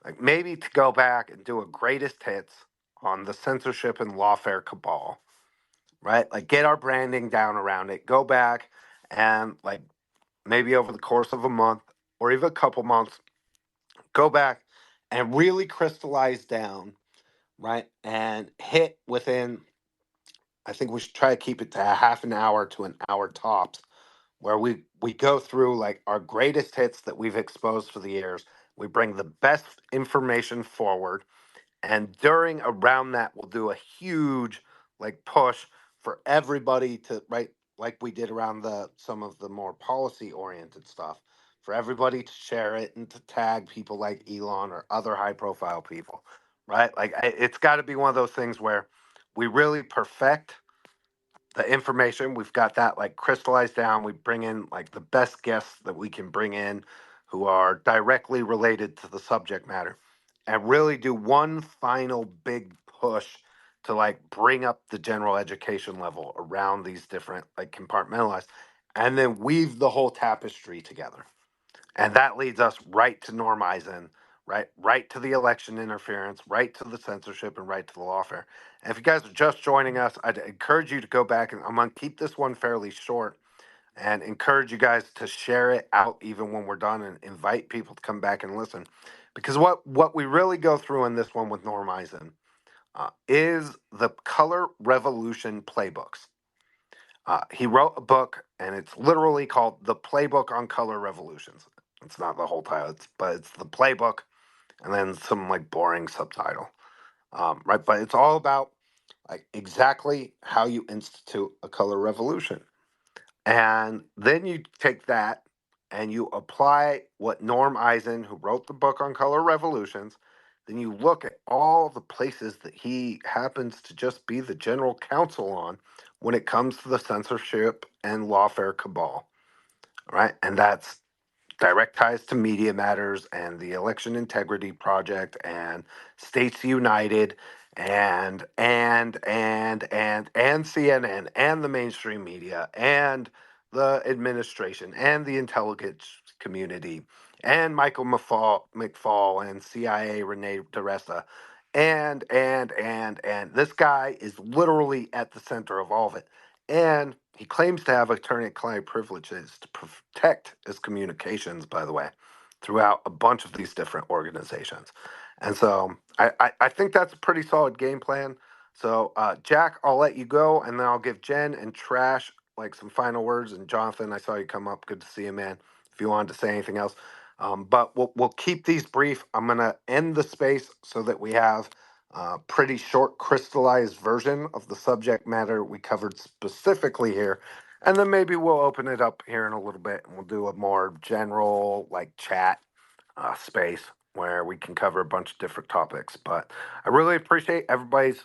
like maybe to go back and do a greatest hits on the censorship and lawfare cabal, right? Like get our branding down around it. Go back and like maybe over the course of a month or even a couple months, go back and really crystallize down, right? And hit within, I think we should try to keep it to a half an hour to an hour tops, where we go through like our greatest hits that we've exposed for the years. We bring the best information forward, and during around that we'll do a huge like push for everybody to right like we did around the some of the more policy oriented stuff for everybody to share it and to tag people like Elon or other high profile people, right? Like it's got to be one of those things where we really perfect the information. We've got that like crystallized down. We bring in like the best guests that we can bring in who are directly related to the subject matter and really do one final big push to like bring up the general education level around these different like compartmentalized and then weave the whole tapestry together. And that leads us right to Norm Eisen, right to the election interference, right to the censorship, and right to the lawfare. And if you guys are just joining us, I'd encourage you to go back and I'm gonna keep this one fairly short and encourage you guys to share it out even when we're done and invite people to come back and listen. Because what we really go through in this one with Norm Eisen is the color revolution playbooks. He wrote a book, and it's literally called "The Playbook on Color Revolutions." It's not the whole title, but it's the playbook, and then some like boring subtitle, right? But it's all about like exactly how you institute a color revolution, and then you take that and you apply what Norm Eisen, who wrote the book on color revolutions, then you look at all the places that he happens to just be the general counsel on when it comes to the censorship and lawfare cabal, right? And that's direct ties to Media Matters and the Election Integrity Project and States United and CNN and the mainstream media and the administration and the intelligence community and Michael McFaul and CIA Renee DeRessa and this guy is literally at the center of all of it. And he claims to have attorney-client privileges to protect his communications, by the way, throughout a bunch of these different organizations. And so I think that's a pretty solid game plan. So, Jack, I'll let you go, and then I'll give Jen and Trash like some final words. And Jonathan, I saw you come up. Good to see you, man. If you wanted to say anything else. But we'll keep these brief. I'm going to end the space so that we have pretty short crystallized version of the subject matter we covered specifically here. And then maybe we'll open it up here in a little bit and we'll do a more general like chat space where we can cover a bunch of different topics. But I really appreciate everybody's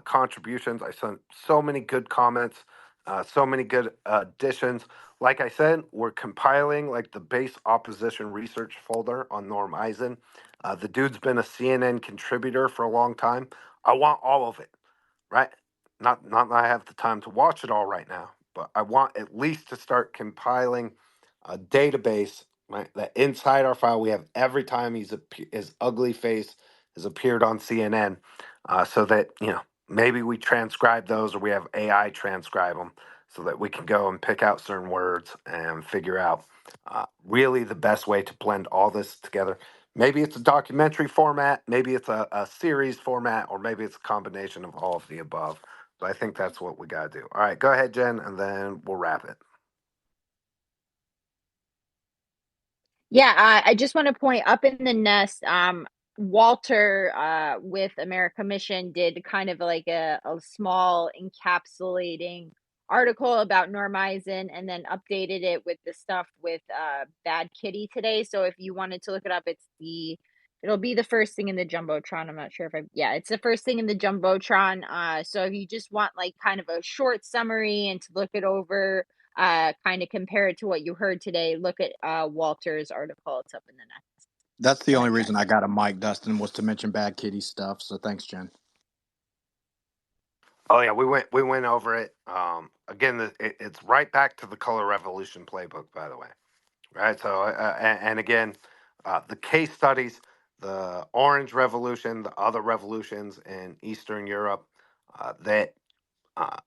contributions. I sent so many good comments, so many good additions. Like I said, we're compiling like the base opposition research folder on Norm Eisen. The dude's been a CNN contributor for a long time. I want all of it, right? Not that I have the time to watch it all right now, but I want at least to start compiling a database, right? That inside our file we have every time his ugly face has appeared on CNN, so that maybe we transcribe those or we have AI transcribe them, so that we can go and pick out certain words and figure out really the best way to blend all this together. Maybe it's a documentary format, maybe it's a series format, or maybe it's a combination of all of the above. So I think that's what we got to do. All right, go ahead, Jen, and then we'll wrap it. Yeah, I just want to point up in the nest. Walter with America Mission did kind of like a small encapsulating article about Norm Eisen and then updated it with the stuff with Bad Kitty today. So if you wanted to look it up, it'll be the first thing in the Jumbotron. I'm not sure if it's the first thing in the Jumbotron. So if you just want like kind of a short summary and to look it over, kind of compare it to what you heard today, look at Walter's article. It's up in the next. That's the only reason I got a mic, Dustin, was to mention Bad Kitty stuff. So thanks, Jen. Oh yeah, we went over it. Again, it's right back to the color revolution playbook, by the way, right? So and again, the case studies, the Orange Revolution, the other revolutions in Eastern Europe, that uh,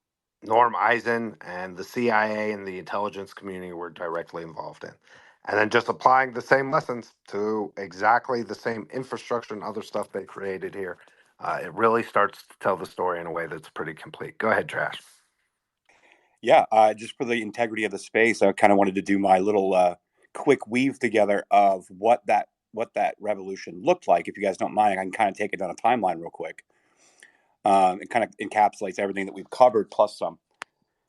Norm Eisen and the CIA and the intelligence community were directly involved in. And then just applying the same lessons to exactly the same infrastructure and other stuff they created here, it really starts to tell the story in a way that's pretty complete. Go ahead, Trash. Yeah, just for the integrity of the space, I kind of wanted to do my little quick weave together of what that revolution looked like. If you guys don't mind, I can kind of take it down a timeline real quick. It kind of encapsulates everything that we've covered plus some.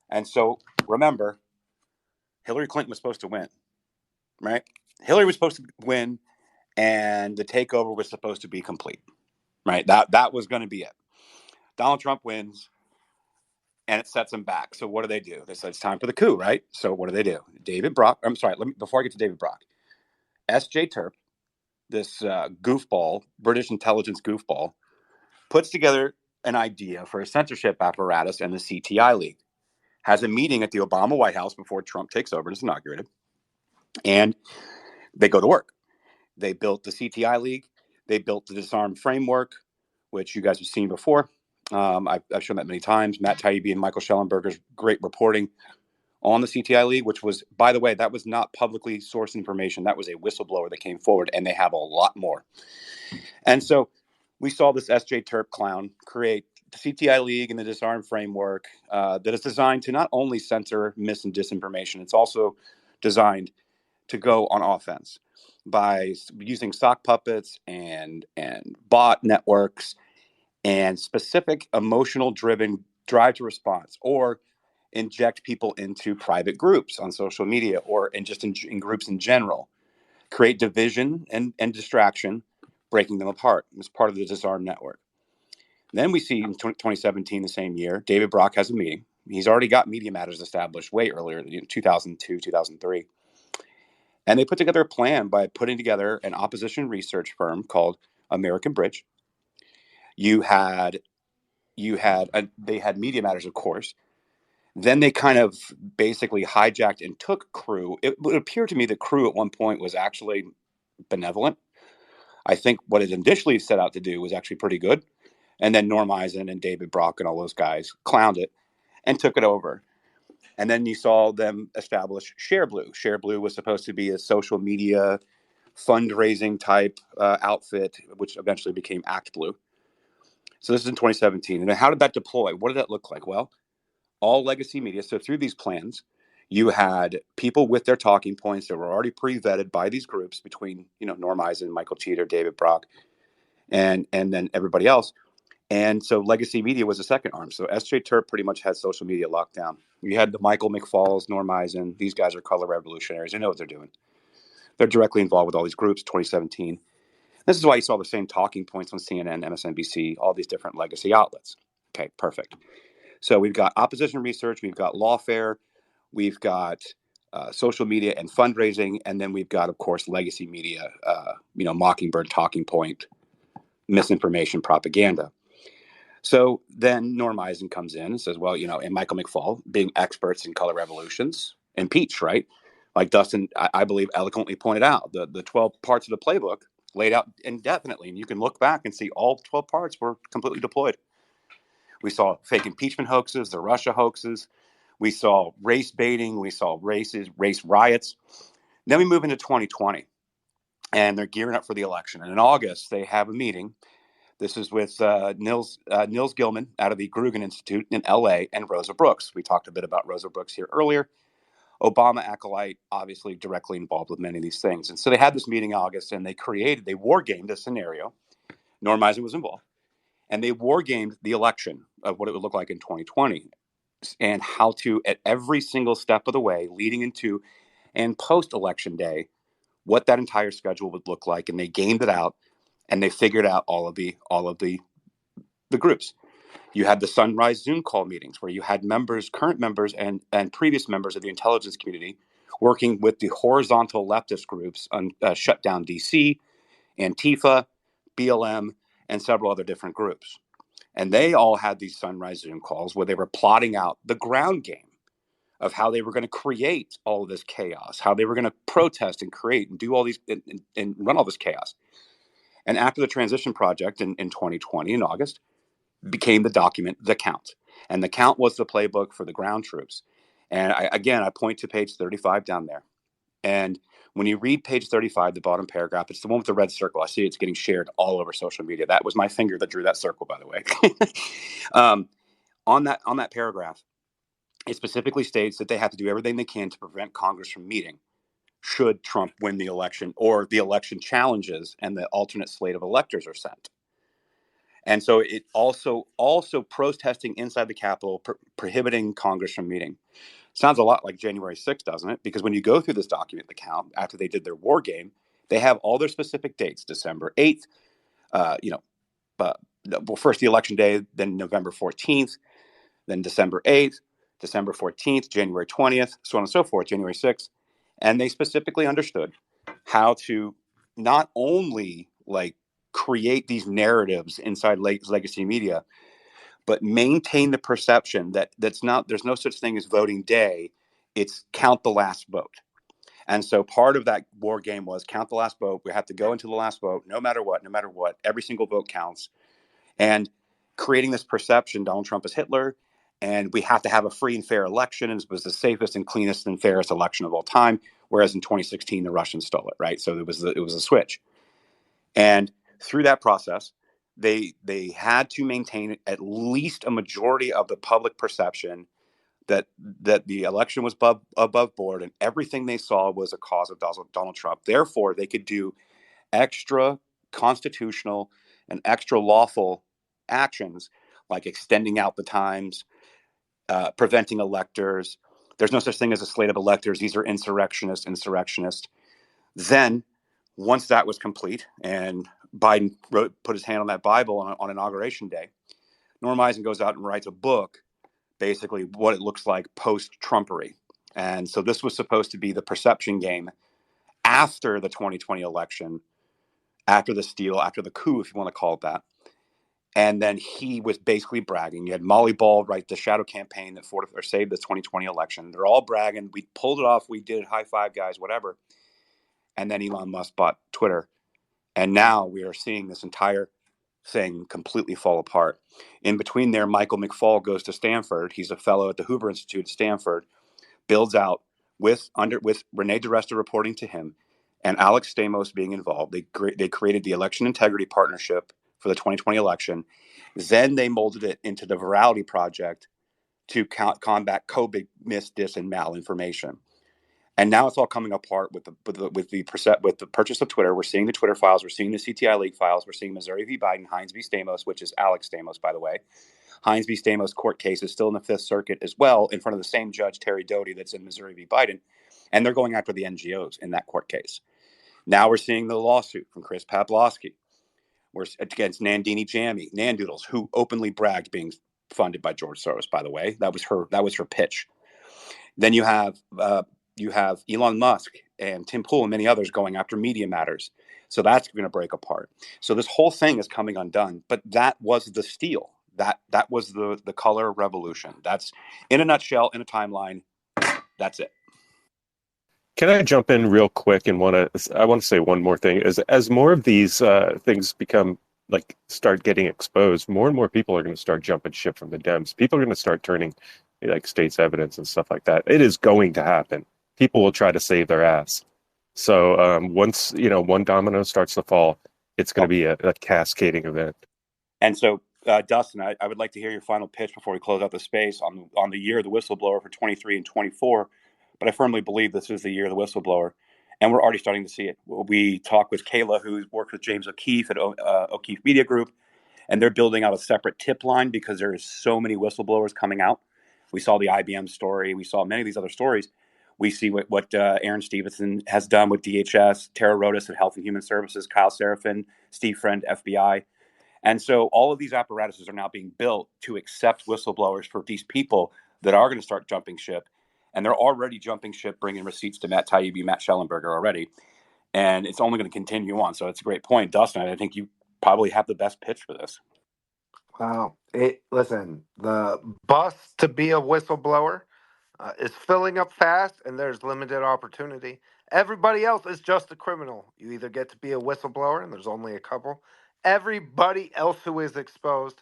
And so remember, Hillary Clinton was supposed to win, right? Hillary was supposed to win, and the takeover was supposed to be complete, right? That was going to be it. Donald Trump wins. and it sets them back. So what do? They said it's time for the coup, right? So what do? David Brock, I'm sorry, before I get to David Brock, S.J. Terp, this goofball, British intelligence goofball, puts together an idea for a censorship apparatus and the CTI League. Has a meeting at the Obama White House before Trump takes over and is inaugurated. And they go to work. They built the CTI League. They built the disarm framework, which you guys have seen before. I've shown that many times. Matt Taibbi and Michael Schellenberger's great reporting on the CTI League, which was, by the way, that was not publicly sourced information. That was a whistleblower that came forward, and they have a lot more. And so we saw this S.J. Terp clown create the CTI League and the disarm framework that is designed to not only censor mis and disinformation, it's also designed to go on offense by using sock puppets and bot networks and specific emotional driven drive to response, or inject people into private groups on social media or in groups in general, create division and distraction, breaking them apart as part of the disarm network. Then we see in 2017, the same year, David Brock has a meeting. He's already got Media Matters established way earlier, 2002, 2003. And they put together a plan by putting together an opposition research firm called American Bridge. They had Media Matters, of course. Then they kind of basically hijacked and took Crew. It would appear to me that Crew at one point was actually benevolent. I think what it initially set out to do was actually pretty good. And then Norm Eisen and David Brock and all those guys clowned it and took it over. And then you saw them establish ShareBlue. ShareBlue was supposed to be a social media fundraising type outfit, which eventually became ActBlue. So this is in 2017. And how did that deploy? What did that look like? Well, all legacy media. So through these plans, you had people with their talking points that were already pre-vetted by these groups between, Norm Eisen, Michael Cheater, David Brock, and then everybody else. And so legacy media was the second arm. So S.J. Terp pretty much had social media locked down. You had the Michael McFalls, Norm Eisen. These guys are color revolutionaries. They know what they're doing. They're directly involved with all these groups, 2017. This is why you saw the same talking points on CNN, MSNBC, all these different legacy outlets. Okay, perfect. So we've got opposition research, we've got lawfare, we've got social media and fundraising, and then we've got, of course, legacy media, Mockingbird, Talking Point, misinformation, propaganda. So then Norm Eisen comes in and says, well, and Michael McFaul, being experts in color revolutions, impeach, right? Like Dustin, I believe, eloquently pointed out, the 12 parts of the playbook laid out indefinitely. And you can look back and see all 12 parts were completely deployed. We saw fake impeachment hoaxes, the Russia hoaxes. We saw race baiting. We saw race riots. Then we move into 2020, and they're gearing up for the election. And in August, they have a meeting. This is with Nils Gilman out of the Grugan Institute in L.A. and Rosa Brooks. We talked a bit about Rosa Brooks here earlier. Obama acolyte, obviously directly involved with many of these things. And so they had this meeting in August, and they war gamed a scenario. Norm Eisen was involved. And they war gamed the election of what it would look like in 2020 and how to, at every single step of the way, leading into and post-election day, what that entire schedule would look like. And they gamed it out, and they figured out all of the groups. You had the Sunrise Zoom call meetings where you had current members and previous members of the intelligence community working with the horizontal leftist groups on Shut Down DC, Antifa, BLM, and several other different groups. And they all had these Sunrise Zoom calls where they were plotting out the ground game of how they were going to create all of this chaos, how they were going to protest and create and do all these and run all this chaos. And after the transition project in 2020 in August, became the document, The Count. And The Count was the playbook for the ground troops. And I point to page 35 down there. And when you read page 35, the bottom paragraph, it's the one with the red circle. I see it's getting shared all over social media. That was my finger that drew that circle, by the way. On that paragraph, it specifically states that they have to do everything they can to prevent Congress from meeting should Trump win the election or the election challenges and the alternate slate of electors are sent. And so it also protesting inside the Capitol, prohibiting Congress from meeting. Sounds a lot like January 6th, doesn't it? Because when you go through this document, The Count, after they did their war game, they have all their specific dates: December 8th, first the election day, then November 14th, then December 8th, December 14th, January 20th, so on and so forth, January 6th. And they specifically understood how to not only like create these narratives inside legacy media, but maintain the perception that there's no such thing as voting day. It's count the last vote. And so part of that war game was count the last vote. We have to go into the last vote, no matter what, every single vote counts. And creating this perception, Donald Trump is Hitler, and we have to have a free and fair election. And it was the safest and cleanest and fairest election of all time. Whereas in 2016, the Russians stole it, right? So it was a switch. And through that process, they had to maintain at least a majority of the public perception that the election was above board, and everything they saw was a cause of Donald Trump. Therefore, they could do extra constitutional and extra lawful actions like extending out the times, preventing electors. There's no such thing as a slate of electors. These are insurrectionists. Then, once that was complete and Biden put his hand on that Bible on Inauguration Day, Norm Eisen goes out and writes a book, basically what it looks like post-Trumpery. And so this was supposed to be the perception game after the 2020 election, after the steal, after the coup, if you want to call it that. And then he was basically bragging. You had Molly Ball write the shadow campaign that saved the 2020 election. They're all bragging. We pulled it off. We did it. High five, guys, whatever. And then Elon Musk bought Twitter. And now we are seeing this entire thing completely fall apart. In between there, Michael McFaul goes to Stanford. He's a fellow at the Hoover Institute at Stanford, builds out with Renee DiResta reporting to him and Alex Stamos being involved. They created the Election Integrity Partnership for the 2020 election. Then they molded it into the Virality Project to combat COVID mis, dis, and malinformation. And now it's all coming apart with the purchase of Twitter. We're seeing the Twitter files. We're seeing the CTI leak files. We're seeing Missouri v. Biden, Hines v. Stamos, which is Alex Stamos, by the way. Hines v. Stamos court case is still in the Fifth Circuit as well, in front of the same judge, Terry Doty, that's in Missouri v. Biden. And they're going after the NGOs in that court case. Now we're seeing the lawsuit from Chris Pavlovsky. We're against Nandini Jammy, Nandoodles, who openly bragged being funded by George Soros, by the way. That was her pitch. Then you have Elon Musk and Tim Pool and many others going after Media Matters. So that's going to break apart. So this whole thing is coming undone. But that was the steal. That was the color revolution. That's, in a nutshell, in a timeline. That's it. Can I jump in real quick and I want to say one more thing. As more of these things start getting exposed, more and more people are going to start jumping ship from the Dems. People are going to start turning like state's evidence and stuff like that. It is going to happen. People will try to save their ass. So once one domino starts to fall, it's going to be a cascading event. And so, Dustin, I would like to hear your final pitch before we close out the space on the year of the whistleblower for 23 and 24. But I firmly believe this is the year of the whistleblower, and we're already starting to see it. We talked with Kayla, who worked with James O'Keefe at O'Keefe Media Group, and they're building out a separate tip line because there is so many whistleblowers coming out. We saw the IBM story. We saw many of these other stories. We see what Aaron Stevenson has done with DHS, Tara Rodas at Health and Human Services, Kyle Seraphin, Steve Friend, FBI. And so all of these apparatuses are now being built to accept whistleblowers for these people that are going to start jumping ship. And they're already jumping ship, bringing receipts to Matt Taibbi, Matt Schellenberger already. And it's only going to continue on. So it's a great point. Dustin, I think you probably have the best pitch for this. Wow. Listen, the bus to be a whistleblower is filling up fast, and there's limited opportunity. Everybody else is just a criminal. You either get to be a whistleblower, and there's only a couple. Everybody else who is exposed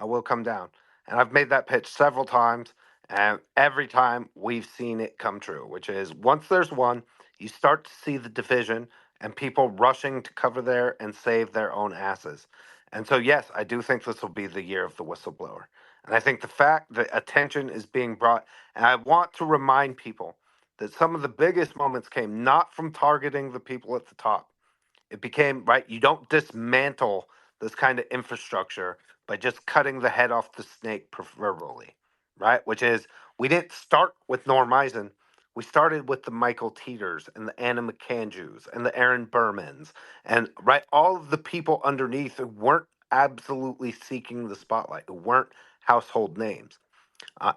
will come down. And I've made that pitch several times, and every time we've seen it come true, which is once there's one, you start to see the division and people rushing to cover their and save their own asses. And so, yes, I do think this will be the year of the whistleblower. And I think the fact that attention is being brought, and I want to remind people that some of the biggest moments came not from targeting the people at the top. It became, right, you don't dismantle this kind of infrastructure by just cutting the head off the snake proverbially, right? Which is, we didn't start with Norm Eisen. We started with the Michael Teeters and the Anna McCanjus and the Aaron Bermans and, right, all of the people underneath who weren't absolutely seeking the spotlight, who weren't household names.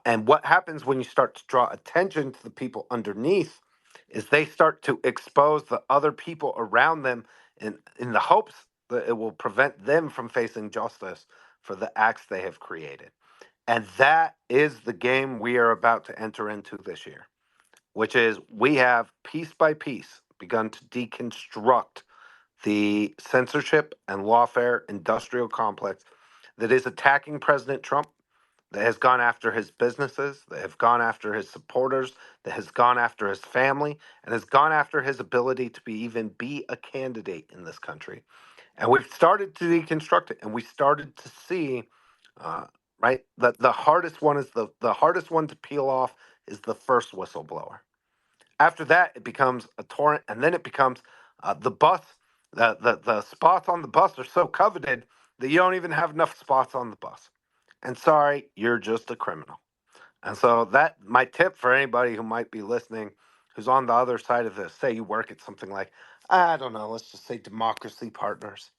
And what happens when you start to draw attention to the people underneath is they start to expose the other people around them in the hopes that it will prevent them from facing justice for the acts they have created. And that is the game we are about to enter into this year, which is we have piece by piece begun to deconstruct the censorship and lawfare industrial complex that is attacking President Trump, that has gone after his businesses, that have gone after his supporters, that has gone after his family, and has gone after his ability to even be a candidate in this country. And we've started to deconstruct it, and we started to see, right, that the hardest one is the hardest one to peel off is the first whistleblower. After that, it becomes a torrent, and then it becomes the bus. The spots on the bus are so coveted that you don't even have enough spots on the bus. And sorry, you're just a criminal. And so that my tip for anybody who might be listening, who's on the other side of this, say you work at something like, I don't know, let's just say Democracy Partners,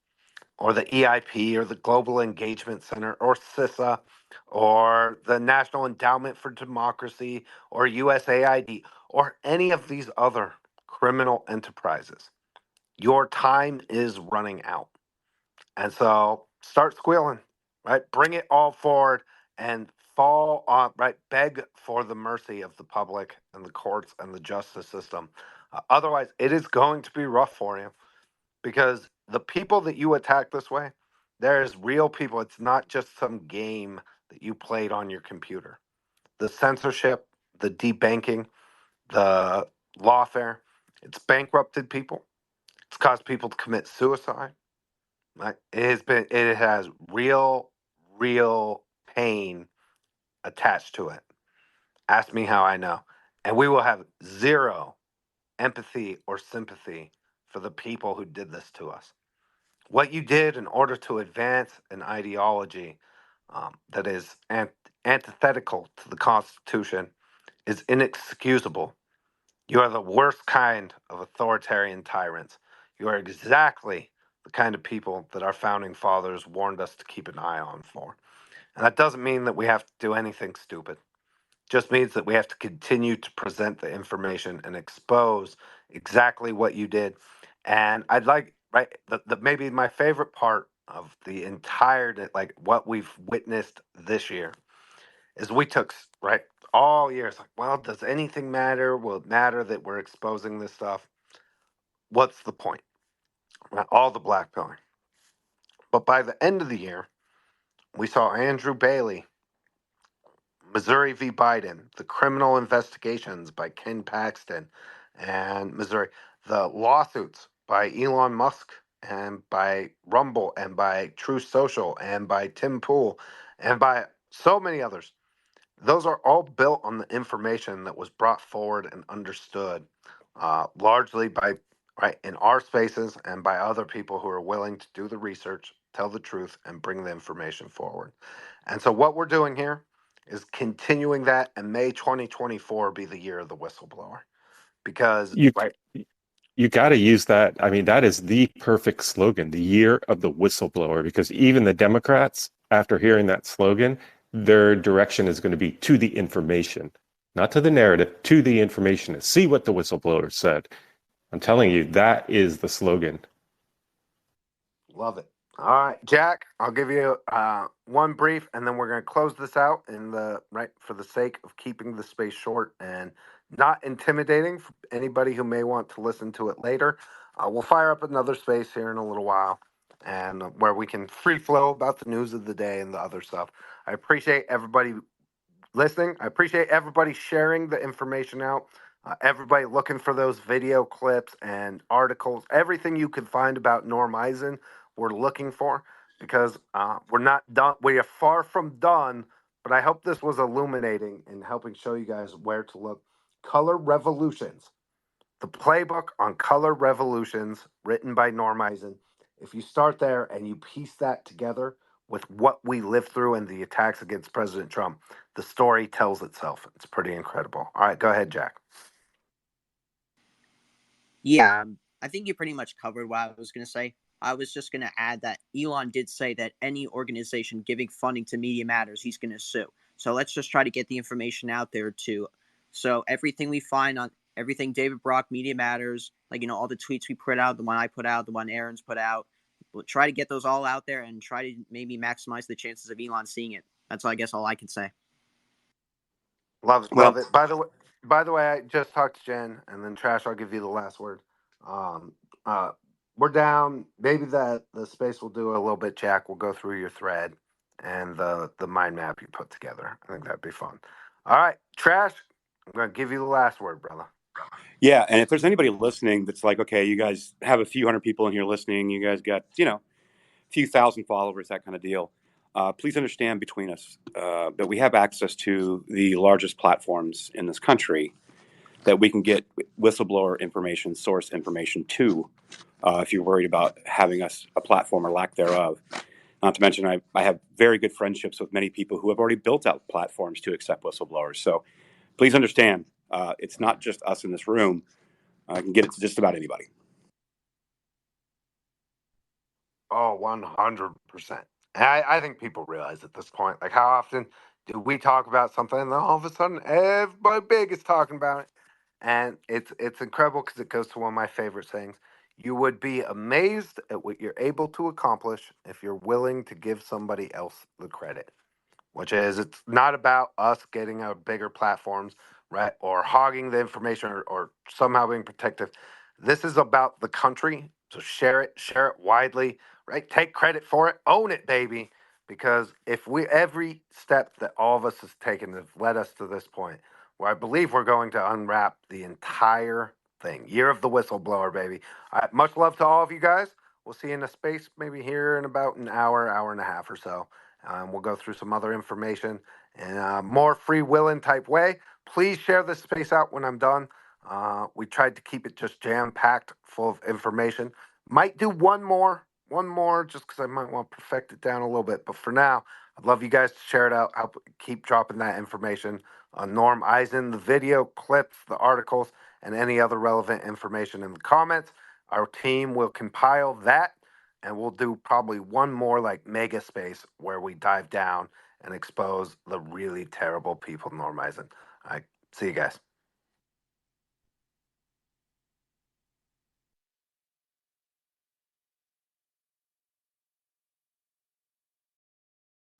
or the EIP, or the Global Engagement Center, or CISA, or the National Endowment for Democracy, or USAID, or any of these other criminal enterprises. Your time is running out. And so start squealing, right? Bring it all forward and fall on, right? Beg for the mercy of the public and the courts and the justice system. Otherwise, it is going to be rough for you, because the people that you attack this way, there's real people. It's not just some game that you played on your computer. The censorship, the debanking, the lawfare, it's bankrupted people. It's caused people to commit suicide. Like it has real pain attached to it. Ask me how I know. And we will have zero empathy or sympathy for the people who did this to us. What you did in order to advance an ideology that is antithetical to the Constitution is inexcusable. You are the worst kind of authoritarian tyrants. You are exactly the kind of people that our founding fathers warned us to keep an eye on for. And that doesn't mean that we have to do anything stupid. It just means that we have to continue to present the information and expose exactly what you did. And I'd like, right, maybe my favorite part of the entire, like what we've witnessed this year is we took, right, all years, like, well, does anything matter? Will it matter that we're exposing this stuff? What's the point? Right, all the blackpilling. But by the end of the year, we saw Andrew Bailey, Missouri v. Biden, the criminal investigations by Ken Paxton and Missouri, the lawsuits by Elon Musk and by Rumble and by True Social and by Tim Pool and by so many others. Those are all built on the information that was brought forward and understood largely by, right, in our spaces and by other people who are willing to do the research, tell the truth, and bring the information forward. And so what we're doing here is continuing that, and May 2024 be the year of the whistleblower, because, You right, you got to use that. I mean, that is the perfect slogan, the year of the whistleblower, because even the Democrats, after hearing that slogan, their direction is going to be to the information, not to the narrative, to the information, to see what the whistleblower said. I'm telling you, that is the slogan. love it. All right, Jack, I'll give you one brief, and then we're going to close this out in the right for the sake of keeping the space short and not intimidating for anybody who may want to listen to it later. We'll fire up another space here in a little while, and where we can free flow about the news of the day and the other stuff. I appreciate everybody listening. I appreciate everybody sharing the information out. Everybody looking for those video clips and articles, everything you can find about Norm Eisen, we're looking for, because we're not done. We are far from done, but I hope this was illuminating and helping show you guys where to look. Color Revolutions, the playbook on color revolutions written by Norm Eisen. If you start there and you piece that together with what we lived through and the attacks against President Trump, the story tells itself. It's pretty incredible. All right, go ahead, Jack. Yeah, I think you pretty much covered what I was going to say. I was just going to add that Elon did say that any organization giving funding to Media Matters, he's going to sue. So let's just try to get the information out there too. So everything we find on everything David Brock, Media Matters, like, all the tweets we put out, the one I put out, the one Aaron's put out, we'll try to get those all out there and try to maybe maximize the chances of Elon seeing it. That's, I guess, all I can say. Love it, love Well, it. By the way, I just talked to Jen, and then Trash. I'll give you the last word. Um, uh, we're down. Maybe the space will do a little bit. Jack, we'll go through your thread and the mind map you put together. I think that'd be fun. All right, Trash. I'm gonna give you the last word, brother. yeah, and if there's anybody listening that's like, okay, you guys have a few hundred people in here listening, you guys got, a few thousand followers, that kind of deal. Please understand between us that we have access to the largest platforms in this country that we can get whistleblower information, source information to, if you're worried about having us a platform or lack thereof. Not to mention, I have very good friendships with many people who have already built out platforms to accept whistleblowers. So please understand, it's not just us in this room. I can get it to just about anybody. Oh, 100%. I think people realize at this point, like, how often do we talk about something and then all of a sudden everybody big is talking about it? And it's incredible because it goes to one of my favorite sayings. You would be amazed at what you're able to accomplish if you're willing to give somebody else the credit, which is it's not about us getting out bigger platforms, right? Or hogging the information or somehow being protective. This is about the country. So share it widely, right? Take credit for it, own it, baby. Because if we every step that all of us has taken has led us to this point, where I believe we're going to unwrap the entire thing. Year of the whistleblower, baby. Much love to all of you guys. We'll see you in a space maybe here in about an hour and a half or so. We'll go through some other information in a more free willing type way. Please share this space out when I'm done. We tried to keep it just jam packed full of information. Might do one more, just because I might want to perfect it down a little bit. But for now, I'd love you guys to share it out. Help keep dropping that information on Norm Eisen, the video clips, the articles, and any other relevant information in the comments. Our team will compile that and we'll do probably one more like mega space where we dive down and expose the really terrible people normalizing. All right, see you guys.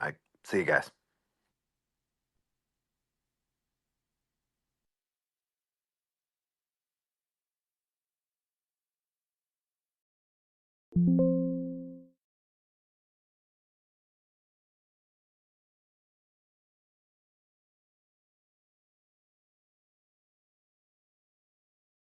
All right, see you guys.